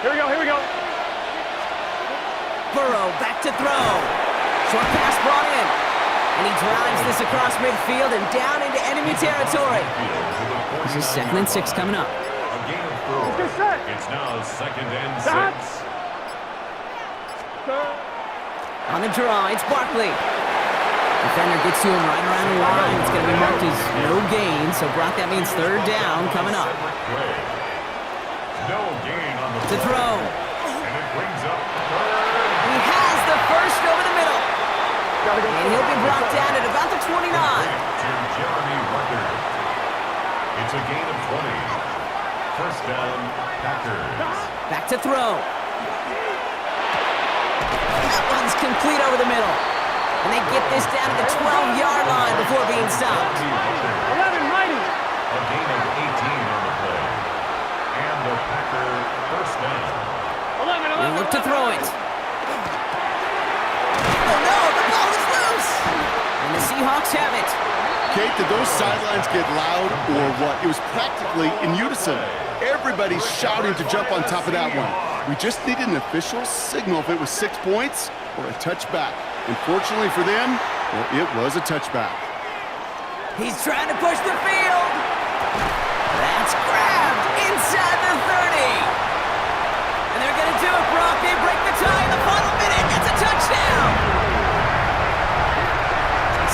Here we go, here we go. Burrow back to throw. Short pass brought in. And he drives this across midfield and down into enemy territory. This is 2nd and 6 coming up. A gain of 4. It's now 2nd and 6. On the draw, it's Barkley. Defender gets to him right around the line. It's going to be marked as no gain. So, Brock, that means 3rd down coming up. No gain on the To throw. And it brings up 3rd. He has the first over the middle. And he'll be brought down at about the 29. To Jeremy Rucker. It's a gain of 20. First down, Packers. Back to throw. That one's complete over the middle. And they get this down to the 12-yard line before being stopped. 11 righty. A gain of 18 on the play. And the Packer first down. look to throw it. Oh no, the ball is loose! And the Seahawks have it. Kate, did those sidelines get loud or what? It was practically in unison. Everybody's shouting to jump on top of that one. We just needed an official signal if it was 6 points or a touchback. Unfortunately for them, well, it was a touchback. He's trying to push the field. That's grabbed inside the 30. And they're going to do it, Brock. They break the tie in the final minute. It's a touchdown.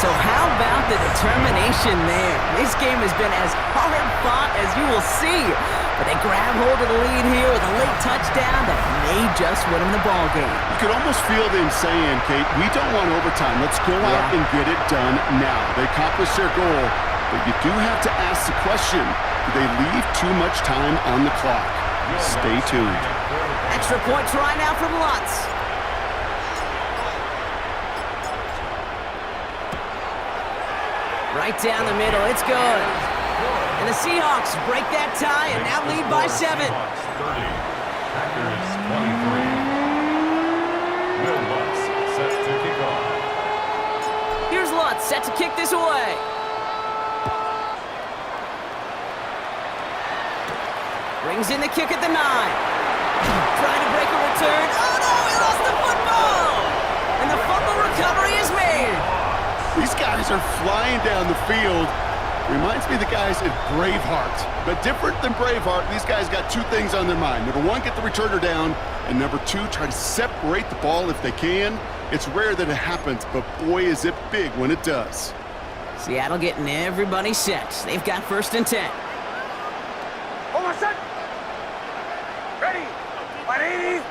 So how about the determination there? This game has been as hard fought as you will see. But they grab hold of the lead here with a late touchdown that may just win them the ball game. You could almost feel them saying, Kate, we don't want overtime. Let's go out and get it done now. They accomplished their goal, but you do have to ask the question, do they leave too much time on the clock? Stay tuned. Extra point try now from Lutz. Right down the middle, it's good. And the Seahawks break that tie and now lead by 7. 30. Packers 23. Will Lutz set to kick off. Here's Lutz set to kick this away. Brings in the kick at the 9. Trying to break a return. Oh no, he lost the football! And the fumble recovery is made. These guys are flying down the field. Reminds me of the guys at Braveheart. But different than Braveheart, these guys got 2 things on their mind. Number 1, get the returner down. And number 2, try to separate the ball if they can. It's rare that it happens, but boy, is it big when it does. Seattle getting everybody set. They've got 1st and 10. Almost set. Ready. Ready.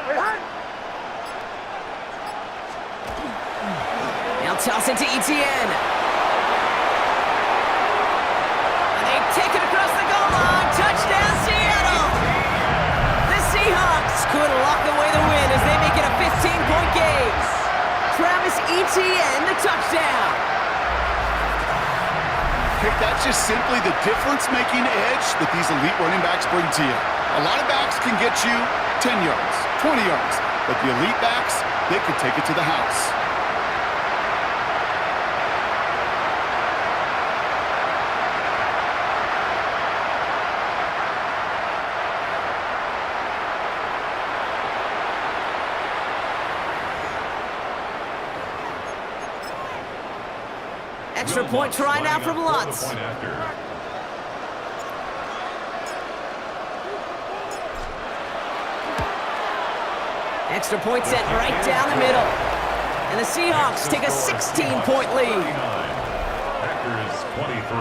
Now toss it to Etienne. And they take it across the goal line. Touchdown, Seattle! The Seahawks could lock away the win as they make it a 15-point game. Travis Etienne, the touchdown. Okay, that's just simply the difference-making edge that these elite running backs bring to you. A lot of backs can get you 10 yards, 20 yards, but the elite backs, they can take it to the house. Extra point try now from Lutz. Extra point set right down the middle. And the Seahawks take a 16-point lead. Packers 23.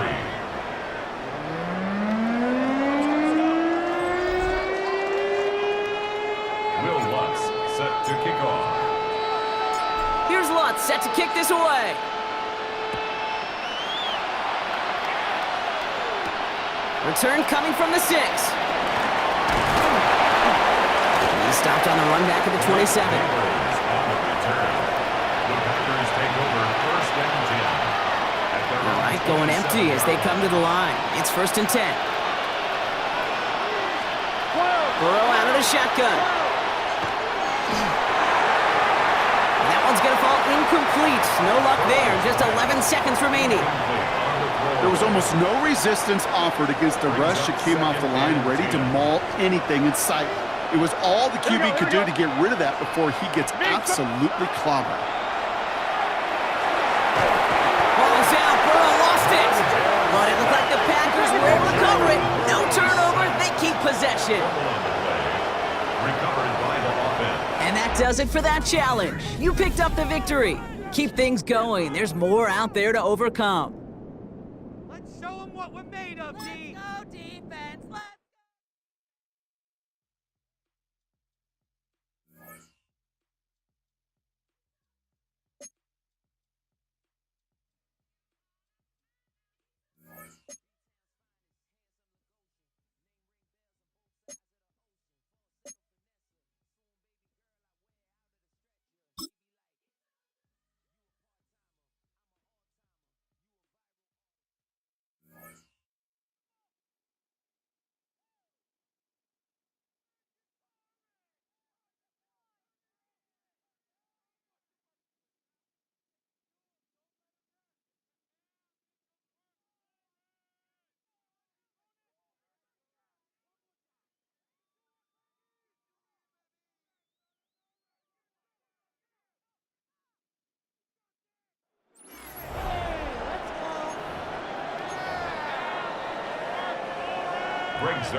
Will Lutz set to kick off. Here's Lutz set to kick this away. Return coming from the 6. He's stopped on the run back at the 27. On the return. The Packers take over 1st and 10. At their All right, going empty as they come to the line. It's 1st and 10. Burrow out of the shotgun. And that one's going to fall incomplete. No luck there. Just 11 seconds remaining. There was almost no resistance offered against the rush that came off the line ready to maul anything in sight. It was all the QB could do to get rid of that before he gets absolutely clobbered. Ball's out. Burrow lost it. But it looked like the Packers were able to cover it. No turnover. They keep possession. recovered by the offense. And that does it for that challenge. You picked up the victory. Keep things going. There's more out there to overcome. Let's show them what we're made of, D. Let's go, defense. Let's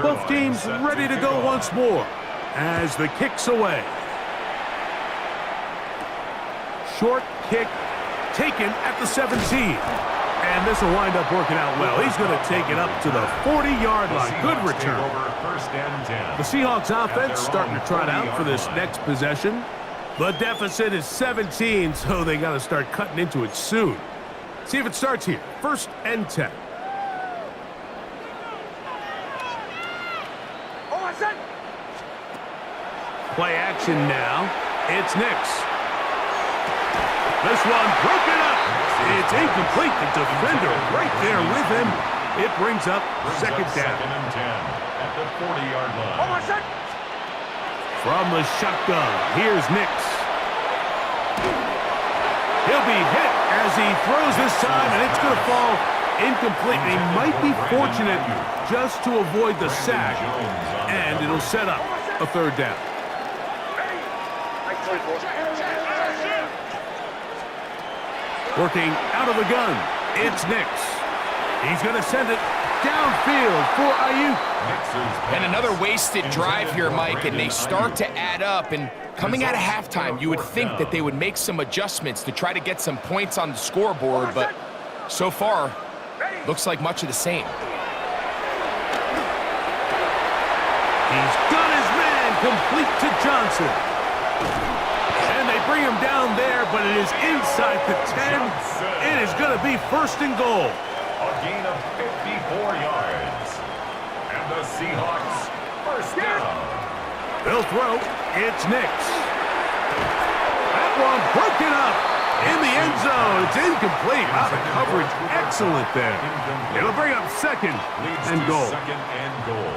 Both teams ready to go once more as the kick's away. Short kick taken at the 17. And this will wind up working out well. He's going to take it up to the 40-yard line. Good return. The Seahawks offense starting to trot out for this next possession. The deficit is 17, so they got to start cutting into it soon. See if it starts here. 1st and 10. Play action now. It's Nix. This one broken up. It's incomplete. The defender right there with him. It brings up 2nd down. 2nd and 10 at the 40-yard line. From the shotgun, here's Nix. He'll be hit as he throws this time, and it's going to fall incomplete. He might be fortunate just to avoid the sack, and it'll set up a 3rd down. Working out of the gun, it's Nix. He's going to send it downfield for Ayuk. And another wasted drive here, Mike, and they start to add up. And coming out of halftime, you would think that they would make some adjustments to try to get some points on the scoreboard, but so far, looks like much of the same. He's got his man complete to Johnson. And they bring him down there, but it is inside the 10. It is going to be 1st and goal. A gain of 54 yards. And the Seahawks 1st down. They'll throw. It's Nix. That one broken up in the end zone. It's incomplete. Wow, the coverage excellent there. It'll bring up 2nd and goal. 2nd and goal.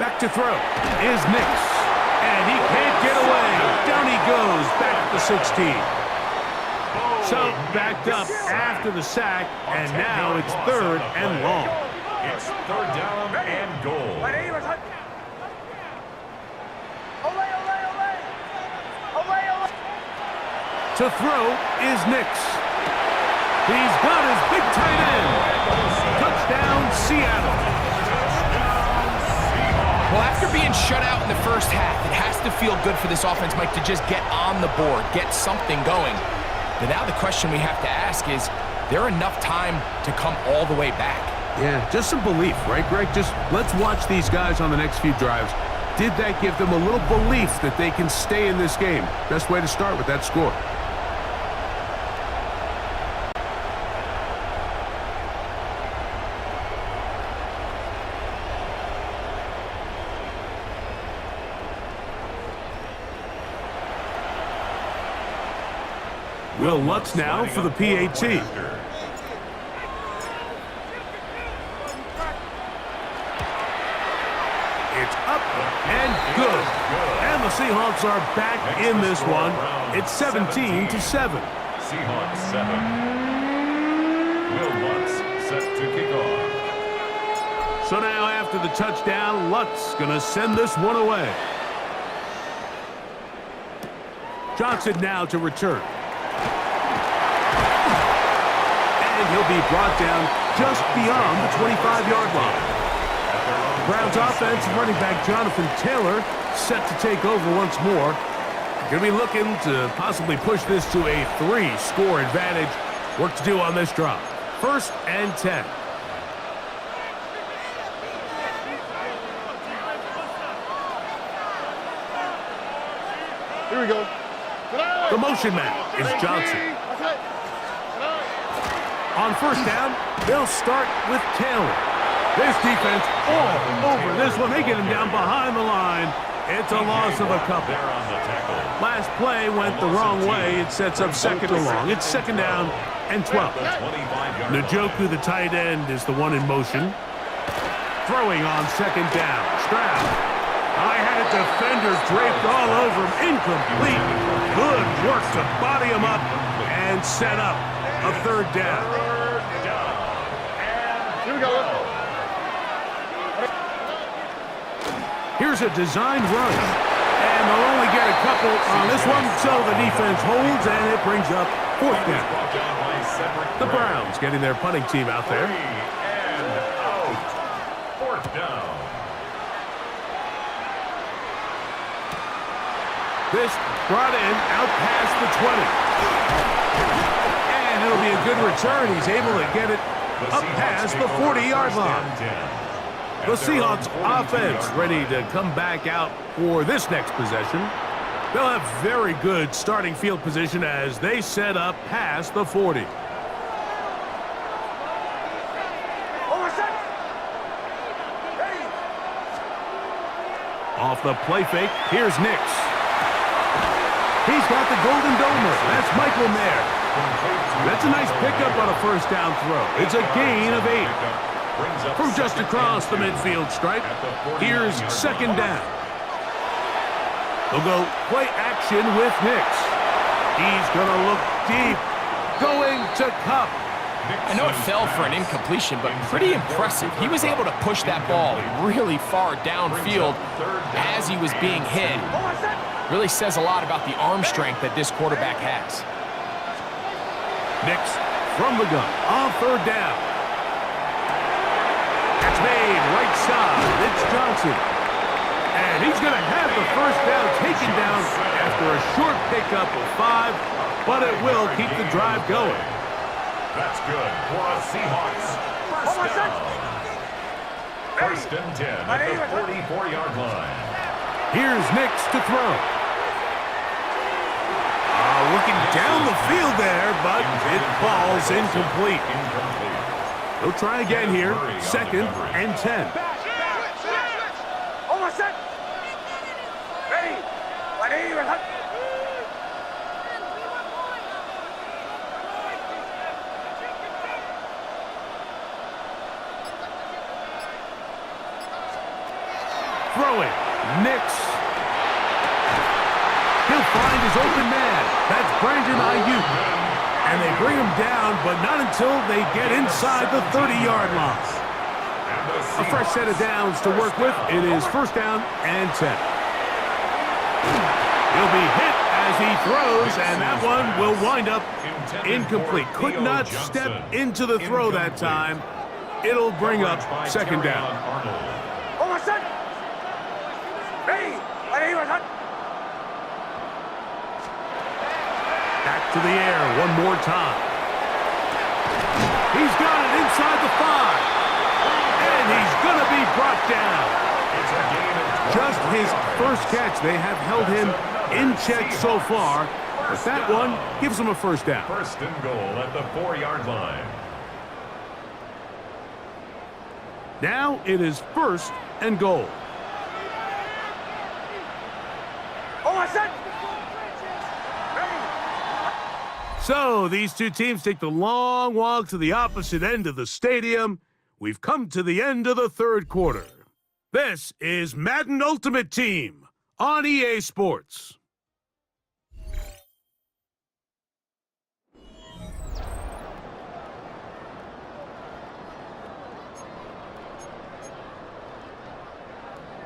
Back to throw is Nix. And he can't get away. Down he goes, back at the 16. So, backed up after the sack, and now it's 3rd and long. It's 3rd down and goal. To throw is Nix. He's got his big tight end. Touchdown, Seattle. Well, after being shut out in the first half, it has to feel good for this offense, Mike, to just get on the board, get something going. But now the question we have to ask is there enough time to come all the way back? Yeah, just some belief, right, Greg? Just let's watch these guys on the next few drives. Did that give them a little belief that they can stay in this game? Best way to start with that score. Will Lutz now for the PAT. It's up and good. And the Seahawks are back in this one. It's 17-7. Seahawks 7. Will Lutz set to kick off. So now after the touchdown, Lutz going to send this one away. Johnson now to return. And he'll be brought down just beyond the 25-yard line. Browns offense running back Jonathan Taylor set to take over once more. Going to be looking to possibly push this to a 3-score advantage. Work to do on this drop. 1st and 10. Here we go. The motion man is Johnson. On 1st down, they'll start with Taylor. This defense all over this one. They get him down behind the line. It's a loss of a couple. Last play went the wrong way. It sets up 2nd and long. It's 2nd down and 12. Njoku, the tight end, is the one in motion. Throwing on 2nd down. Stroud. I had a defender draped all over him. Incomplete. Good work to body him up and set up a 3rd down. Here we go. Here's a designed run. And they'll only get a couple on this one, so the defense holds, and it brings up 4th down. The Browns getting their punting team out there. fourth down. This brought in out past the 20. And it'll be a good return. He's able to get it up past the 40-yard line. The Seahawks offense ready to come back out for this next possession. They'll have very good starting field position as they set up past the 40. Off the play fake, here's Nix. He's got the golden domer. That's Michael Mayer. That's a nice pickup on a first down throw. It's a gain of 8. From just across the midfield stripe, here's second down. They'll go play action with Nix. He's going to look deep, going to Cup. I know it fell for an incompletion, but pretty impressive. He was able to push that ball really far downfield as he was being hit. Really says a lot about the arm strength that this quarterback has. Nix from the gun on third down. It's made right side. It's Johnson. And he's going to have the first down taken down after a short pickup of 5, but it will keep the drive going. That's good for a Seahawks first down. First and 10 at the 44-yard line. Here's Nix to throw. Looking down the field there, but it falls incomplete. They'll try again here. Second and 10. Throwing. Nix. He'll find his open man. That's Brandon Ayuk. And they bring him down, but not until they get inside the 30-yard line. A fresh set of downs to work with. It is first down and 10. He'll be hit as he throws, and that one will wind up incomplete. Could not step into the throw that time. It'll bring up second down. Back to the air one more time. He's got it inside the 5. And he's going to be brought down. Just his first catch. They have held him in check so far. But that one gives him a first down. First and goal at the 4-yard line. Now it is first and goal. So these two teams take the long walk to the opposite end of the stadium. We've come to the end of the third quarter. This is Madden Ultimate Team on EA Sports.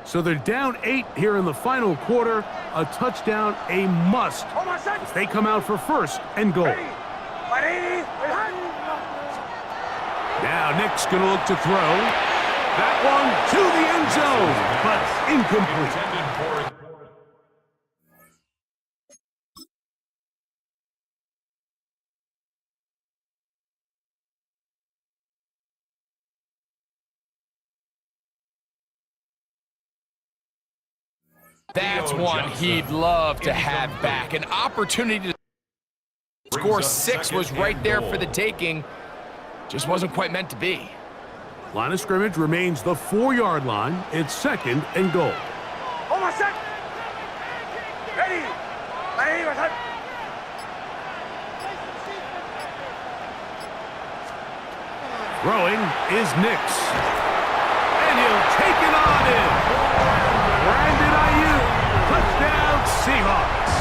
So they're down 8 here in the final quarter. A touchdown, a must, as they come out for first and goal. Now Nick's going to look to throw. That one to the end zone, but incomplete. That's one he'd love to have back. An opportunity to score 6 was right there for the taking. Just wasn't quite meant to be. Line of scrimmage remains the 4-yard line. It's second and goal. Throwing is Nix. And he'll take it on in. Brandon Ayuk, touchdown Seahawks.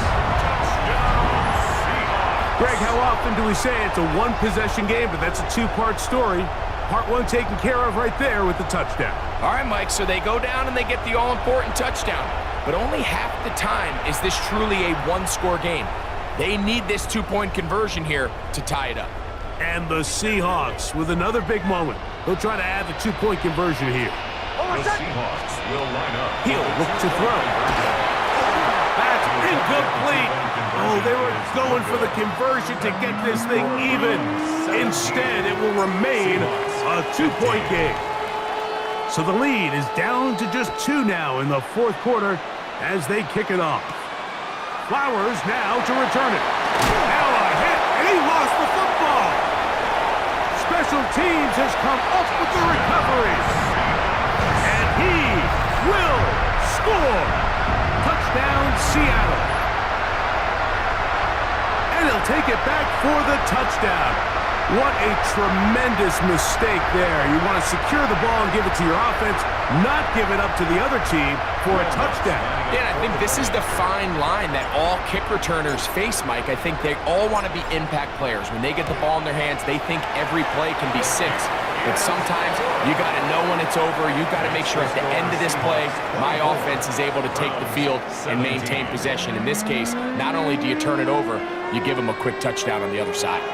Greg, how often do we say it's a one-possession game, but that's a two-part story? Part one taken care of right there with the touchdown. All right, Mike, so they go down and they get the all-important touchdown. But only half the time is this truly a one-score game. They need this two-point conversion here to tie it up. And the Seahawks with another big moment. They'll try to add the two-point conversion here. The Seahawks will line up. He'll look to throw. That's incomplete. Oh, they were going for the conversion to get this thing even. Instead, it will remain a 2-point game. So the lead is down to just 2 now in the fourth quarter as they kick it off. Flowers now to return it. Now a hit, and he lost the football. Special teams has come up with the recovery. And he will score. Touchdown, Seattle. And he'll take it back for the touchdown. What a tremendous mistake there. You want to secure the ball and give it to your offense, not give it up to the other team for a touchdown. Yeah, I think this is the fine line that all kick returners face, Mike. I think they all want to be impact players. When they get the ball in their hands, they think every play can be 6. But sometimes you got to know when it's over. You got to make sure at the end of this play, my offense is able to take the field and maintain possession. In this case, not only do you turn it over, you give them a quick touchdown on the other side.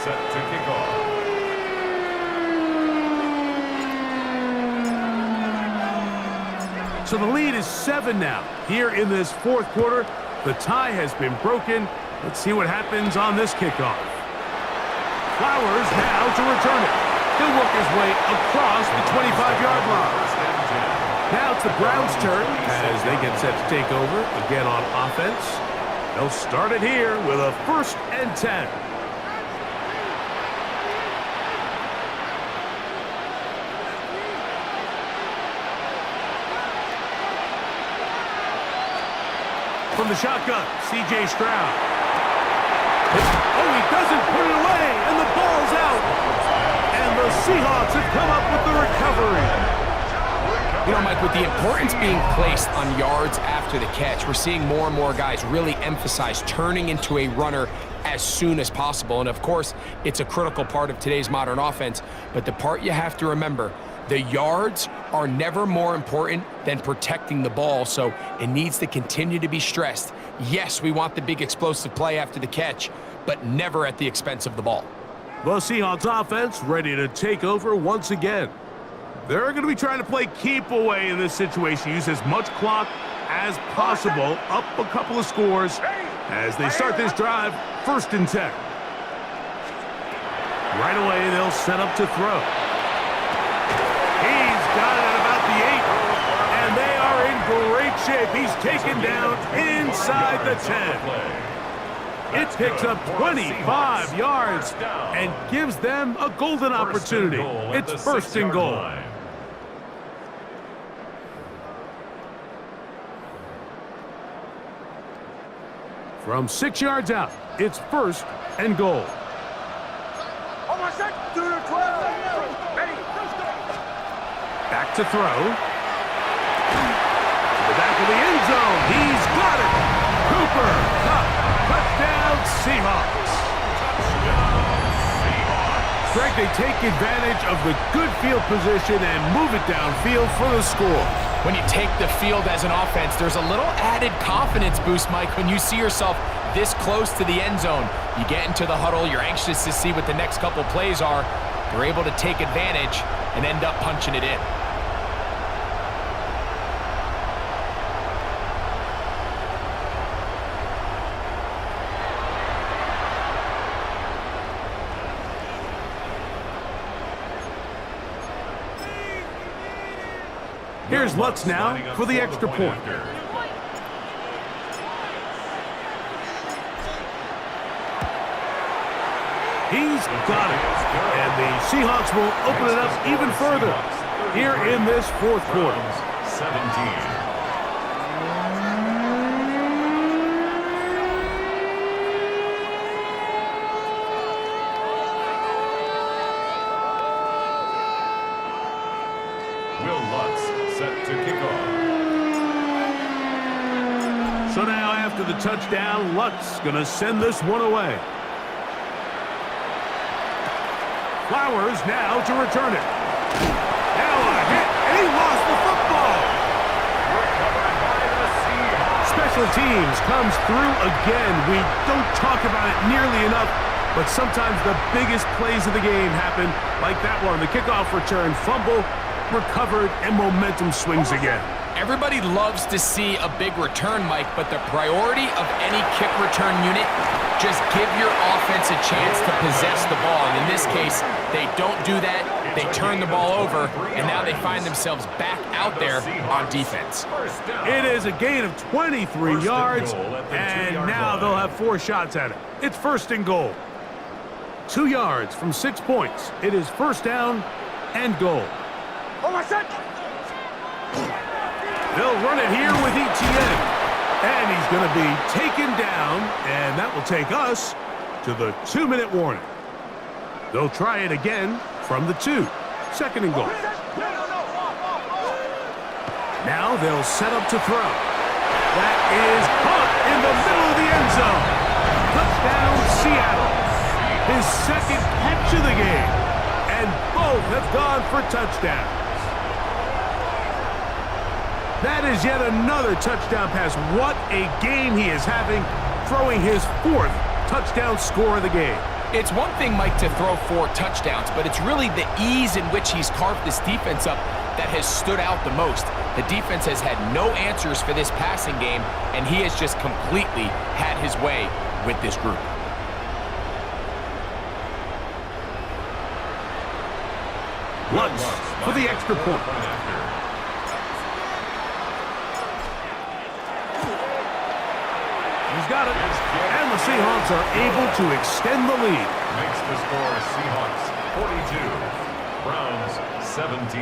Set to kick off. So the lead is 7 now. Here in this fourth quarter, the tie has been broken. Let's see what happens on this kickoff. Flowers now to return it. He'll work his way across the 25-yard line. Now it's the Browns' turn as they get set to take over again on offense. They'll start it here with a 1st and 10. From the shotgun, C.J. Stroud. Oh, he doesn't put it away, and the ball's out. And the Seahawks have come up with the recovery. You know, Mike, with the importance being placed on yards after the catch, we're seeing more and more guys really emphasize turning into a runner as soon as possible. And, of course, it's a critical part of today's modern offense. But the part you have to remember, the yards are never more important than protecting the ball, so it needs to continue to be stressed. Yes, we want the big explosive play after the catch, but never at the expense of the ball. The Seahawks offense ready to take over once again. They're going to be trying to play keep away in this situation. Use as much clock as possible, up a couple of scores as they start this drive, 1st and 10. Right away, they'll set up to throw. He's got it at about the 8, and they are in great shape. He's taken down inside the 10. It picks up 25 yards and gives them a golden opportunity. It's 1st and goal. From 6 yards out, it's 1st and goal. Back to throw. To the back of the end zone. He's got it. Cooper Kupp. Touchdown, Seahawks. Greg, they take advantage of the good field position and move it downfield for the score. When you take the field as an offense, there's a little added confidence boost, Mike, when you see yourself this close to the end zone. You get into the huddle, you're anxious to see what the next couple plays are. You're able to take advantage and end up punching it in. Here's Lutz now for the extra point. He's got it. And the Seahawks will open it up even further here in this fourth quarter. 17. So now after the touchdown, Lutz gonna send this one away. Flowers now to return it. Now a hit, and he lost the football. Special teams comes through again. We don't talk about it nearly enough, But sometimes the biggest plays of the game happen like that one. The kickoff return, fumble, recovered, and momentum swings again. Everybody loves to see a big return, Mike, but the priority of any kick return unit, just give your offense a chance to possess the ball. And in this case, they don't do that. They turn the ball over, and now they find themselves back out there on defense. It is a gain of 23 yards, and now they'll have 4 shots at it. It's first and goal. 2 yards from 6 points. It is first down and goal. They'll run it here with ETN. And he's going to be taken down, and that will take us to the 2-minute warning. They'll try it again from the 2. Second and goal. Now they'll set up to throw. That is caught in the middle of the end zone. Touchdown, Seattle. His second catch of the game. And both have gone for touchdowns. That is yet another touchdown pass. What a game he is having, throwing his 4th touchdown score of the game. It's one thing, Mike, to throw 4 touchdowns, but it's really the ease in which he's carved this defense up that has stood out the most. The defense has had no answers for this passing game, and he has just completely had his way with this group. Lutz for the extra point. He's got it. And the Seahawks are able to extend the lead. Makes the score Seahawks 42, Browns 17.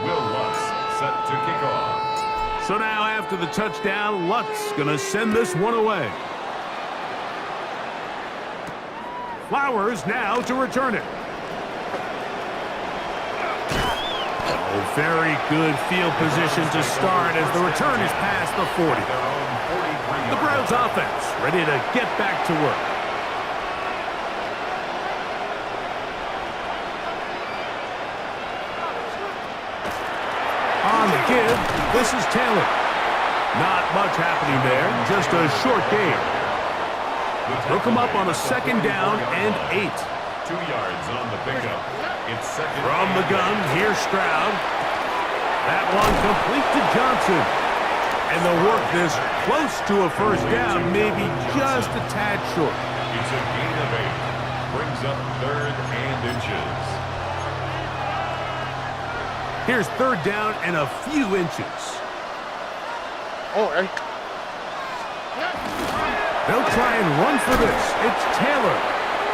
Will Lutz set to kick off. So now after the touchdown, Lutz going to send this one away. Flowers now to return it. Very good field position to start as the return is past the 40. The Browns offense ready to get back to work. On the give, this is Taylor. Not much happening there, just a short game. They'll come up on a second down and 8. 2 yards on the pickup. It's second. From the gun, here's Stroud. That one complete to Johnson. And they'll work this close to a first down, maybe just a tad short. It's a gain of 8. Brings up 3rd and inches. Here's 3rd down and a few inches. They'll try and run for this. It's Taylor.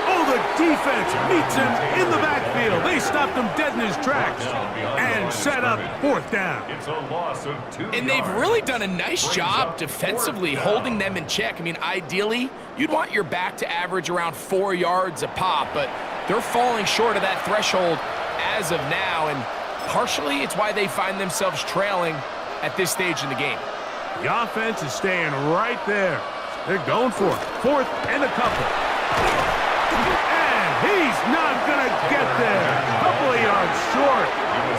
Oh, the defense meets him in the backfield. They stopped him dead in his tracks and set up 4th down. It's a loss of 2 yards. And they've really done a nice job defensively holding them in check. I mean, ideally, you'd want your back to average around 4 yards a pop, but they're falling short of that threshold as of now, and partially it's why they find themselves trailing at this stage in the game. The offense is staying right there. They're going for it. 4th and a couple. And he's not going to get there. A couple of yards short.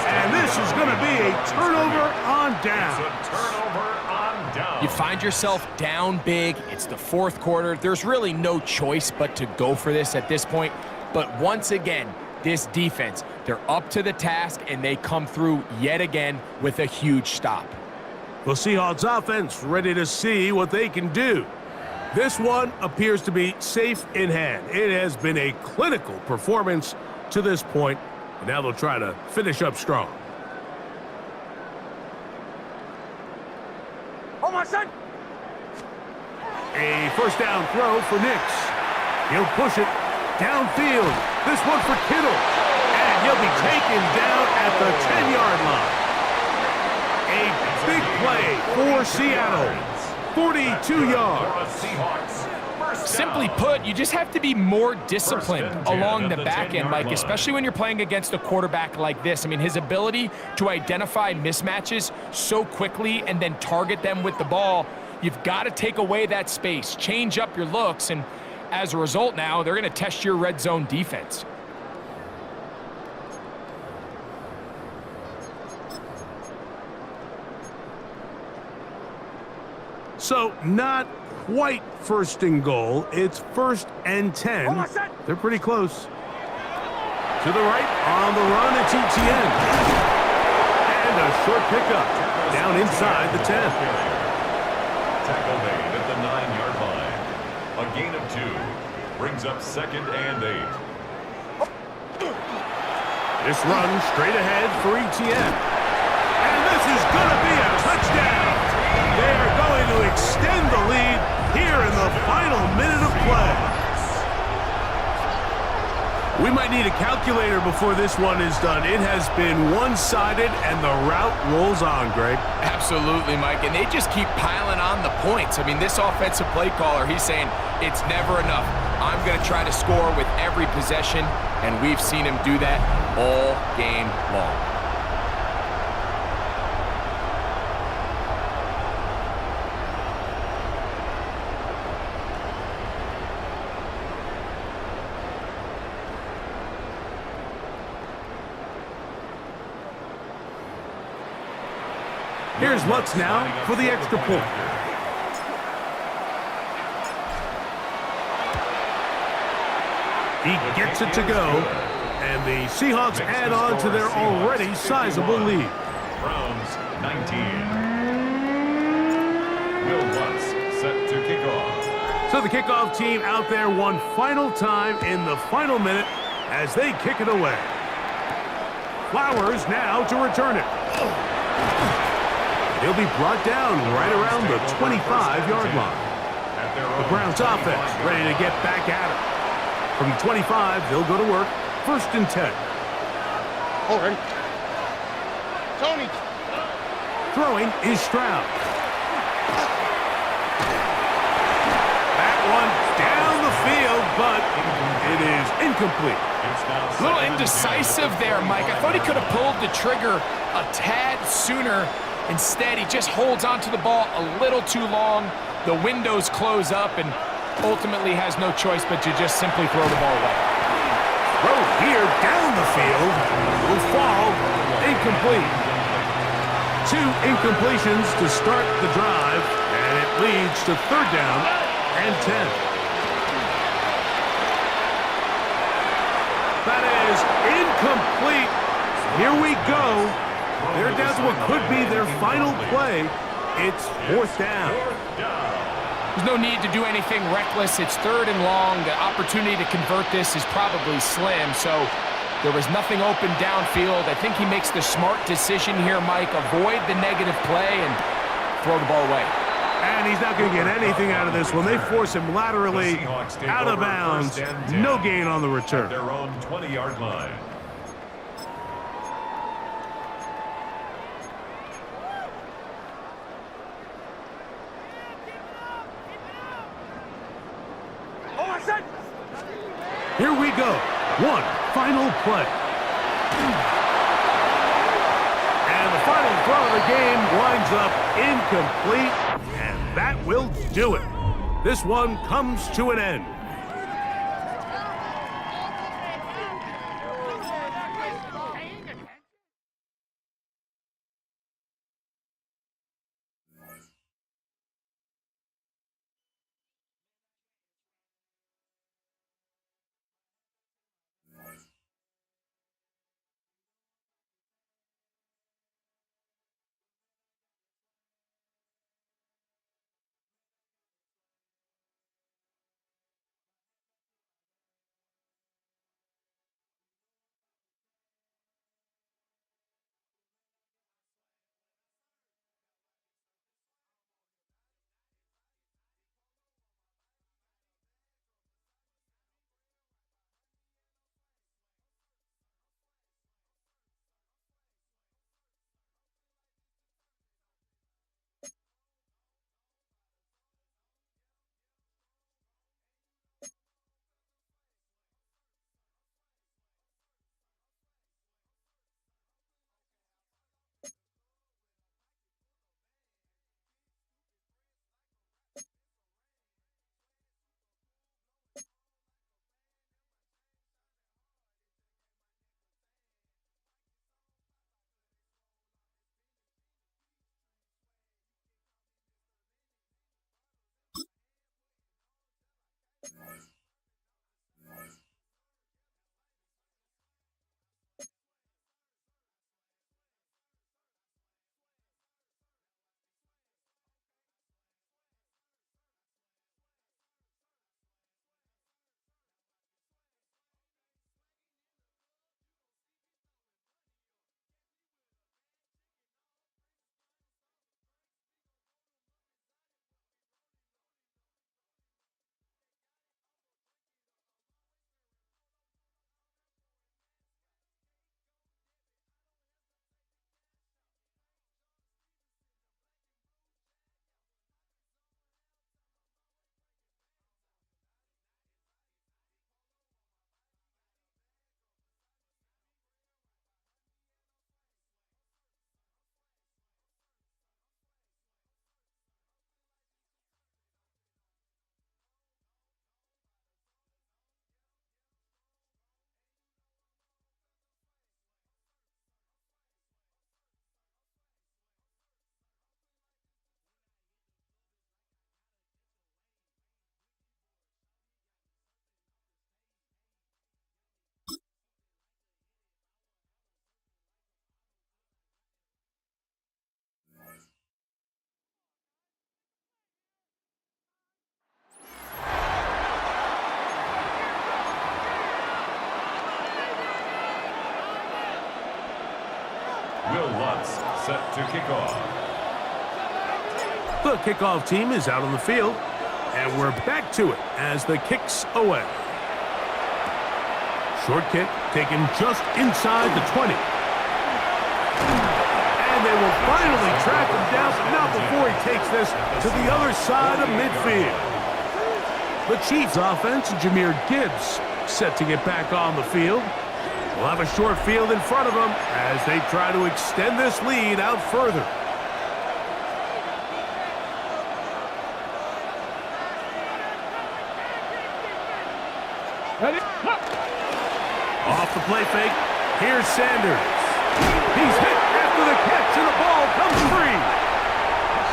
And this is going to be a turnover on down. It's a turnover on down. You find yourself down big. It's the 4th quarter. There's really no choice but to go for this at this point. But once again, this defense, they're up to the task, and they come through yet again with a huge stop. The Seahawks offense ready to see what they can do. This one appears to be safe in hand. It has been a clinical performance to this point, and now they'll try to finish up strong. A first down throw for Nix. He'll push it downfield. This one for Kittle. And he'll be taken down at the 10-yard line. A big play for Seattle. 42 yards. Simply put, you just have to be more disciplined along the back end, Mike, especially when you're playing against a quarterback like this. I mean, his ability to identify mismatches so quickly and then target them with the ball, you've got to take away that space, change up your looks, and as a result now, they're going to test your red zone defense. So not quite first and goal. It's 1st and 10. They're pretty close. To the right, on the run, it's ETN. And a short pickup down inside the 10. Tackle made at the 9-yard line. A gain of 2 brings up 2nd and 8. This run straight ahead for ETN. And this is going to be a touchdown. They are going to extend the lead here in the final minute of play. We might need a calculator before this one is done. It has been one-sided, and the route rolls on, Greg. Absolutely, Mike, and they just keep piling on the points. I mean, this offensive play caller, he's saying it's never enough. I'm going to try to score with every possession, and we've seen him do that all game long. Here's Lutz now for the extra point. He gets it to go, and the Seahawks add on to their already sizable lead. Browns 19. Will Lutz set to kick off. So the kickoff team out there one final time in the final minute as they kick it away. Flowers now to return it. He'll be brought down right around the 25-yard line. The Browns offense ready to get back at it. From the 25, they'll go to work. 1st and 10. Already. Tony. Throwing is Stroud. That one down the field, but it is incomplete. A little indecisive there, Mike. I thought he could have pulled the trigger a tad sooner. Instead, he just holds onto the ball a little too long. The windows close up and ultimately has no choice but to just simply throw the ball away. Throw here down the field will fall incomplete. 2 incompletions to start the drive, and it leads to 3rd down and 10. That is incomplete. Here we go. They're down to what could be their final play. It's 4th down. There's no need to do anything reckless. It's 3rd and long. The opportunity to convert this is probably slim, so there was nothing open downfield. I think he makes the smart decision here, Mike. Avoid the negative play and throw the ball away. And he's not going to get anything out of this one. They force him laterally out of bounds. No gain on the return. At their own 20-yard line. Here we go. One final play. And the final throw of the game winds up incomplete, and that will do it. This one comes to an end. Will Lutz set to kick off. The kickoff team is out on the field, and we're back to it as the kick's away. Short kick taken just inside the 20. And they will finally track him down, but not before he takes this to the other side of midfield. The Chiefs offense, Jahmyr Gibbs, set to get back on the field. We'll have a short field in front of them as they try to extend this lead out further. Off the play fake, here's Sanders. He's hit after the catch, and the ball comes free.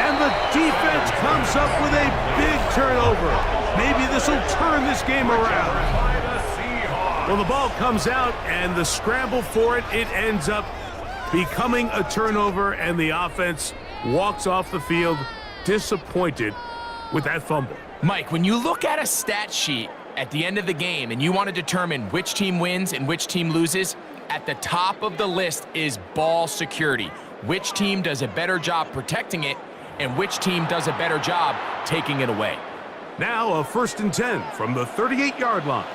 And the defense comes up with a big turnover. Maybe this will turn this game around. Well, the ball comes out, and the scramble for it, it ends up becoming a turnover, and the offense walks off the field disappointed with that fumble. Mike, when you look at a stat sheet at the end of the game and you want to determine which team wins and which team loses, at the top of the list is ball security. Which team does a better job protecting it and which team does a better job taking it away. Now a 1st and 10 from the 38-yard line.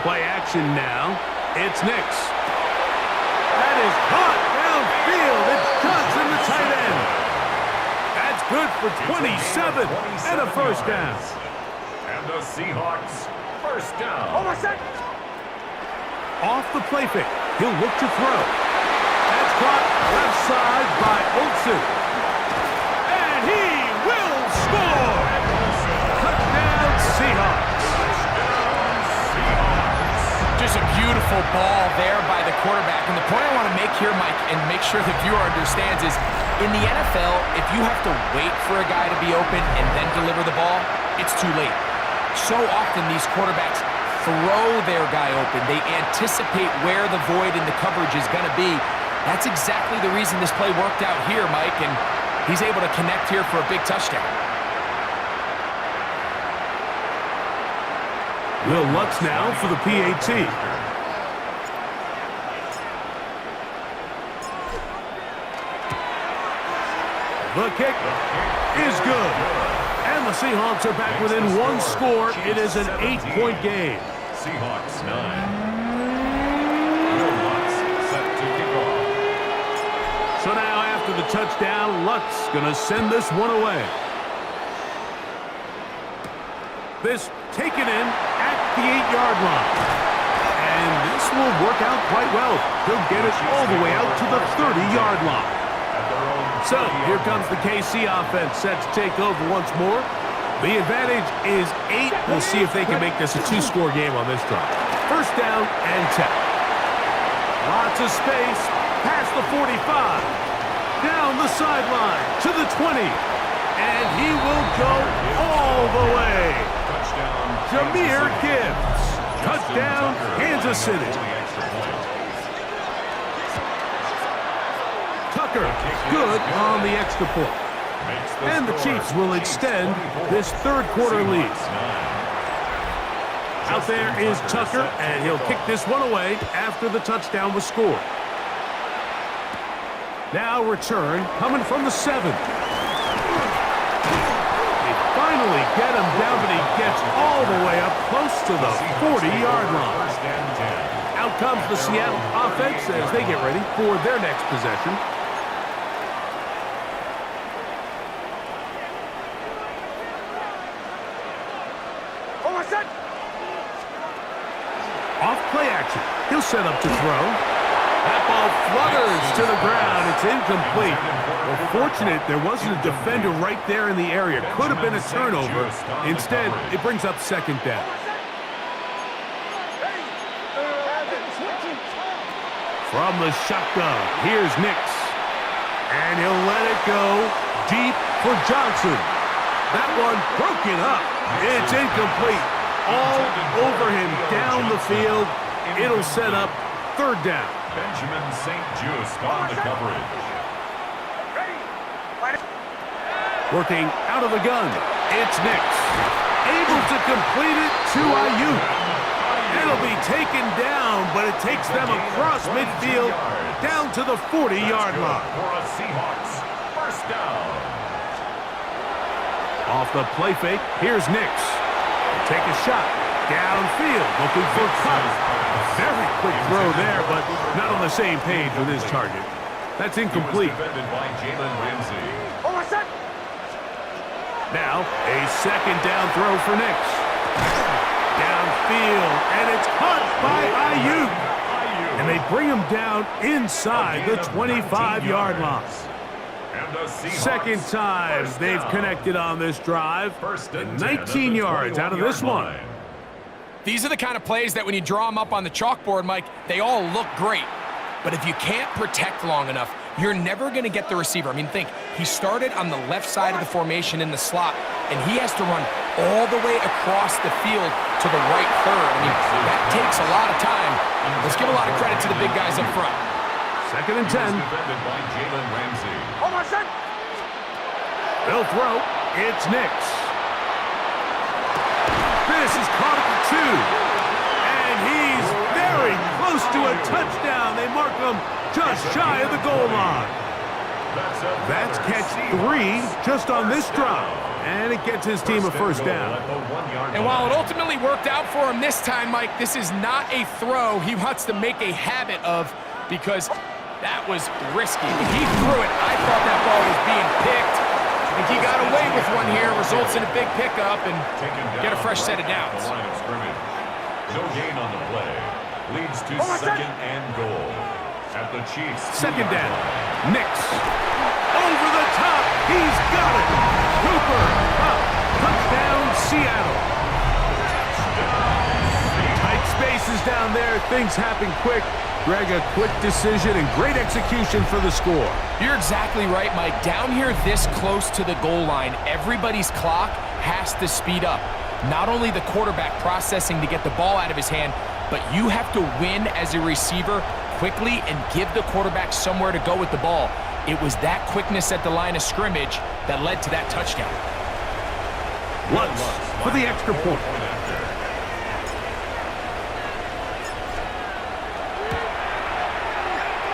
Play action now. It's Nix. That is caught downfield. It's Johnson, the tight end. That's good for 27 and a first down. And the Seahawks first down. Off the play fake. He'll look to throw. That's caught left side by Olsen. And he will score. Touchdown Seahawks. Just a beautiful ball there by the quarterback. And the point I want to make here, Mike, and make sure the viewer understands is, in the NFL, if you have to wait for a guy to be open and then deliver the ball, it's too late. So often these quarterbacks throw their guy open. They anticipate where the void in the coverage is going to be. That's exactly the reason this play worked out here, Mike, and he's able to connect here for a big touchdown. Will Lutz now for the PAT. The kick is good. And the Seahawks are back within one score. It is an 8-point game. Seahawks 9. Will Lutz set to kick off. So now after the touchdown, Lutz going to send this one away. This taken in at the 8-yard line. And this will work out quite well. He'll get it all the way out to the 30-yard line. So here comes the KC offense set to take over once more. The advantage is 8. We'll see if they can make this a 2-score game on this drive. First down and 10. Lots of space past the 45. Down the sideline to the 20. And he will go all the way. Jahmyr Gibbs. Touchdown, Kansas City. Tucker, good on the extra point. And the Chiefs will extend this third-quarter lead. Out there is Tucker, and he'll kick this one away after the touchdown was scored. Now return coming from the 7. Finally get him down, but he gets all the way up close to the 40-yard line. Out comes the Seattle offense as they get ready for their next possession. Off play action. He'll set up to throw. That ball flutters to the ground. It's incomplete. Well, fortunate there wasn't a defender right there in the area. Could have been a turnover. Instead, it brings up second down. From the shotgun, here's Nix. And he'll let it go deep for Johnson. That one broken up. It's incomplete. All over him down the field. It'll set up third down. Benjamin St. Just on the coverage. Working out of the gun. It's Nix. Able to complete it to Ayuk. And It'll be taken down, but it takes them across midfield down to the 40-yard line. For a Seahawks first down. Off the play fake, here's Nix. Take a shot. Downfield, looking for Cup. Very quick throw there, but not on the same page with his target. That's incomplete. Defended by Jalen Ramsey. Now, a second down throw for Nix. Downfield, and it's caught by Ayuk. And they bring him down inside the 25-yard line. Second time they've connected on this drive. And 19 yards out of this one. These are the kind of plays that when you draw them up on the chalkboard, Mike, they all look great. But if you can't protect long enough, you're never going to get the receiver. I mean, think, he started on the left side of the formation in the slot, and he has to run all the way across the field to the right third. I mean, that takes a lot of time. Let's give a lot of credit to the big guys up front. Second and 10. Defended by Jalen Ramsey. They'll throw. It's Nix. This is caught at the 2. And he's very close to a touchdown. They mark him just shy of the goal line. That's catch 3 just on this drive. And it gets his team a first down. And while it ultimately worked out for him this time, Mike, this is not a throw he wants to make a habit of, because that was risky. When he threw it, I thought that ball was being picked. I think he got away with one here, results in a big pickup, and get a fresh set of downs. No gain on the play. Leads to second and goal. At the Chiefs. Second down. Nix. Over the top. He's got it. Cooper. Up. Touchdown, Seattle. Tight spaces down there. Things happen quick. Greg, a quick decision and great execution for the score. You're exactly right, Mike. Down here this close to the goal line, everybody's clock has to speed up. Not only the quarterback processing to get the ball out of his hand, but you have to win as a receiver quickly and give the quarterback somewhere to go with the ball. It was that quickness at the line of scrimmage that led to that touchdown. Lutz for the extra point.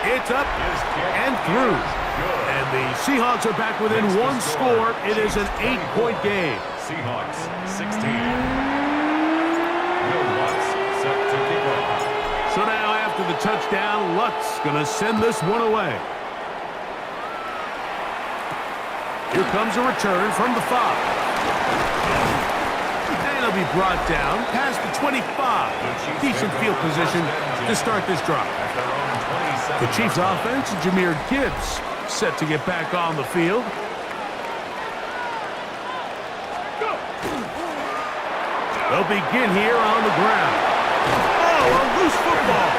It's up and through. And the Seahawks are back within one score. It is an 8-point game. Seahawks 16. Will Lutz set to kick off. So now after the touchdown, Lutz going to send this one away. Here comes a return from the 5. And he'll be brought down past the 25. Decent field position to start this drive. The Chiefs offense, Jahmyr Gibbs, set to get back on the field. They'll begin here on the ground. Oh, a loose football.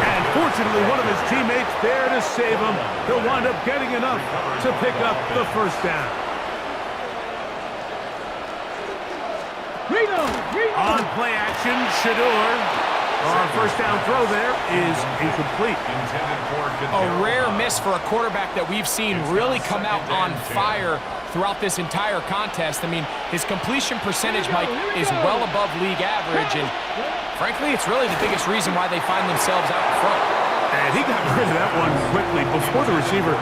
And fortunately, one of his teammates there to save him. He'll wind up getting enough to pick up the first down. On play action, Shador. Our first down throw there is incomplete. A rare miss for a quarterback that we've seen really come out on fire throughout this entire contest. I mean, his completion percentage, Mike, is well above league average, and frankly, it's really the biggest reason why they find themselves out in front. And he got rid of that one quickly before the receiver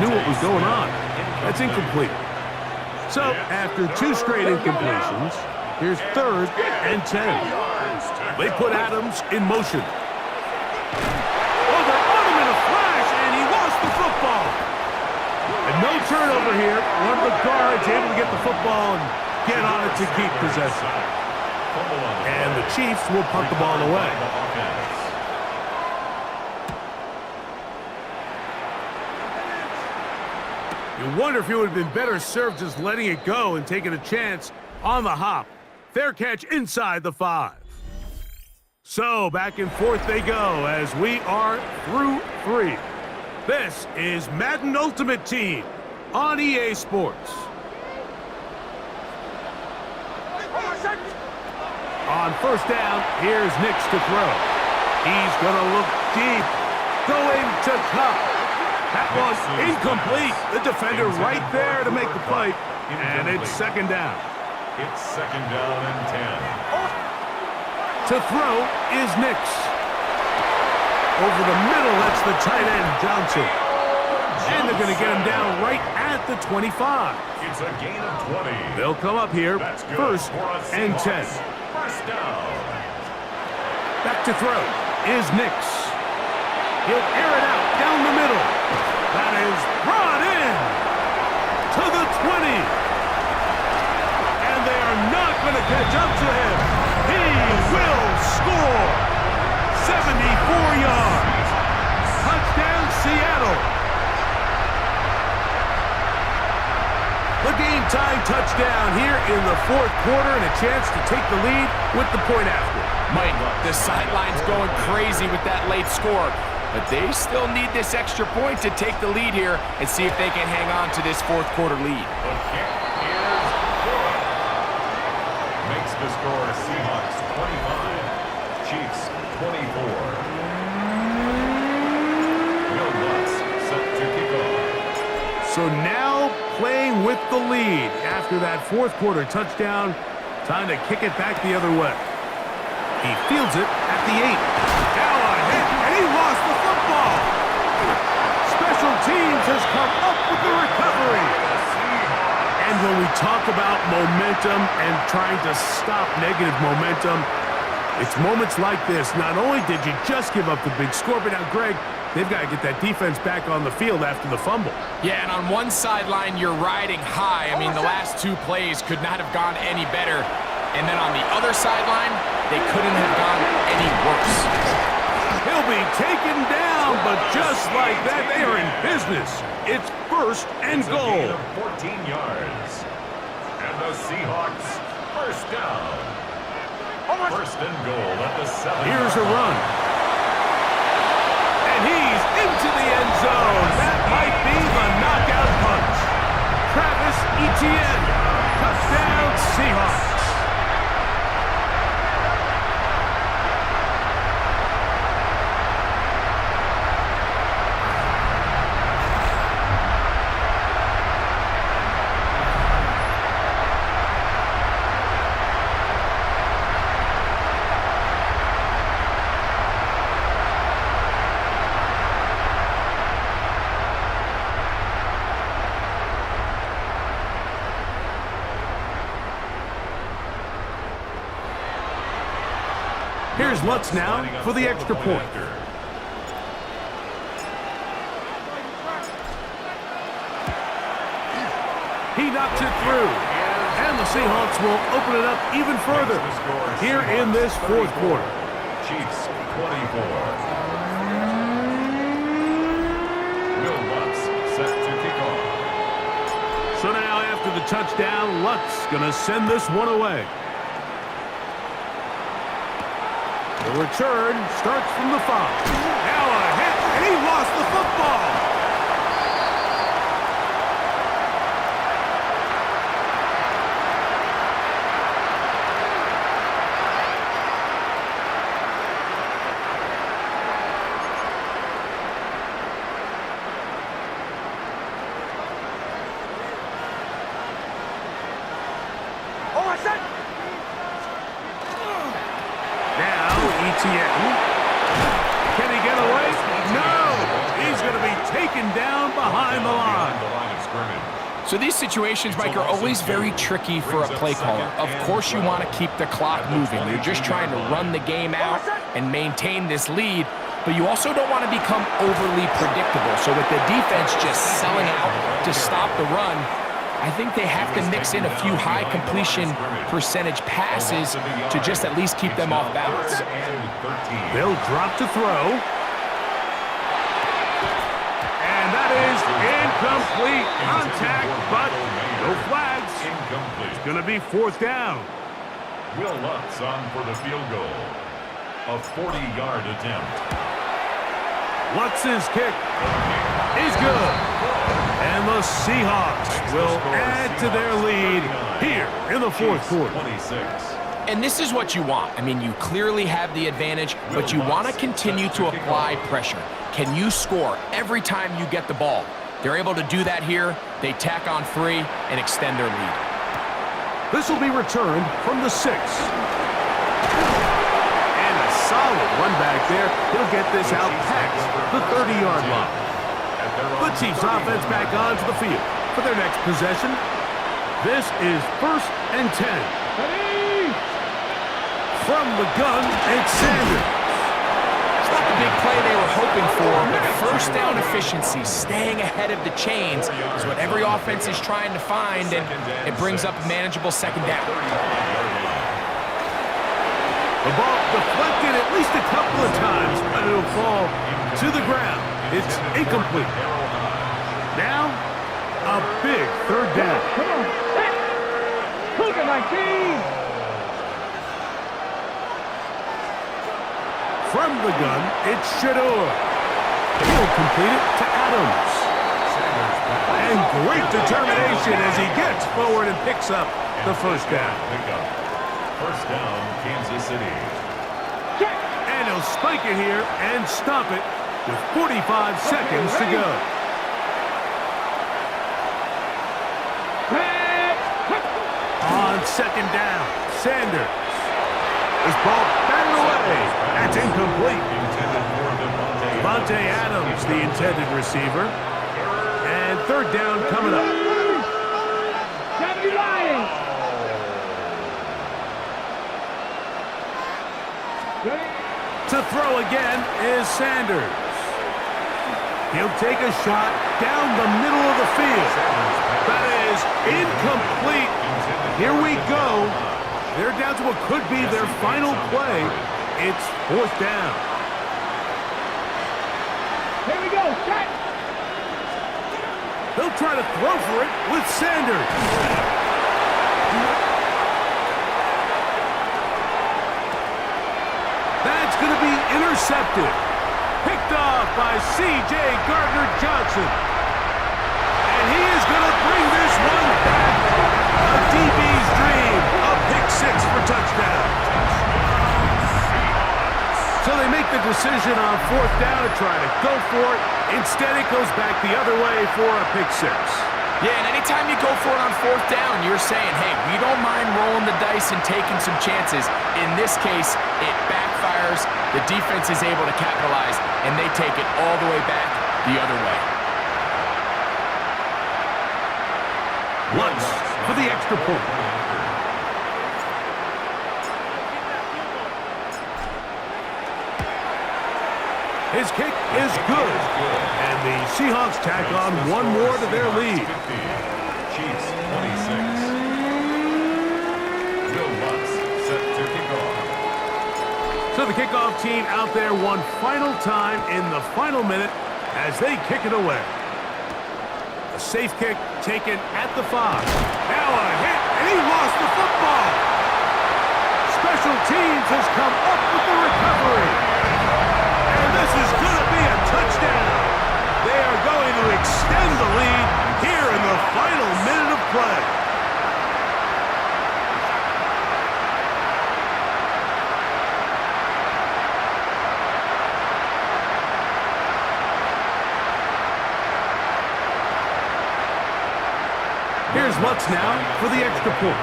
knew what was going on. That's incomplete. So, after 2 straight incompletions, here's 3rd and 10. They put Adams in motion. Oh, they're on him in a flash, and he lost the football. And no turnover here. One of the guards able to get the football and get on it to keep possession. And the Chiefs will punt the ball away. You wonder if he would have been better served just letting it go and taking a chance on the hop. Fair catch inside the 5. So back and forth they go as we are through 3. This is Madden Ultimate Team on EA Sports. On first down, here's Nix to throw. He's going to look deep, going to Cup. That was incomplete. The defender right there to make the play, and it's second down. It's second down and 10. To throw is Nix. Over the middle, that's the tight end, Johnson. And they're going to get him down right at the 25. It's a gain of 20. They'll come up here, first and 10. First down. Back to throw is Nix. He'll air it out down the middle. That is brought in to the 20. And they are not going to catch up to him. He will score. 74 yards. Touchdown, Seattle. The game-time touchdown here in the fourth quarter and a chance to take the lead with the point after. Mike, the sideline's going crazy with that late score, but they still need this extra point to take the lead here and see if they can hang on to this fourth quarter lead. The kick is good. Makes the score Seahawks 25, Chiefs 24. Will Lutz set to kick off. So now playing with the lead after that fourth quarter touchdown, time to kick it back the other way. He fields it at the 8. Now a hit, and he lost the football. Special teams has come up with the recovery. And when we talk about momentum and trying to stop negative momentum, it's moments like this. Not only did you just give up the big score, but now, Greg, they've got to get that defense back on the field after the fumble. Yeah, and on one sideline, you're riding high. I mean, the last two plays could not have gone any better. And then on the other sideline, they couldn't have gone any worse. He'll be taken down, but just like that, they are in business. It's first and goal. 14 yards. And the Seahawks first down. First and goal at the 7. Here's a run. And he's into the end zone. That might be the knockout punch. Travis Etienne. Touchdown, Seahawks. Here's Lutz now for the extra point. He knocks it through. And the Seahawks will open it up even further here in this fourth quarter. Chiefs 24. Will Lutz set to kick off. So now after the touchdown, Lutz going to send this one away. The return starts from the 5. Now a hit, and he lost the football. Can he get away? No! He's going to be taken down behind the line. So these situations, Mike, are always very tricky for a play caller. Of course you want to keep the clock moving. You're just trying to run the game out and maintain this lead, but you also don't want to become overly predictable. So with the defense just selling out to stop the run, I think they have to mix in a few high completion percentage passes to just at least keep them off balance. They'll drop to throw. And that is incomplete contact, but no flags. It's going to be fourth down. Will Lutz on for the field goal. A 40-yard attempt. Lutz's kick is good. And the Seahawks will add to their lead here in the fourth quarter. 26. And this is what you want. I mean, you clearly have the advantage, but you want to continue to apply pressure. Can you score every time you get the ball? They're able to do that here. They tack on 3 and extend their lead. This will be returned from the 6. solid run back there. He'll get this out past the 30-yard line. The Chiefs offense back onto the field for their next possession. This is 1st and 10. From the gun, it's Sanders. It's not the big play they were hoping for, but first down efficiency, staying ahead of the chains, is what every offense is trying to find, and it brings up a manageable second down. The ball deflected at least a couple of times, but it'll fall to the ground. It's incomplete. Now, a big 3rd down. Come on, set. Look at my team. From the gun, it's Shador. He'll complete it to Adams. And great determination as he gets forward and picks up the 1st down. First down, Kansas City. And he'll spike it here and stop it with 45 seconds to go. On 2nd down, Sanders. This ball batted away. That's incomplete. Devontae Adams, the intended receiver. And 3rd down coming up. To throw again is Sanders. He'll take a shot down the middle of the field. That is incomplete. Here we go. They're down to what could be their final play. It's 4th down. Here we go, set. They'll try to throw for it with Sanders. That's going to be intercepted. Picked off by C.J. Gardner-Johnson. And he is going to bring this one back. A DB's dream. A pick 6 for touchdown. So they make the decision on 4th down to try to go for it. Instead, it goes back the other way for a pick 6. Yeah, and anytime you go for it on 4th down, you're saying, hey, we don't mind rolling the dice and taking some chances. In this case, it backfires. The defense is able to capitalize, and they take it all the way back the other way. Lutz for the extra point. His kick is good. And the Seahawks tack on one more to their lead. Chiefs 26. Will Lutz set to kick off. So the kickoff team out there one final time in the final minute as they kick it away. A safe kick taken at the 5. Now a hit, and he lost the football. Special teams has come up with the recovery. And this is going to be a touchdown. They are going to extend the lead here in the final minute of play. Here's Lutz now for the extra point.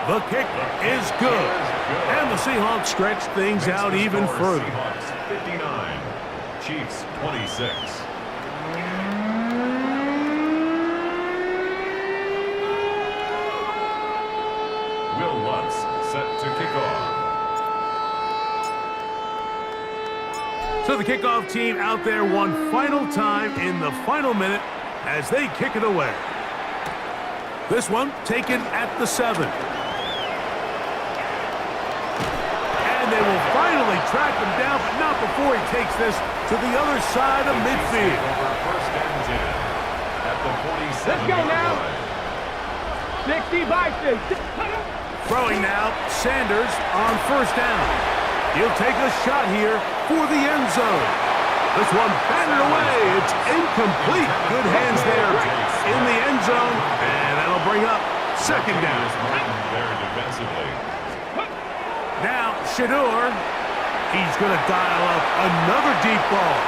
The kick is good. And the Seahawks stretch things out even further. Seahawks 59. Chiefs 26. Will Lutz set to kick off. So the kickoff team out there one final time in the final minute as they kick it away. This one taken at the 7. And they will finally track him down, but not before he takes this to the other side of midfield. First and 10 at the 47. Let's go now. 60 by 6. Throwing now, Sanders on 1st down. He'll take a shot here for the end zone. This one batted away. It's incomplete. Good hands there in the end zone, and that'll bring up 2nd down. There defensively. Now, Shador, he's going to dial up another deep ball.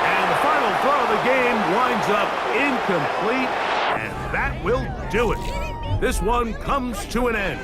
And the final throw of the game winds up incomplete, And that will do it. This one comes to an end.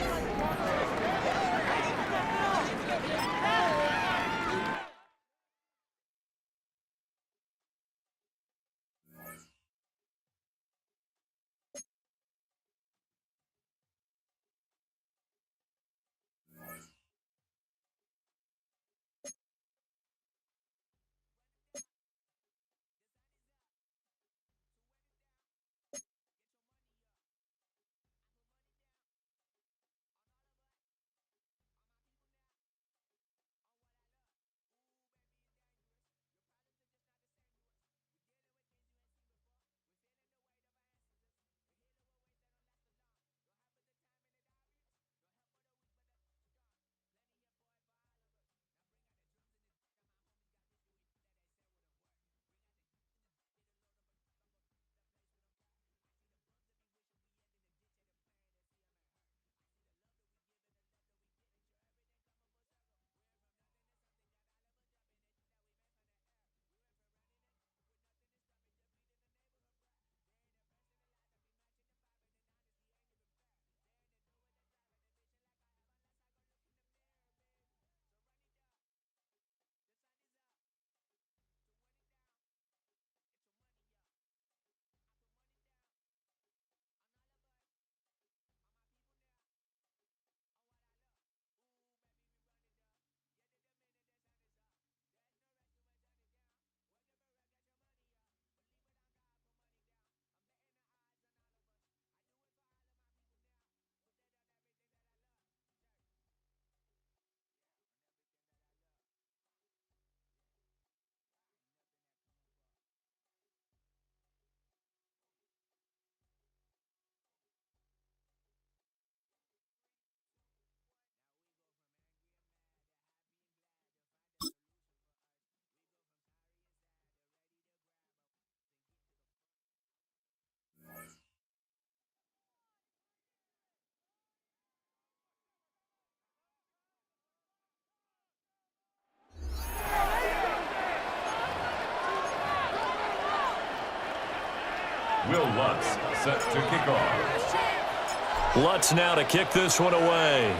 Will Lutz set to kick off. Lutz now to kick this one away.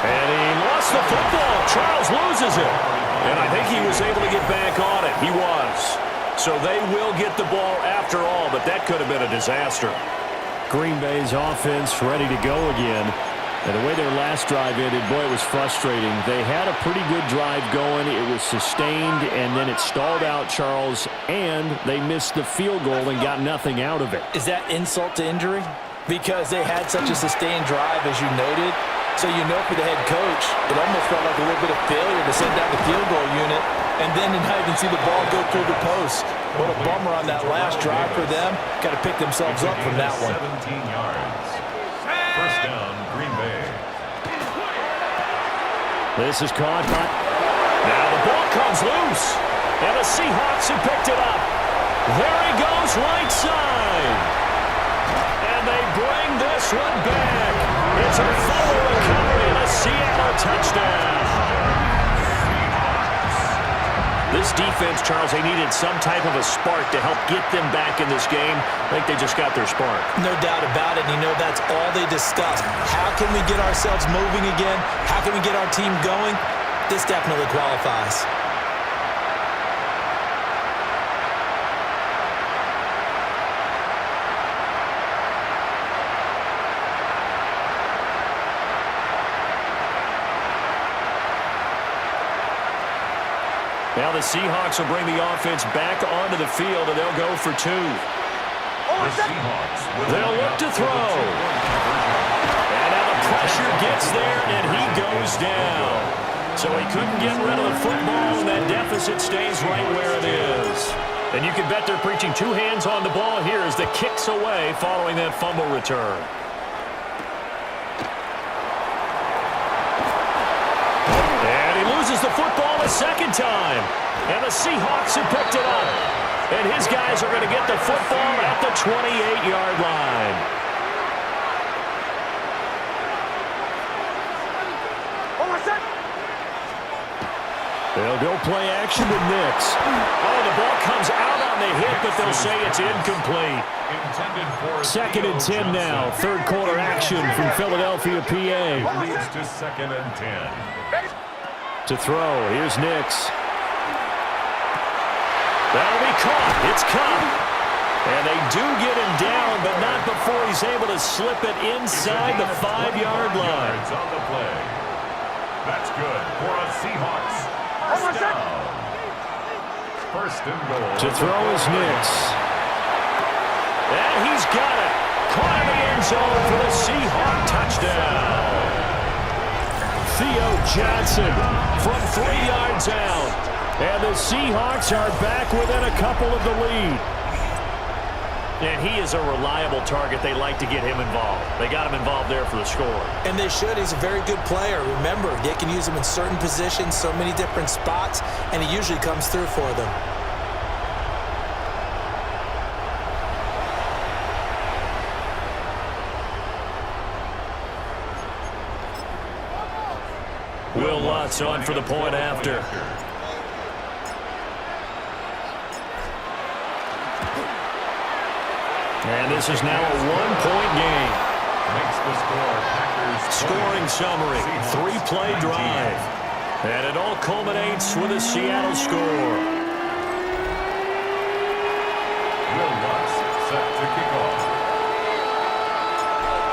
And he lost the football. Charles loses it. And I think he was able to get back on it. He was. So they will get the ball after all, but that could have been a disaster. Green Bay's offense ready to go again. And the way their last drive ended, boy, it was frustrating. They had a pretty good drive going. It was sustained, and then it stalled out, Charles, and they missed the field goal and got nothing out of it. Is that insult to injury? Because they had such a sustained drive, as you noted. So you know for the head coach, it almost felt like a little bit of failure to send down the field goal unit and then to not even see the ball go through the post. What a bummer on that last drive for them. Got to pick themselves up from that one. 17 yards. First down, Green Bay. This is caught. Now the ball comes loose. And the Seahawks have picked it up. There he goes, right side. And they bring this one back. It's a fumble recovery and a Seattle touchdown. This defense, Charles, they needed some type of a spark to help get them back in this game. I think they just got their spark. No doubt about it. And you know that's all they discussed. How can we get ourselves moving again? How can we get our team going? This definitely qualifies. Now the Seahawks will bring the offense back onto the field, and they'll go for two. The Seahawks They'll look to throw. And now the pressure gets there, and he goes down. So he couldn't get rid of the football, and that deficit stays right where it is. And you can bet they're preaching two hands on the ball here as the kick's away following that fumble return. The football a second time, and the Seahawks have picked it up, and his guys are going to get the football at the 28-yard line. They'll go play action with Nix. Oh, the ball comes out on the hit, but they'll say it's incomplete. 2nd and 10 now. Third quarter action from Philadelphia, PA. Leads to 2nd and 10. To throw, here's Nix. That'll be caught. It's caught. And they do get him down, but not before he's able to slip it inside the 5-yard line. On the play. That's good for a Seahawks. First down. 1st and goal. To throw is Nix. And he's got it. Caught in the end zone for the Seahawk touchdown. Theo Johnson from 3 yards out. And the Seahawks are back within a couple of the lead. And he is a reliable target. They like to get him involved. They got him involved there for the score. And they should. He's a very good player. Remember, they can use him in certain positions, so many different spots, and he usually comes through for them. Will Lutz on for the point after. And this is now a 1-point game. Makes the score Packers. Scoring summary, 3-play drive. And it all culminates with a Seattle score. Will Lutz set to kick off.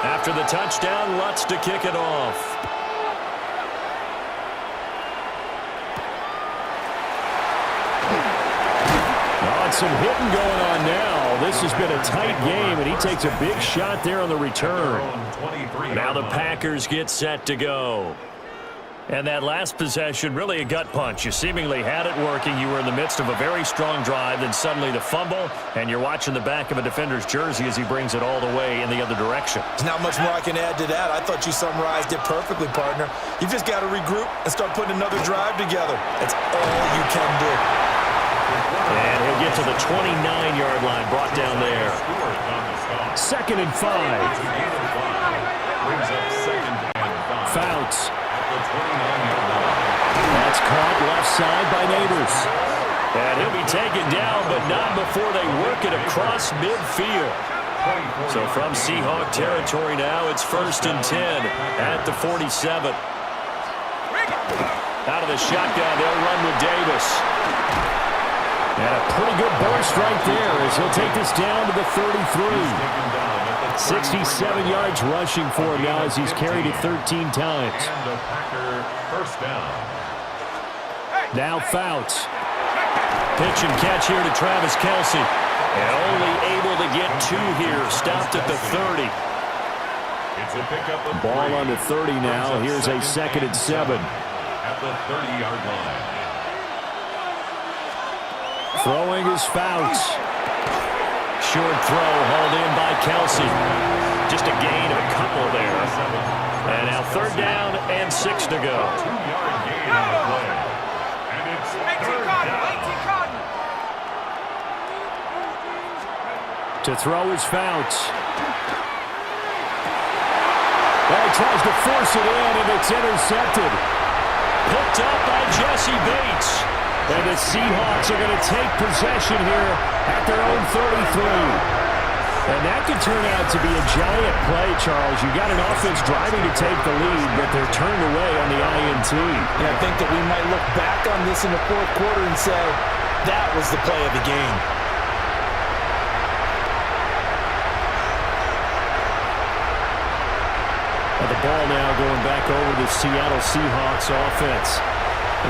After the touchdown, Lutz to kick it off. Some hitting going on now. This has been a tight game, and he takes a big shot there on the return. Now the Packers get set to go. And that last possession, really a gut punch. You seemingly had it working. You were in the midst of a very strong drive, then suddenly the fumble, and you're watching the back of a defender's jersey as he brings it all the way in the other direction. There's not much more I can add to that. I thought you summarized it perfectly, partner. You've just got to regroup and start putting another drive together. That's all you can do. And he'll get to the 29-yard line, brought down there. 2nd and 5. Fouts. That's caught left side by Neighbors. And he'll be taken down, but not before they work it across midfield. So from Seahawk territory now, it's 1st and 10 at the 47. Out of the shotgun, they'll run with Davis. And a pretty good burst right there as he'll take this down to the 33. 67 yards rushing for him now as he's carried it 13 times. Now Fouts. Pitch and catch here to Travis Kelce. And only able to get 2 here. Stopped at the 30. Ball on the 30 now. Here's a 2nd and 7. At the 30-yard line. Throwing is Fouts. Short throw hauled in by Kelce. Just a gain of a couple there. And now 3rd down and 6 to go. 2-yard gain on the play. And it's 3rd down. To throw is Fouts. Well, he tries to force it in, and it's intercepted. Picked up by Jesse Bates. And the Seahawks are going to take possession here at their own 33. And that could turn out to be a giant play, Charles. You got an offense driving to take the lead, but they're turned away on the INT. And I think that we might look back on this in the 4th quarter and say, that was the play of the game. And the ball now going back over the Seattle Seahawks offense.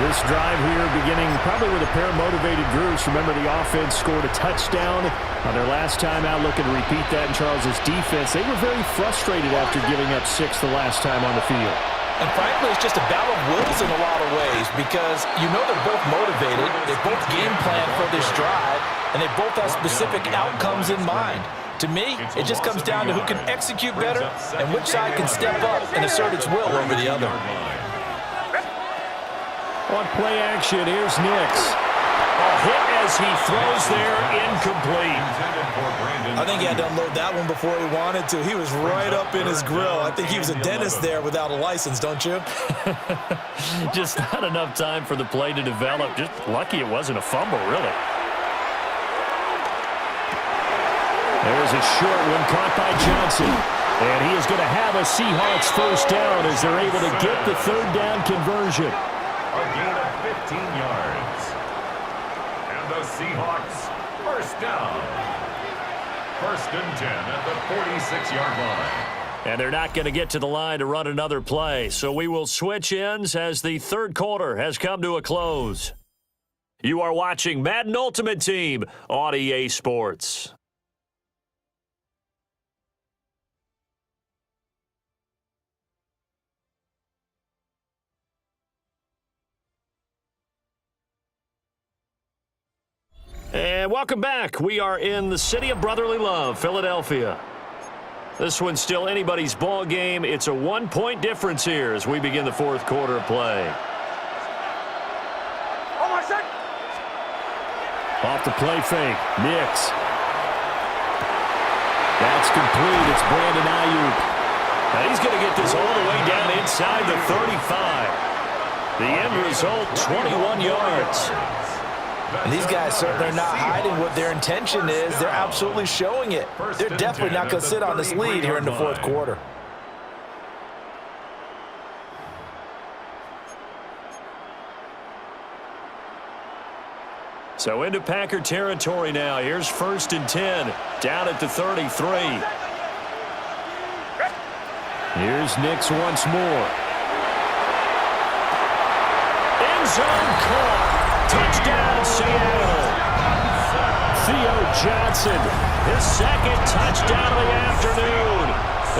This drive here beginning probably with a pair of motivated groups. Remember, the offense scored a touchdown on their last time out, looking to repeat that in Charles's defense. They were very frustrated after giving up 6 the last time on the field. And frankly, it's just a battle of wills in a lot of ways because you know they're both motivated, they both game plan for this drive, and they both have specific outcomes in mind. To me, it just comes down to who can execute better and which side can step up and assert its will over the other. On play action, here's Nix. hit as he throws there, incomplete. I think he had to unload that one before he wanted to. He was right up in his grill. I think he was a dentist there without a license, don't you? Just not enough time for the play to develop. Just lucky it wasn't a fumble, really. There's a short one caught by Johnson. And he is going to have a Seahawks first down as they're able to get the third down conversion. A gain of 15 yards. And the Seahawks first down. First and 10 at the 46-yard line. And they're not going to get to the line to run another play. So we will switch ends as the third quarter has come to a close. You are watching Madden Ultimate Team on EA Sports. And welcome back. We are in the city of brotherly love, Philadelphia. This one's still anybody's ball game. It's a 1-point difference here as we begin the fourth quarter of play. Off the play fake, Nix. That's complete. It's Brandon Ayuk. Now he's going to get this all the way down inside the 35. The end result, 21 yards. And these guys certainly are not hiding what their intention is. They're absolutely showing it. They're definitely not going to sit on this lead here in the fourth quarter. So into Packer territory now. Here's first and 10, down at the 33. Here's Nix once more. End zone caught. Touchdown, Seattle. Theo Johnson, his second touchdown of the afternoon.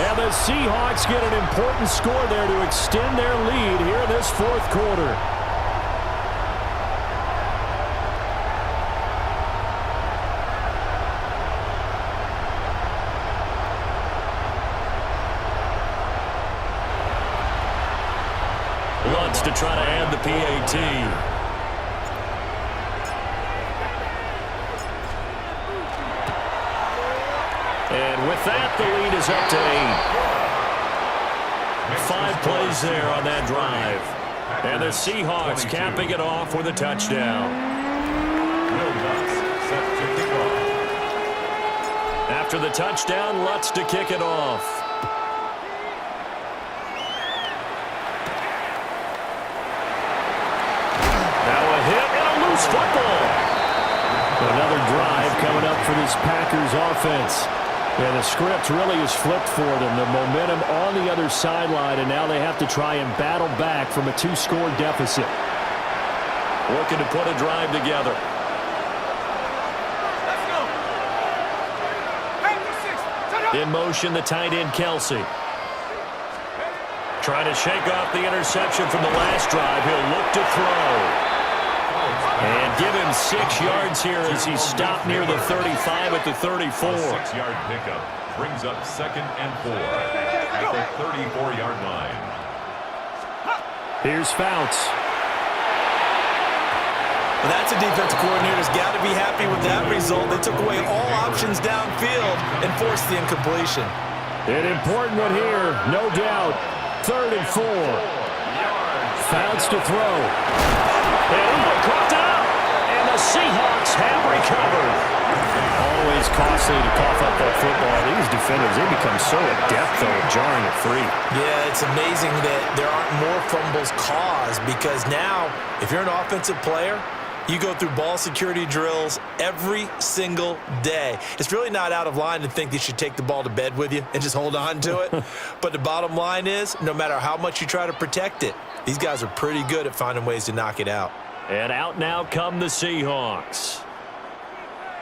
And the Seahawks get an important score there to extend their lead here in this fourth quarter. Lutz to try to add the PAT. And with that, the lead is up to 8. 5 plays there on that drive. And the Seahawks capping it off with a touchdown. After the touchdown, Lutz to kick it off. Now a hit and a loose football. Another drive coming up for this Packers offense. And the script really is flipped for them. The momentum on the other sideline, and now they have to try and battle back from a 2-score deficit. Looking to put a drive together. In motion, the tight end, Kelsey. Trying to shake off the interception from the last drive. He'll look to throw. And give him 6 yards here as he stopped near the 35 at the 34. A 6-yard pickup brings up second and 4 at the 34-yard line. Here's Fouts. Well, that's a defensive coordinator's got to be happy with that result. They took away all options downfield and forced the incompletion. An important one here, no doubt. 3rd and 4. Fouts to throw. And caught up. And the Seahawks have recovered. Always costly to cough up that football. These defenders, they become so adept, though, at jarring it free. Yeah, it's amazing that there aren't more fumbles caused because now, if you're an offensive player, you go through ball security drills every single day. It's really not out of line to think you should take the ball to bed with you and just hold on to it. But the bottom line is, no matter how much you try to protect it, these guys are pretty good at finding ways to knock it out. And out now come the Seahawks.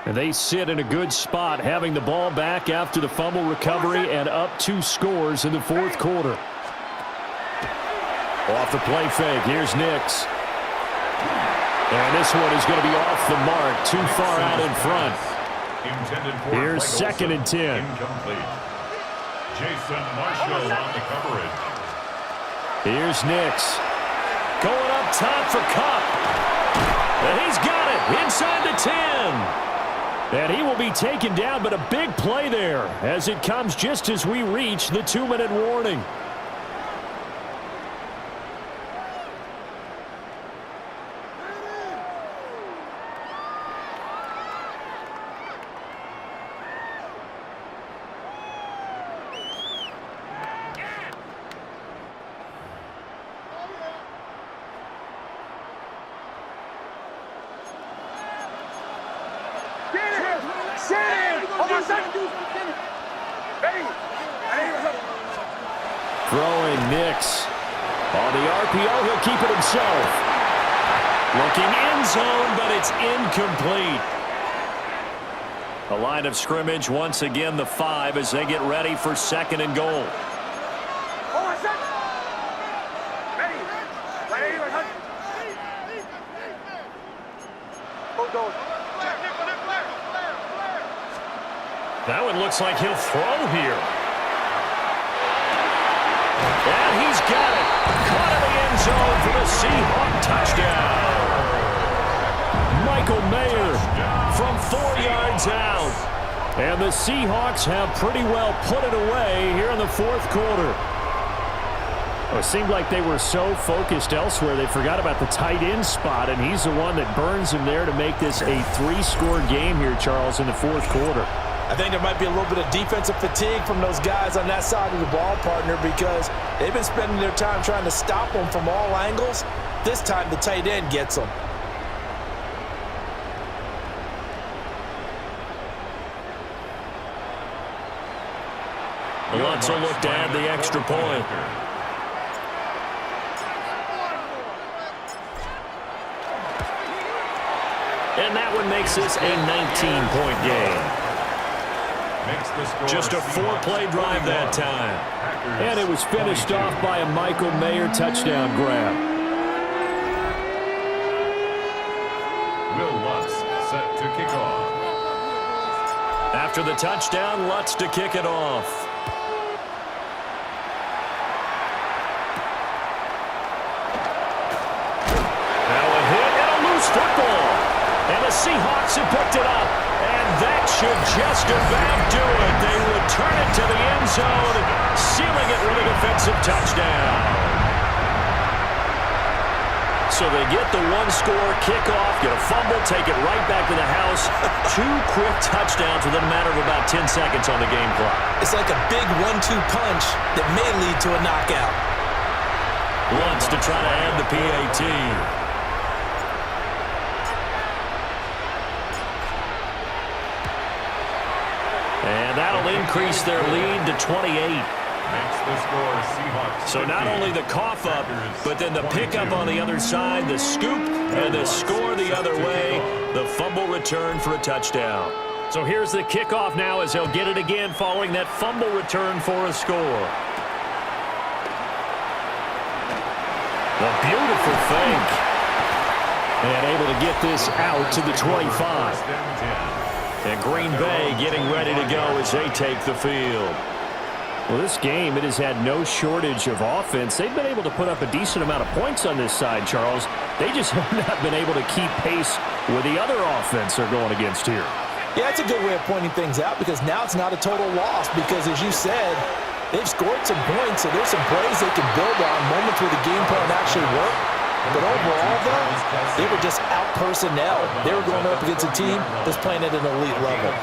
And they sit in a good spot, having the ball back after the fumble recovery and up 2 scores in the fourth quarter. Off the play fake, here's Nix. And this one is going to be off the mark, too far out in front. Here's 2nd and 10. Incomplete. Jason Marshall on the coverage. Here's Nix. Going up top for Cup. And he's got it. inside the 10. And he will be taken down, but a big play there as it comes just as we reach the 2-minute warning. Throwing Nix. On the RPO, he'll keep it himself. Looking end zone, but it's incomplete. The line of scrimmage, once again, the 5 as they get ready for 2nd and goal. That one looks like he'll throw here. And he's got it. Caught in the end zone for the Seahawk touchdown. Michael Mayer from 4 yards out. And the Seahawks have pretty well put it away here in the 4th quarter. It seemed like they were so focused elsewhere they forgot about the tight end spot, and he's the one that burns him there to make this a 3-score game here, Charles, in the 4th quarter. I think there might be a little bit of defensive fatigue from those guys on that side of the ball, partner, because they've been spending their time trying to stop them from all angles. This time the tight end gets them. Lutz will look to add the extra point. And that one makes this a 19-point game. Just a 4-play drive that time. And it was finished off by a Michael Mayer touchdown grab. Will Lutz set to kick off. After the touchdown, Lutz to kick it off. Now a hit and a loose football. And the Seahawks have picked it up. And that should just about do it. They return it to the end zone, sealing it with a defensive touchdown. So they get the 1-score kickoff, get a fumble, take it right back to the house. 2 quick touchdowns within a matter of about 10 seconds on the game clock. It's like a big 1-2 punch that may lead to a knockout. Wants to try to add the PAT. And that'll increase their lead to 28. So not only the cough up, but then the pickup on the other side, the scoop, and the score the other way, the fumble return for a touchdown. So here's the kickoff now as he'll get it again following that fumble return for a score. A beautiful fake. And able to get this out to the 25. And Green Bay getting ready to go as they take the field. Well, this game, it has had no shortage of offense. They've been able to put up a decent amount of points on this side, Charles. They just have not been able to keep pace with the other offense they're going against here. Yeah, it's a good way of pointing things out because now it's not a total loss because, as you said, they've scored some points, so there's some plays they can build on, moments where the game plan actually worked. But overall, though, they were just out personnel. They were going up against a team that's playing at an elite level.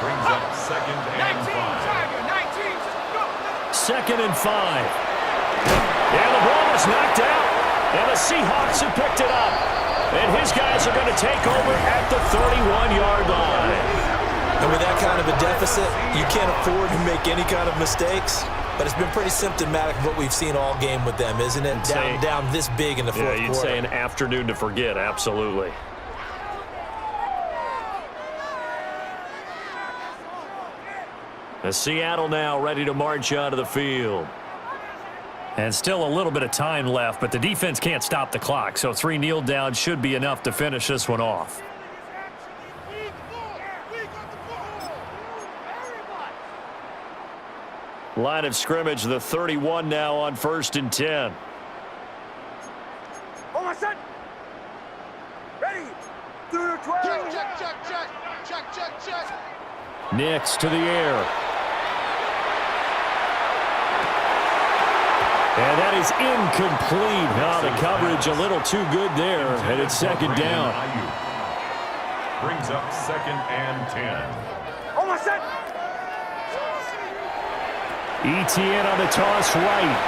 Brings up 2nd and 5. 2nd and 5. And the ball is knocked out. And the Seahawks have picked it up. And his guys are going to take over at the 31-yard line. And with that kind of a deficit, you can't afford to make any kind of mistakes. But it's been pretty symptomatic of what we've seen all game with them, isn't it? Down this big in the fourth quarter. Yeah, you'd say an afternoon to forget, absolutely. As Seattle now ready to march onto the field. And still a little bit of time left, but the defense can't stop the clock, so 3 kneel downs should be enough to finish this one off. Line of scrimmage, the 31 now on 1st and 10. Ready. Nix to the air. And that is incomplete. Now the coverage a little too good there, and it's second down. Brings up 2nd and 10. Almost set. ETN on the toss right.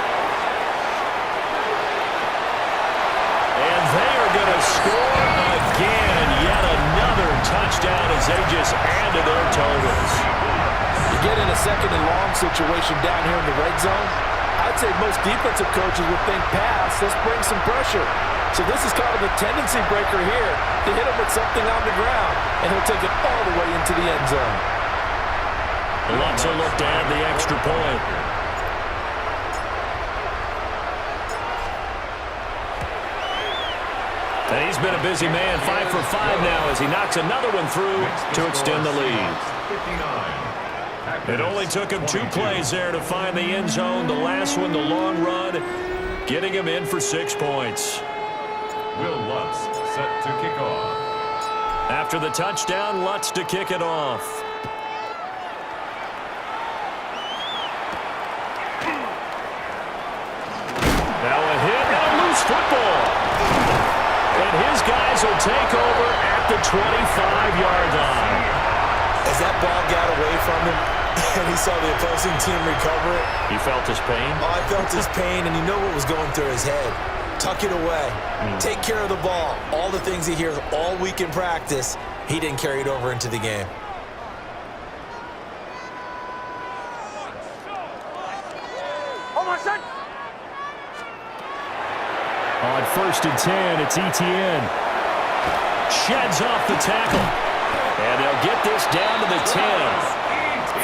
And they are going to score again. Yet another touchdown as they just add to their totals. You get in a 2nd and long situation down here in the red zone, I'd say most defensive coaches would think pass, let's bring some pressure. So this is kind of a tendency breaker here to hit him with something on the ground, and he'll take it all the way into the end zone. Lutz will look to add the extra point. And he's been a busy man, 5 for 5 now as he knocks another one through to extend the lead. 59. It only took him 2 plays there to find the end zone. The last one, the long run, getting him in for 6 points. Will Lutz set to kick off. After the touchdown, Lutz to kick it off. Now a hit and a loose football. And his guys will take over at the 25-yard line. As that ball got away from him and he saw the opposing team recover it. He felt his pain? Oh, I felt his pain, and you know what was going through his head. Tuck it away. Take care of the ball. All the things he hears all week in practice, he didn't carry it over into the game. Almost set. On 1st and 10, it's ETN. Sheds off the tackle. And they'll get this down to the 10.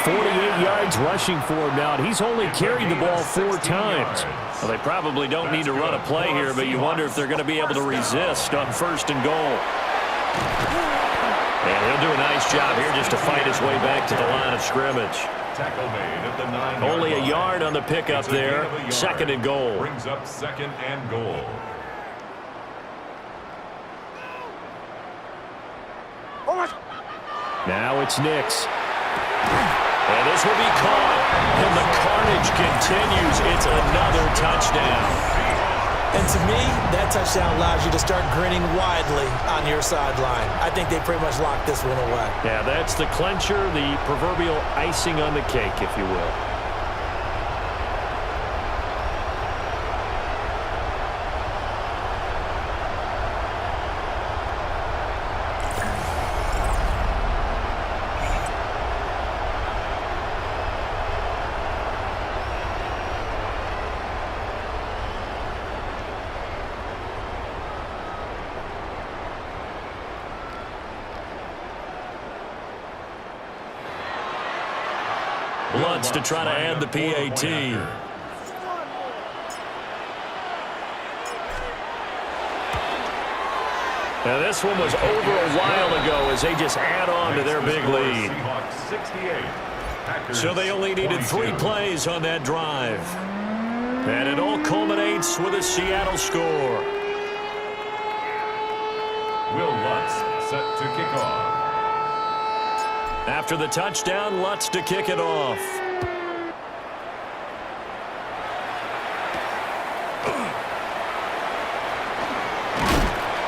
48 yards rushing for him now. And he's only carried the ball 4 times. Well, they probably don't need to run a play here, but you wonder if they're going to be able to resist on 1st and goal. And he'll do a nice job here just to fight his way back to the line of scrimmage. Tackle made at the 9-yard Only a line. yard on the pickup there. 2nd and goal. Brings up 2nd and goal. Almost. Now it's Nix. And this will be caught. And the carnage continues. It's another touchdown. And to me, that touchdown allows you to start grinning widely on your sideline. I think they pretty much locked this one away. Yeah, that's the clincher, the proverbial icing on the cake, if you will. Lutz to try to add the PAT. Now this one was over a while ago as they just add on to their big lead. So they only needed 3 plays on that drive. And it all culminates with a Seattle score. Will Lutz set to kick off. After the touchdown, Lutz to kick it off.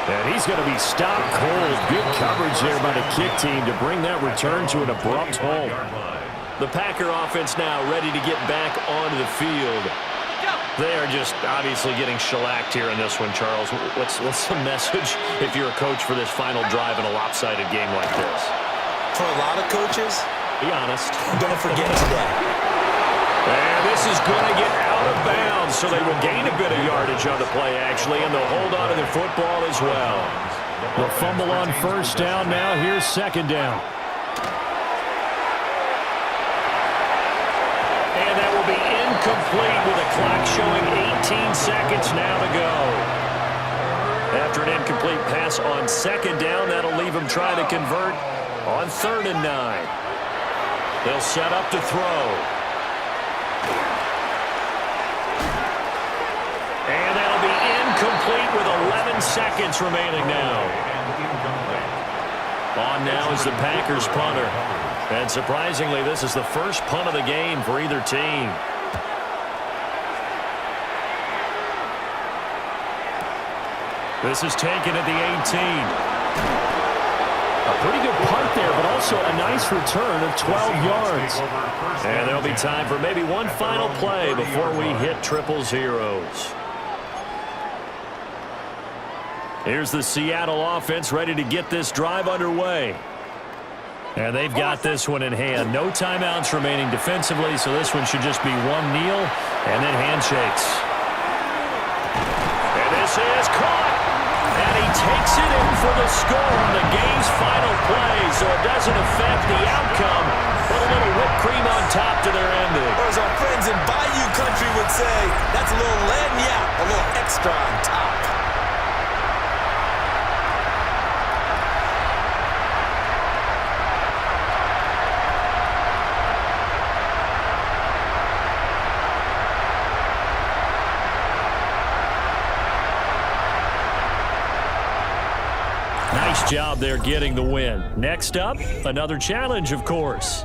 And he's going to be stopped cold. Good coverage there by the kick team to bring that return to an abrupt halt. The Packer offense now ready to get back onto the field. They are just obviously getting shellacked here in this one, Charles. What's the message if you're a coach for this final drive in a lopsided game like this? For a lot of coaches, be honest. Don't forget today. And this is going to get out of bounds, so they will gain a bit of yardage on the play, actually, and they'll hold on to the football as well. They'll fumble on 1st down now. Here's 2nd down. And that will be incomplete with a clock showing 18 seconds now to go. After an incomplete pass on 2nd down, that'll leave them trying to convert on 3rd and 9. They'll set up to throw. And that'll be incomplete with 11 seconds remaining now. On now is the Packers punter. And surprisingly, this is the first punt of the game for either team. This is taken at the 18. A pretty good punt there, but also a nice return of 12 yards. And there'll be time for maybe one final play before we hit triple zeros. Here's the Seattle offense ready to get this drive underway. And they've got this one in hand. No timeouts remaining defensively, so this one should just be one kneel and then handshakes. And this is caught. And he takes it in for the score on the game's final play, so it doesn't affect the outcome, but a little whipped cream on top to their ending. Or as our friends in Bayou Country would say, that's a little lagniappe, a little extra on top. Nice job there getting the win. Next up, another challenge, of course.